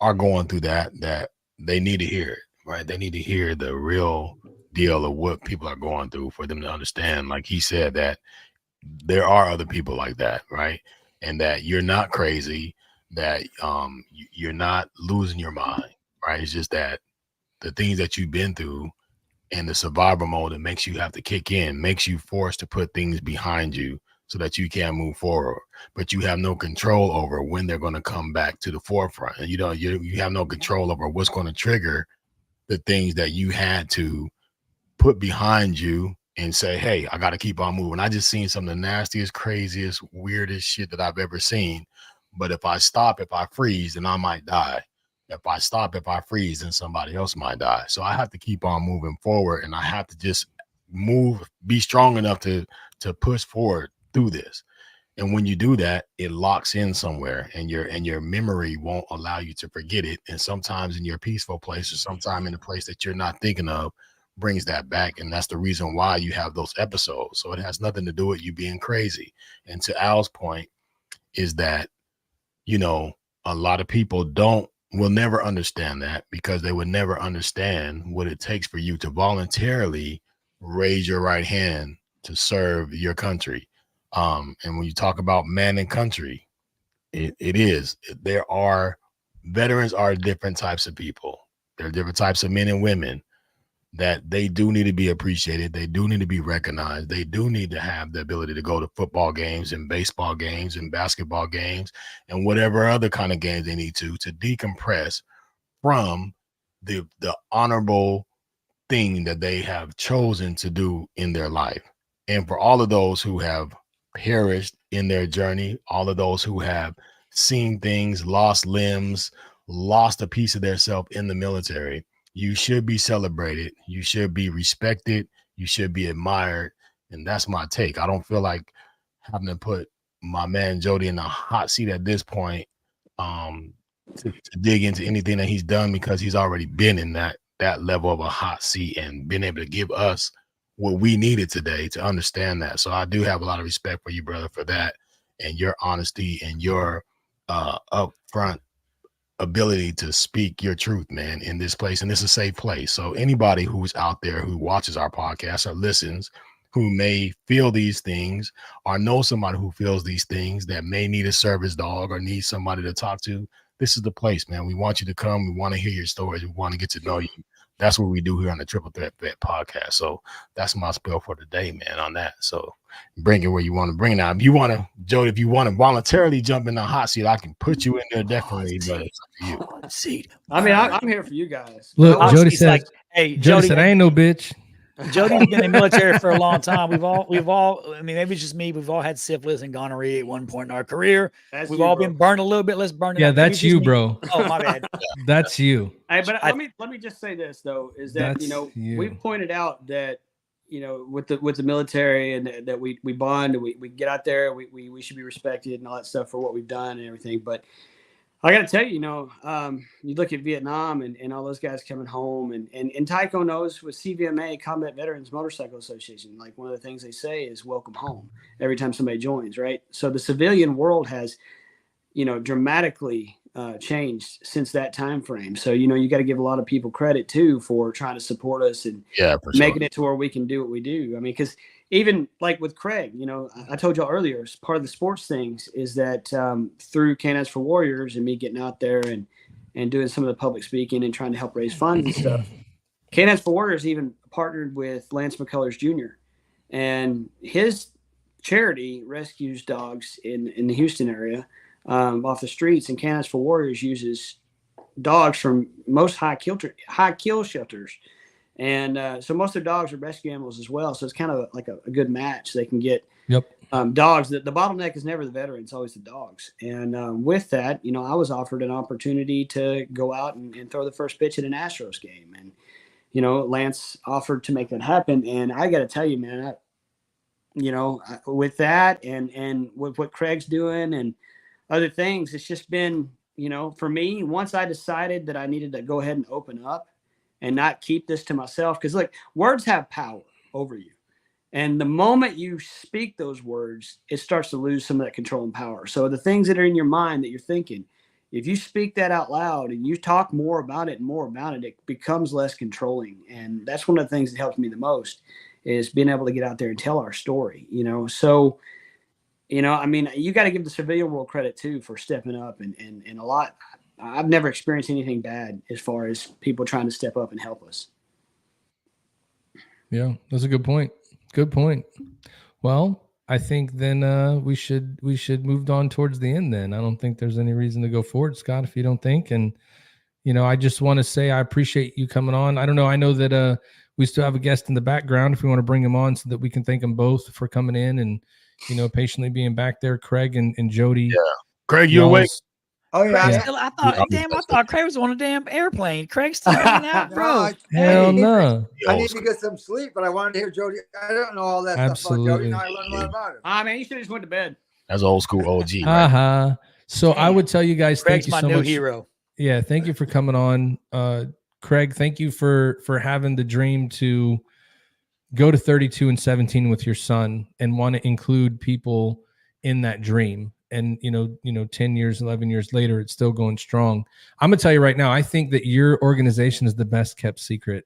Speaker 4: are going through that they need to hear it, right? They need to hear the real deal of what people are going through for them to understand, like he said, that there are other people like that, right? And that you're not crazy, that you're not losing your mind, right? It's just that the things that you've been through and the survival mode that makes you have to kick in, makes you forced to put things behind you so that you can move forward, but you have no control over when they're going to come back to the forefront. And you have no control over what's going to trigger the things that you had to put behind you and say, hey, I got to keep on moving. I just seen some of the nastiest, craziest, weirdest shit that I've ever seen. But if I stop, if I freeze, then I might die. If I stop, if I freeze, then somebody else might die. So I have to keep on moving forward, and I have to just move, be strong enough to push forward through this. And when you do that, it locks in somewhere, and your memory won't allow you to forget it. And sometimes in your peaceful place, or sometime in a place that you're not thinking of, brings that back. And that's the reason why you have those episodes. So it has nothing to do with you being crazy. And to Al's point is that, a lot of people will never understand that, because they would never understand what it takes for you to voluntarily raise your right hand to serve your country.
Speaker 15: And when you talk about man and country, veterans are different types of people. There are different types of men and women that they do need to be appreciated. They do need to be recognized. They do need to have the ability to go to football games and baseball games and basketball games and whatever other kind of games they need to decompress from the honorable thing that they have chosen to do in their life. And for all of those who have perished in their journey, all of those who have seen things, lost limbs, lost a piece of their self in the military, you should be celebrated. You should be respected. You should be admired. And that's my take. I don't feel like having to put my man Jodie in a hot seat at this point to dig into anything that he's done, because he's already been in that level of a hot seat and been able to give us what we needed today to understand that. So I do have a lot of respect for you, brother, for that, and your honesty and your upfront ability to speak your truth, man, in this place. And this is a safe place. So anybody who's out there who watches our podcast or listens, who may feel these things or know somebody who feels these things that may need a service dog or need somebody to talk to, this is the place, man. We want you to come. We want to hear your stories. We want to get to know you. That's what we do here on the Triple Threat Vet Podcast. So that's my spiel for today, man, on that. So bring it where you want to bring it. Now, if you want to, Jodie, if you want to voluntarily jump in the hot seat, I can put you in there definitely, but it's up to you.
Speaker 14: Seat.
Speaker 12: I mean, I'm here for you guys.
Speaker 5: Look, Jodie said,
Speaker 14: like, hey,
Speaker 5: Jodie said, I ain't no bitch.
Speaker 14: Jodie's been in the military for a long time. We've all, I mean, maybe it's just me. We've all had syphilis and gonorrhea at one point in our career. We've all been burned a little bit. Let's burn it.
Speaker 5: Yeah,
Speaker 14: up.
Speaker 5: that's you, bro.
Speaker 14: Oh, my bad.
Speaker 5: That's you.
Speaker 12: Hey, but let me just say this though, is that
Speaker 5: you.
Speaker 12: we've pointed out that with the military and that we bond and we get out there, we should be respected and all that stuff for what we've done and everything. But I got to tell you, you look at Vietnam and all those guys coming home, and Tyco knows with CVMA, Combat Veterans Motorcycle Association, like one of the things they say is welcome home every time somebody joins, right? So the civilian world has, dramatically changed since that time frame. So, you got to give a lot of people credit too for trying to support us and making it to where we can do what we do. I mean, because even like with Craig, I told y'all earlier, part of the sports things is that through Canines for Warriors and me getting out there and doing some of the public speaking and trying to help raise funds and stuff, Canines for Warriors even partnered with Lance McCullers Jr. And his charity rescues dogs in the Houston area off the streets, and Canines for Warriors uses dogs from most high kill shelters. And so most of their dogs are rescue animals as well. So it's kind of like a good match. They can get dogs. The bottleneck is never the veteran. It's always the dogs. And with that, I was offered an opportunity to go out and throw the first pitch at an Astros game. And, Lance offered to make that happen. And I got to tell you, man, with that and with what Craig's doing and other things, it's just been, for me, once I decided that I needed to go ahead and open up and not keep this to myself. Because look, words have power over you. And the moment you speak those words, it starts to lose some of that control and power. So the things that are in your mind that you're thinking, if you speak that out loud and you talk more about it, it becomes less controlling. And that's one of the things that helps me the most is being able to get out there and tell our story, So, I mean, you got to give the civilian world credit too for stepping up and a lot. I've never experienced anything bad as far as people trying to step up and help us.
Speaker 5: Yeah, that's a good point. Good point. Well, I think then we should move on towards the end then. I don't think there's any reason to go forward, Scott, if you don't think. And, I just want to say I appreciate you coming on. I don't know. I know that we still have a guest in the background if we want to bring him on so that we can thank them both for coming in and, patiently being back there, Craig and Jodie.
Speaker 15: Yeah. Craig, you awake?
Speaker 7: Oh yeah.
Speaker 14: I thought Craig was on a damn airplane. Craig's still hanging out, bro.
Speaker 5: Hell no.
Speaker 7: I need to get some sleep, but I wanted to hear Jodie. I don't know all that stuff about Jodie. Now I learned a lot about her.
Speaker 12: Man, you should have just went to bed.
Speaker 15: That's old school OG. Right?
Speaker 5: So I would tell you guys,
Speaker 14: Craig's
Speaker 5: thank you so
Speaker 14: my new
Speaker 5: much.
Speaker 14: hero.
Speaker 5: Yeah, thank you for coming on. Craig, thank you for having the dream to go to 32 and 17 with your son and want to include people in that dream. And, 10 years, 11 years later, it's still going strong. I'm going to tell you right now, I think that your organization is the best kept secret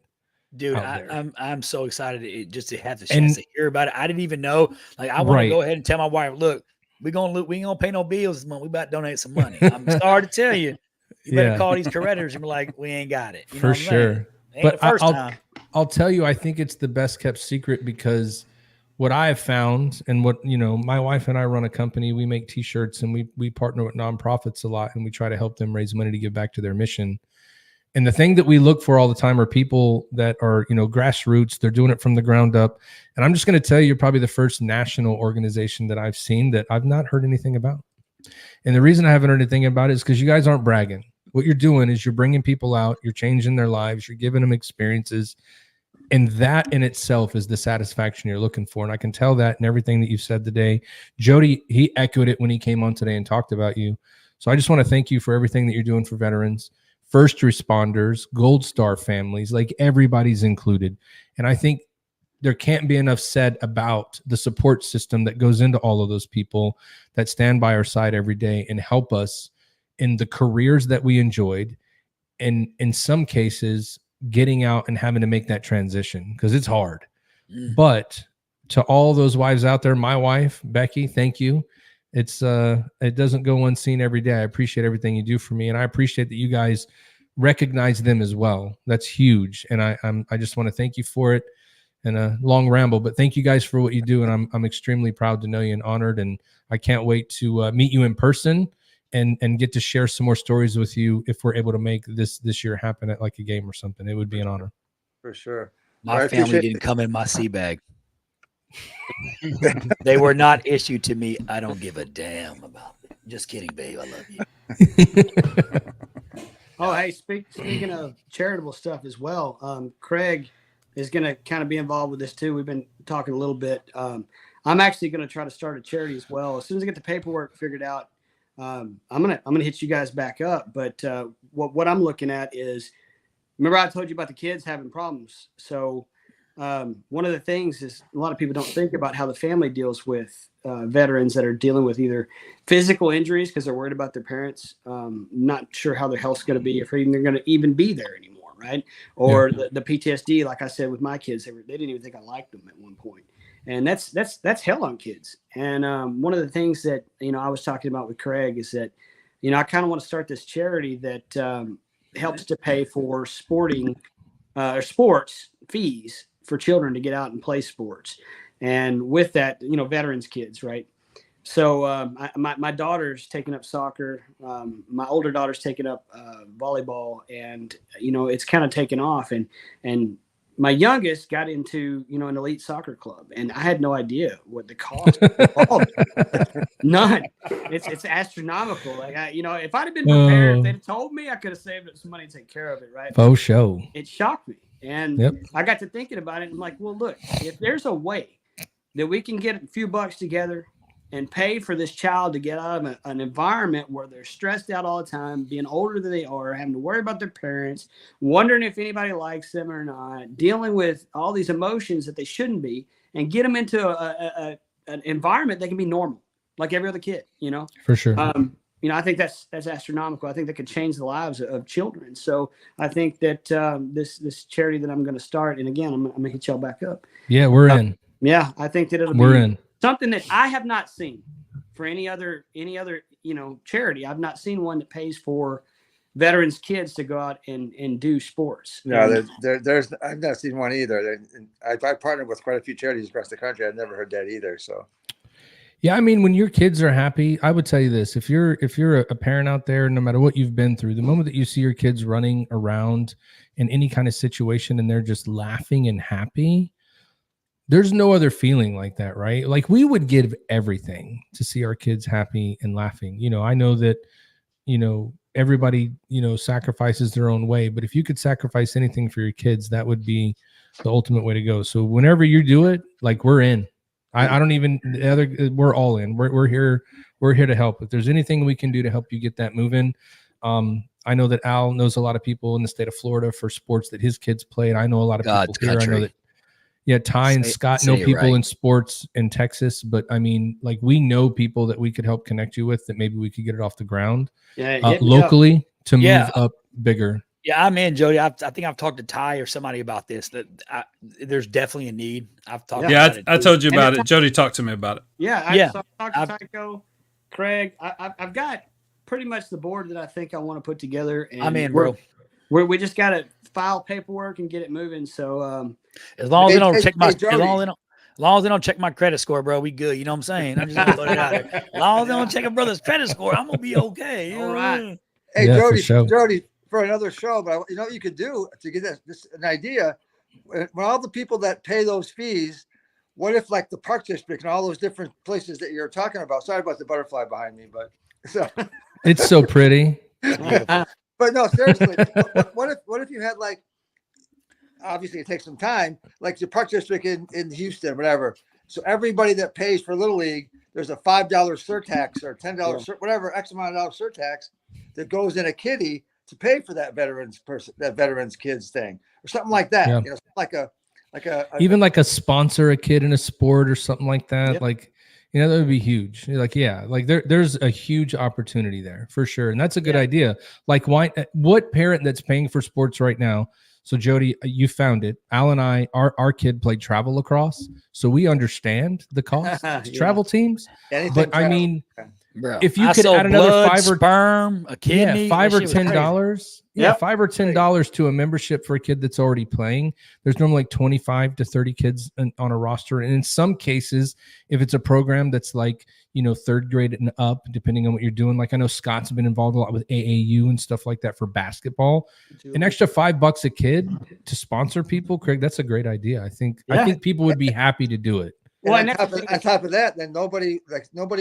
Speaker 14: Dude,
Speaker 5: out there.
Speaker 14: I'm so excited just to have the chance to hear about it. I didn't even know. Like, I want to
Speaker 5: Right.
Speaker 14: go ahead and tell my wife, look, we ain't gonna pay no bills this month. We about to donate some money. I'm sorry to tell you. You better
Speaker 5: Yeah.
Speaker 14: call these creditors and be like, we ain't got it. You know
Speaker 5: For
Speaker 14: what I'm saying?
Speaker 5: sure.
Speaker 14: Ain't
Speaker 5: But
Speaker 14: the first time.
Speaker 5: I'll tell you, I think it's the best kept secret because what I have found and what, my wife and I run a company, we make t-shirts and we partner with nonprofits a lot and we try to help them raise money to give back to their mission. And the thing that we look for all the time are people that are, grassroots. They're doing it from the ground up. And I'm just going to tell you, you're probably the first national organization that I've seen that I've not heard anything about. And the reason I haven't heard anything about it is because you guys aren't bragging. What you're doing is you're bringing people out, you're changing their lives, you're giving them experiences. And that in itself is the satisfaction you're looking for. And I can tell that in everything that you've said today. Jodie, he echoed it when he came on today and talked about you. So I just want to thank you for everything that you're doing for veterans, first responders, Gold Star families, like everybody's included. And I think there can't be enough said about the support system that goes into all of those people that stand by our side every day and help us in the careers that we enjoyed. And in some cases, getting out and having to make that transition because it's hard. But to all those wives out there, my wife, Becky, thank you. It doesn't go unseen every day. I appreciate everything you do for me. And I appreciate that you guys recognize them as well. That's huge. And I just want to thank you for it. And a long ramble, but thank you guys for what you do. And I'm extremely proud to know you and honored. And I can't wait to meet you in person and get to share some more stories with you if we're able to make this year happen at like a game or something. It would be an honor.
Speaker 7: For sure.
Speaker 14: My family didn't come in my sea bag. They were not issued to me. I don't give a damn about it. Just kidding, babe. I love you.
Speaker 16: Oh, hey, speaking of charitable stuff as well, Craig is going to kind of be involved with this too. We've been talking a little bit. I'm actually going to try to start a charity as well. As soon as I get the paperwork figured out, I'm gonna hit you guys back up. But what I'm looking at is, remember I told you about the kids having problems. So one of the things is a lot of people don't think about how the family deals with veterans that are dealing with either physical injuries because they're worried about their parents, not sure how their health's going to be, if they're going to even be there anymore, right? Or the PTSD, like I said with my kids, they didn't even think I liked them at one point. And that's hell on kids. And one of the things that, I was talking about with Craig is that, I kind of want to start this charity that helps to pay for sports fees for children to get out and play sports. And with that, veterans kids, right? So my daughter's taking up soccer. My older daughter's taking up volleyball, and, it's kind of taken off. And my youngest got into, an elite soccer club, and I had no idea what the cost was. None. It's astronomical. Like, if I'd have been prepared, if they'd have told me, I could have saved up some money to take care of it, right?
Speaker 5: Faux show.
Speaker 16: It shocked me. And I got to thinking about it, and I'm like, well, look, if there's a way that we can get a few bucks together and pay for this child to get out of an environment where they're stressed out all the time, being older than they are, having to worry about their parents, wondering if anybody likes them or not, dealing with all these emotions that they shouldn't be, and get them into an environment that can be normal, like every other kid,
Speaker 5: For sure.
Speaker 16: I think that's astronomical. I think that could change the lives of children. So I think that this charity that I'm going to start, and again, I'm going to hit y'all back up.
Speaker 5: Yeah, we're in.
Speaker 16: Yeah, I think that
Speaker 5: we're in.
Speaker 16: Something that I have not seen for any other, charity. I've not seen one that pays for veterans' kids to go out and do sports.
Speaker 7: No, there's I've not seen one either. I partnered with quite a few charities across the country. I've never heard that either. So,
Speaker 5: yeah, I mean, when your kids are happy, I would tell you this: if you're a parent out there, no matter what you've been through, the moment that you see your kids running around in any kind of situation and they're just laughing and happy, there's no other feeling like that, right? Like, we would give everything to see our kids happy and laughing. I know that, everybody, sacrifices their own way, but if you could sacrifice anything for your kids, that would be the ultimate way to go. So whenever you do it, like, we're in. I don't even, we're all in. We're here to help. If there's anything we can do to help you get that moving. I know that Al knows a lot of people in the state of Florida for sports that his kids play. And I know a lot of people here. I know that, Ty and Scott know people in sports in Texas, but I mean, like, we know people that we could help connect you with that maybe we could get it off the ground locally to move up bigger.
Speaker 14: Yeah, I'm in, Jody. I think I've talked to Ty or somebody about this. There's definitely a need. I've talked.
Speaker 3: Yeah, I told you about it. Jody talked to me about it.
Speaker 16: Yeah, I talked to Tycho, Craig. I've got pretty much the board that I think I want to put together. And
Speaker 14: I'm in, bro.
Speaker 16: We just got to file paperwork and get it moving. So
Speaker 14: as long as they don't check my, as long as they don't check my credit score, bro, we good. You know what I'm saying? I'm just gonna throw it out there. As long as they don't check a brother's credit score, I'm gonna be okay.
Speaker 16: All right.
Speaker 7: Hey,
Speaker 8: Yeah,
Speaker 7: Jody,
Speaker 8: for sure.
Speaker 7: Jody, for another show, but you know what you could do to get this an idea? When all the people that pay those fees, what if like the Park District and all those different places that you're talking about? Sorry about the butterfly behind me, but so
Speaker 8: It's so pretty.
Speaker 7: but no, seriously, what if you had like, obviously it takes some time, like the Park District in Houston, whatever. So everybody that pays for Little League, there's a $5 surtax or $10 whatever X amount of dollar surtax that goes in a kitty to pay for that veterans kids thing or something like that.
Speaker 8: Yeah.
Speaker 7: You know, like a
Speaker 8: Even like a sponsor a kid in a sport or something like that.
Speaker 7: Yep.
Speaker 8: Like, you know, that would be huge. Like, yeah, like there's a huge opportunity there for sure. And that's a good idea. Like what parent that's paying for sports right now? So Jody, you found it. Al and I, our kid played travel lacrosse. So we understand the cost to travel teams. But I mean,
Speaker 14: bro,
Speaker 8: if you
Speaker 14: I
Speaker 8: could
Speaker 14: sold
Speaker 8: add another
Speaker 14: blood,
Speaker 8: $5 or
Speaker 14: sperm, a kidney,
Speaker 8: $5 or
Speaker 14: that shit was
Speaker 8: $10. Yeah, $5 or $10 to a membership for a kid that's already playing. There's normally like 25 to 30 kids on a roster. And in some cases, if it's a program that's like, you know, third grade and up, depending on what you're doing. Like I know Scott's been involved a lot with AAU and stuff like that for basketball. An extra $5 a kid to sponsor people, Craig, that's a great idea. I think people would be happy to do it.
Speaker 7: Well, on top of that, then nobody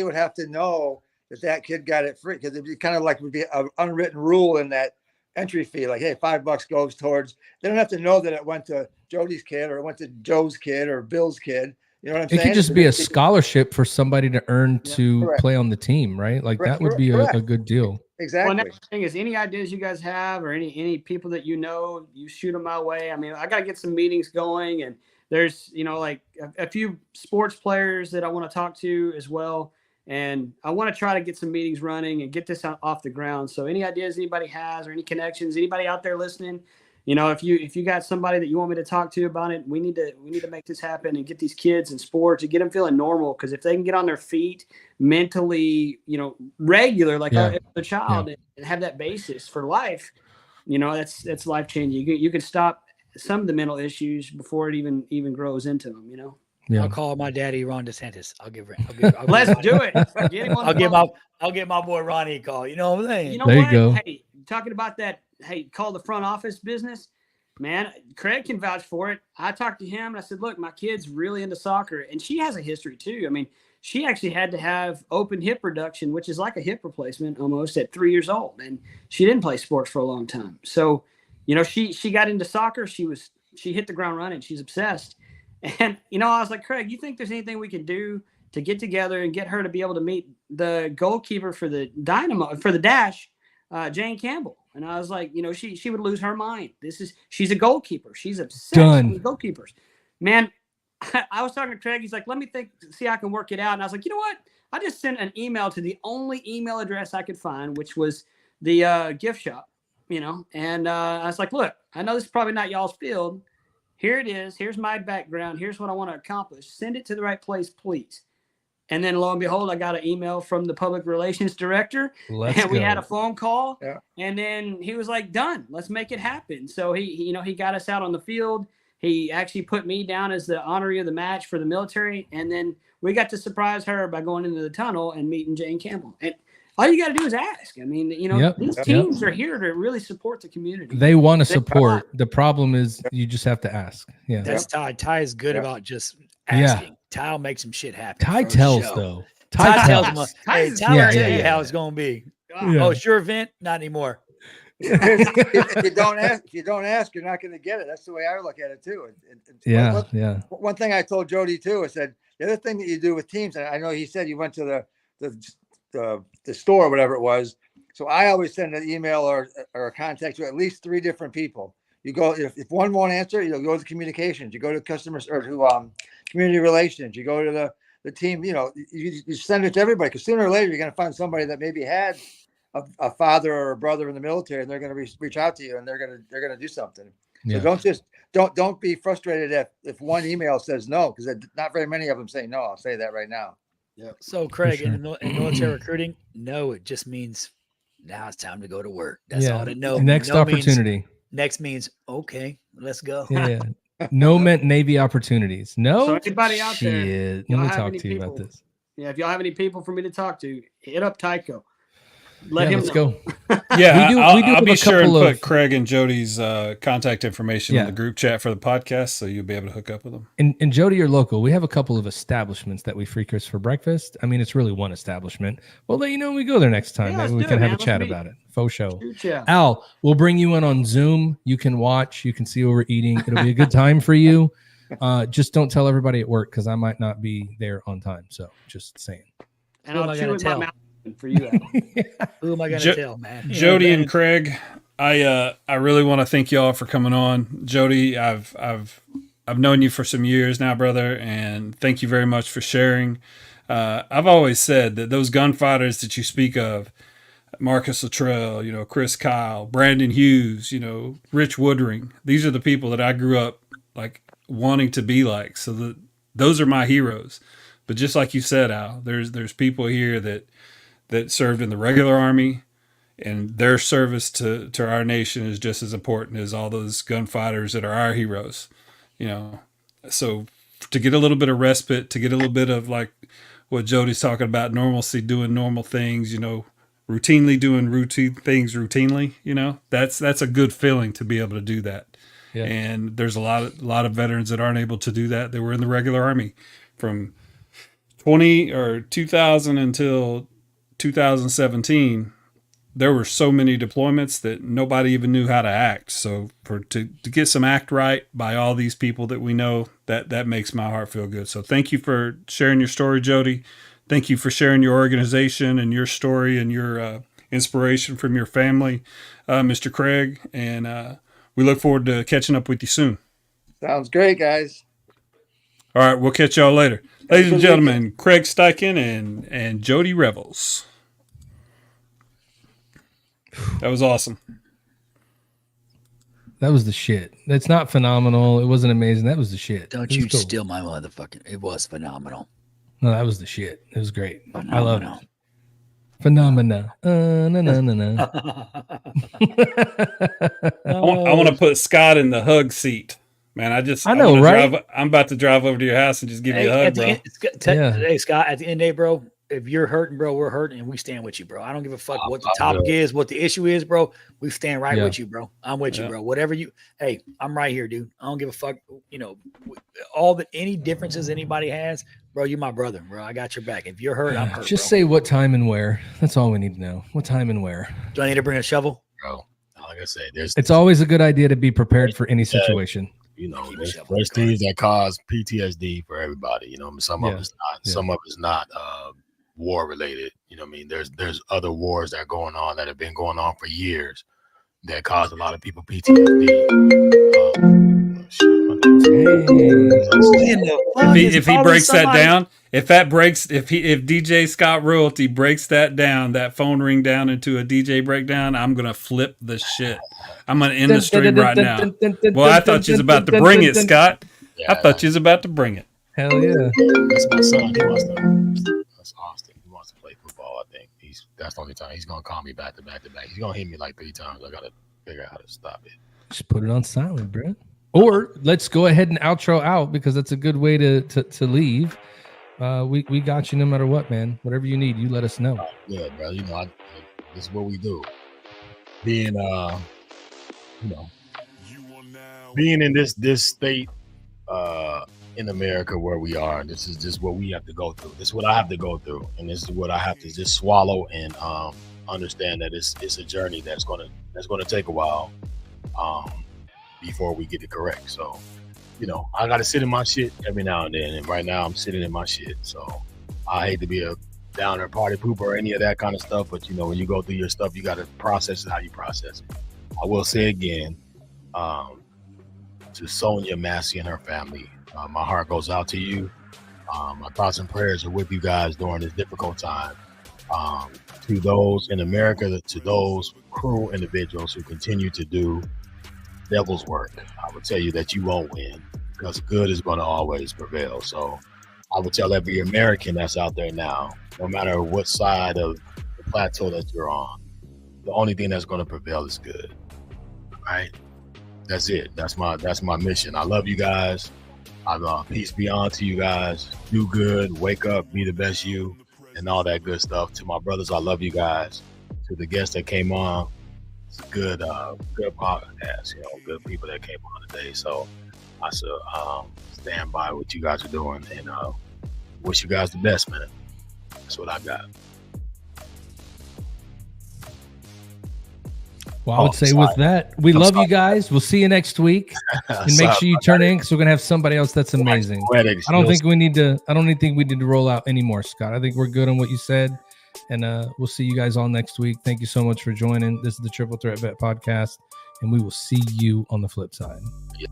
Speaker 7: would have to know that kid got it free, because it'd be kind of like would be an unwritten rule in that entry fee. Like, hey, $5 goes towards. They don't have to know that it went to Jody's kid or it went to Joe's kid or Bill's kid. You know what I'm saying?
Speaker 8: It could just be a scholarship for somebody to earn to play on the team, right? Like that would be a good deal.
Speaker 7: Exactly.
Speaker 16: Well, next thing is any ideas you guys have or any people that you know, you shoot them my way. I mean, I got to get some meetings going, and there's, you know, like a few sports players that I want to talk to as well. And I want to try to get some meetings running and get this off the ground. So any ideas anybody has or any connections, anybody out there listening, you know, if you got somebody that you want me to talk to about it, we need to make this happen and get these kids in sports and get them feeling normal. Because if they can get on their feet mentally, you know, regular, like a child, and have that basis for life, you know, that's life changing. You can stop some of the mental issues before it even grows into them, you know.
Speaker 14: Yeah. I'll call my daddy Ron DeSantis.
Speaker 16: Let's do it. Get him on
Speaker 14: I'll give my boy Ronnie a call. You know what I'm saying?
Speaker 16: You know
Speaker 8: there
Speaker 16: what?
Speaker 8: You go.
Speaker 16: Hey, talking about that. Hey, call the front office business, man. Craig can vouch for it. I talked to him and I said, look, my kid's really into soccer, and she has a history too. I mean, she actually had to have open hip reduction, which is like a hip replacement almost, at 3 years old, and she didn't play sports for a long time. So, you know, she got into soccer. She hit the ground running. She's obsessed. And, you know, I was like, Craig, you think there's anything we can do to get together and get her to be able to meet the goalkeeper for the Dash, Jane Campbell? And I was like, you know, she would lose her mind. She's a goalkeeper. She's obsessed with goalkeepers. Man, I was talking to Craig. He's like, let me see how I can work it out. And I was like, you know what? I just sent an email to the only email address I could find, which was the gift shop, you know. And I was like, look, I know this is probably not y'all's field. Here it is. Here's my background. Here's what I want to accomplish. Send it to the right place, please. And then lo and behold, I got an email from the public relations director, and we had a phone call. Yeah. And then he was like, done. Let's make it happen. So he got us out on the field. He actually put me down as the honoree of the match for the military. And then we got to surprise her by going into the tunnel and meeting Jane Campbell. And all you got to do is ask. I mean, you know, these teams are here to really support the community.
Speaker 8: They want to support. The problem is you just have to ask. Yeah.
Speaker 14: That's Ty. Ty is good about just asking. Yeah. Ty will make some shit happen.
Speaker 8: Ty tells though.
Speaker 14: Ty tells him. Hey, Ty will tell you how it's going to be.
Speaker 8: Yeah.
Speaker 14: Oh, it's your event? Not anymore.
Speaker 7: if you don't ask, you're not going to get it. That's the way I look at it too. One thing I told Jody too, I said, the other thing that you do with teams, and I know he said you went to the store, whatever it was. So I always send an email or a contact to at least 3 different people. You go, if one won't answer, you go to communications, you go to customers or to community relations, you go to the team, you know, you send it to everybody, because sooner or later you're going to find somebody that maybe had a father or a brother in the military, and they're going to reach out to you, and they're going to do something.
Speaker 5: Yeah.
Speaker 7: So don't be frustrated if one email says no, because not very many of them say no. I'll say that right now.
Speaker 14: Yeah. So Craig,
Speaker 5: sure.
Speaker 14: in military recruiting, no, it just means now it's time to go to work. That's all that no.
Speaker 5: Next opportunity.
Speaker 14: Means, next means okay, let's go.
Speaker 5: Yeah. No meant Navy opportunities. No.
Speaker 16: So anybody out there,
Speaker 5: shit. Let me talk to you about this.
Speaker 16: Yeah, if y'all have any people for me to talk to, hit up Tyco. Let him
Speaker 5: let's
Speaker 16: know.
Speaker 5: go.
Speaker 3: Yeah,
Speaker 5: we do
Speaker 3: I'll be sure and
Speaker 5: of,
Speaker 3: put Craig and Jodie's contact information in the group chat for the podcast, so you'll be able to hook up with them.
Speaker 5: And Jodie are local. We have a couple of establishments that we freakers for breakfast. I mean, it's really one establishment. We'll let you know when we go there next time. Maybe we can have a chat about it. Faux show. Al, we'll bring you in on Zoom. You can watch. You can see what we're eating. It'll be a good time for you. Just don't tell everybody at work because I might not be there on time. So just saying.
Speaker 16: And I'll chew with my mouth for you.
Speaker 14: Who am I going to tell, man?
Speaker 3: Jodie and Craig, I really want to thank y'all for coming on. Jodie, I've known you for some years now, brother, and thank you very much for sharing. I've always said that those gunfighters that you speak of, Marcus Luttrell, Chris Kyle, Brandon Hughes, Rich Woodring, these are the people that I grew up like wanting to be like. So those are my heroes. But just like you said, Al, there's people here that served in the regular army, and their service to our nation is just as important as all those gunfighters that are our heroes. So to get a little bit of respite, to get a little bit of like what Jodie's talking about, normalcy, doing normal things, routinely doing routine things routinely, that's a good feeling to be able to do that. Yeah. And there's a lot of veterans that aren't able to do that. They were in the regular army from 2000 until 2017. There were so many deployments that nobody even knew how to act. So to get some act right by all these people that we know, that makes my heart feel good. So thank you for sharing your story, Jodie. Thank you for sharing your organization and your story and your inspiration from your family, Mr. Craig. And we look forward to catching up with you soon.
Speaker 7: Sounds great, guys.
Speaker 3: All right, we'll catch y'all later. Ladies and gentlemen, Craig Steichen and Jodie Revils. That was awesome.
Speaker 5: That was the shit. That's not phenomenal. It wasn't amazing. That was the shit.
Speaker 14: Don't you steal my motherfucking. It was phenomenal.
Speaker 5: No, that was the shit. It was great.
Speaker 14: Phenomenal.
Speaker 5: I love it. Phenomena. Na.
Speaker 3: I want to put Scott in the hug seat. Man, I
Speaker 5: know, right?
Speaker 3: I'm about to drive over to your house and just give you a hug, bro.
Speaker 14: Hey, Scott, at the end of the day, bro, if you're hurting, bro, we're hurting, and we stand with you, bro. I don't give a fuck what the topic is, what the issue is, bro. We stand right with you, bro. I'm with you, bro. Whatever hey, I'm right here, dude. I don't give a fuck. Any differences anybody has, bro, you're my brother, bro. I got your back. If you're hurt, I'm hurt.
Speaker 5: Just say what time and where. That's all we need to know. What time and where.
Speaker 14: Do I need to bring a shovel?
Speaker 15: Bro, like I said,
Speaker 5: it's always a good idea to be prepared for any situation.
Speaker 15: There's things that cause PTSD for everybody. Some of it's not. Some of it's not war related. There's other wars that are going on that have been going on for years that cause a lot of people PTSD.
Speaker 3: If he breaks that down, if DJ Scott Royalty breaks that down, that phone ring down into a DJ breakdown, I'm gonna flip the shit. I'm gonna end the stream right now. Well, I thought you was about to bring it, Scott. I thought you was about to bring it.
Speaker 5: Hell yeah!
Speaker 15: That's my son. That's Austin. He wants to play football. I think that's the only time he's gonna call me back to back to back. He's gonna hit me like 3 times. I gotta figure out how to stop it.
Speaker 5: Just put it on silent, bro. Or let's go ahead and outro out because that's a good way to leave. We got you no matter what, man. Whatever you need, you let us know.
Speaker 15: Yeah, bro. This is what we do. Being being in this state in America where we are, this is just what we have to go through. This is what I have to go through, and this is what I have to just swallow and understand that it's a journey that's gonna take a while before we get it correct. So, I gotta sit in my shit every now and then, and right now I'm sitting in my shit. So I hate to be a downer, party pooper, or any of that kind of stuff, but when you go through your stuff, you gotta process it how you process it. I will say again, to Sonia Massey and her family, my heart goes out to you. My thoughts and prayers are with you guys during this difficult time. to those in America, to those cruel individuals who continue to do devil's work, I would tell you that you won't win, because good is going to always prevail. So I would tell every American that's out there now, no matter what side of the plateau that you're on, the only thing that's going to prevail is good. All right? That's it. That's my mission. I love you guys. Peace be on to you guys. Do good, wake up, be the best you, and all that good stuff. To my brothers, I love you guys. To the guests that came on, it's a good podcast, good people that came on today. So I stand by what you guys are doing, and wish you guys the best, man. That's what I got.
Speaker 5: Well, I would say with that, we love you guys. We'll see you next week, and make sure you turn in, because we're gonna have somebody else that's amazing. I don't think we need to roll out anymore, Scott. I think we're good on what you said, and we'll see you guys all next week. Thank you so much for joining. This is the Triple Threat Bet Podcast, and we will see you on the flip side.
Speaker 15: Yeah.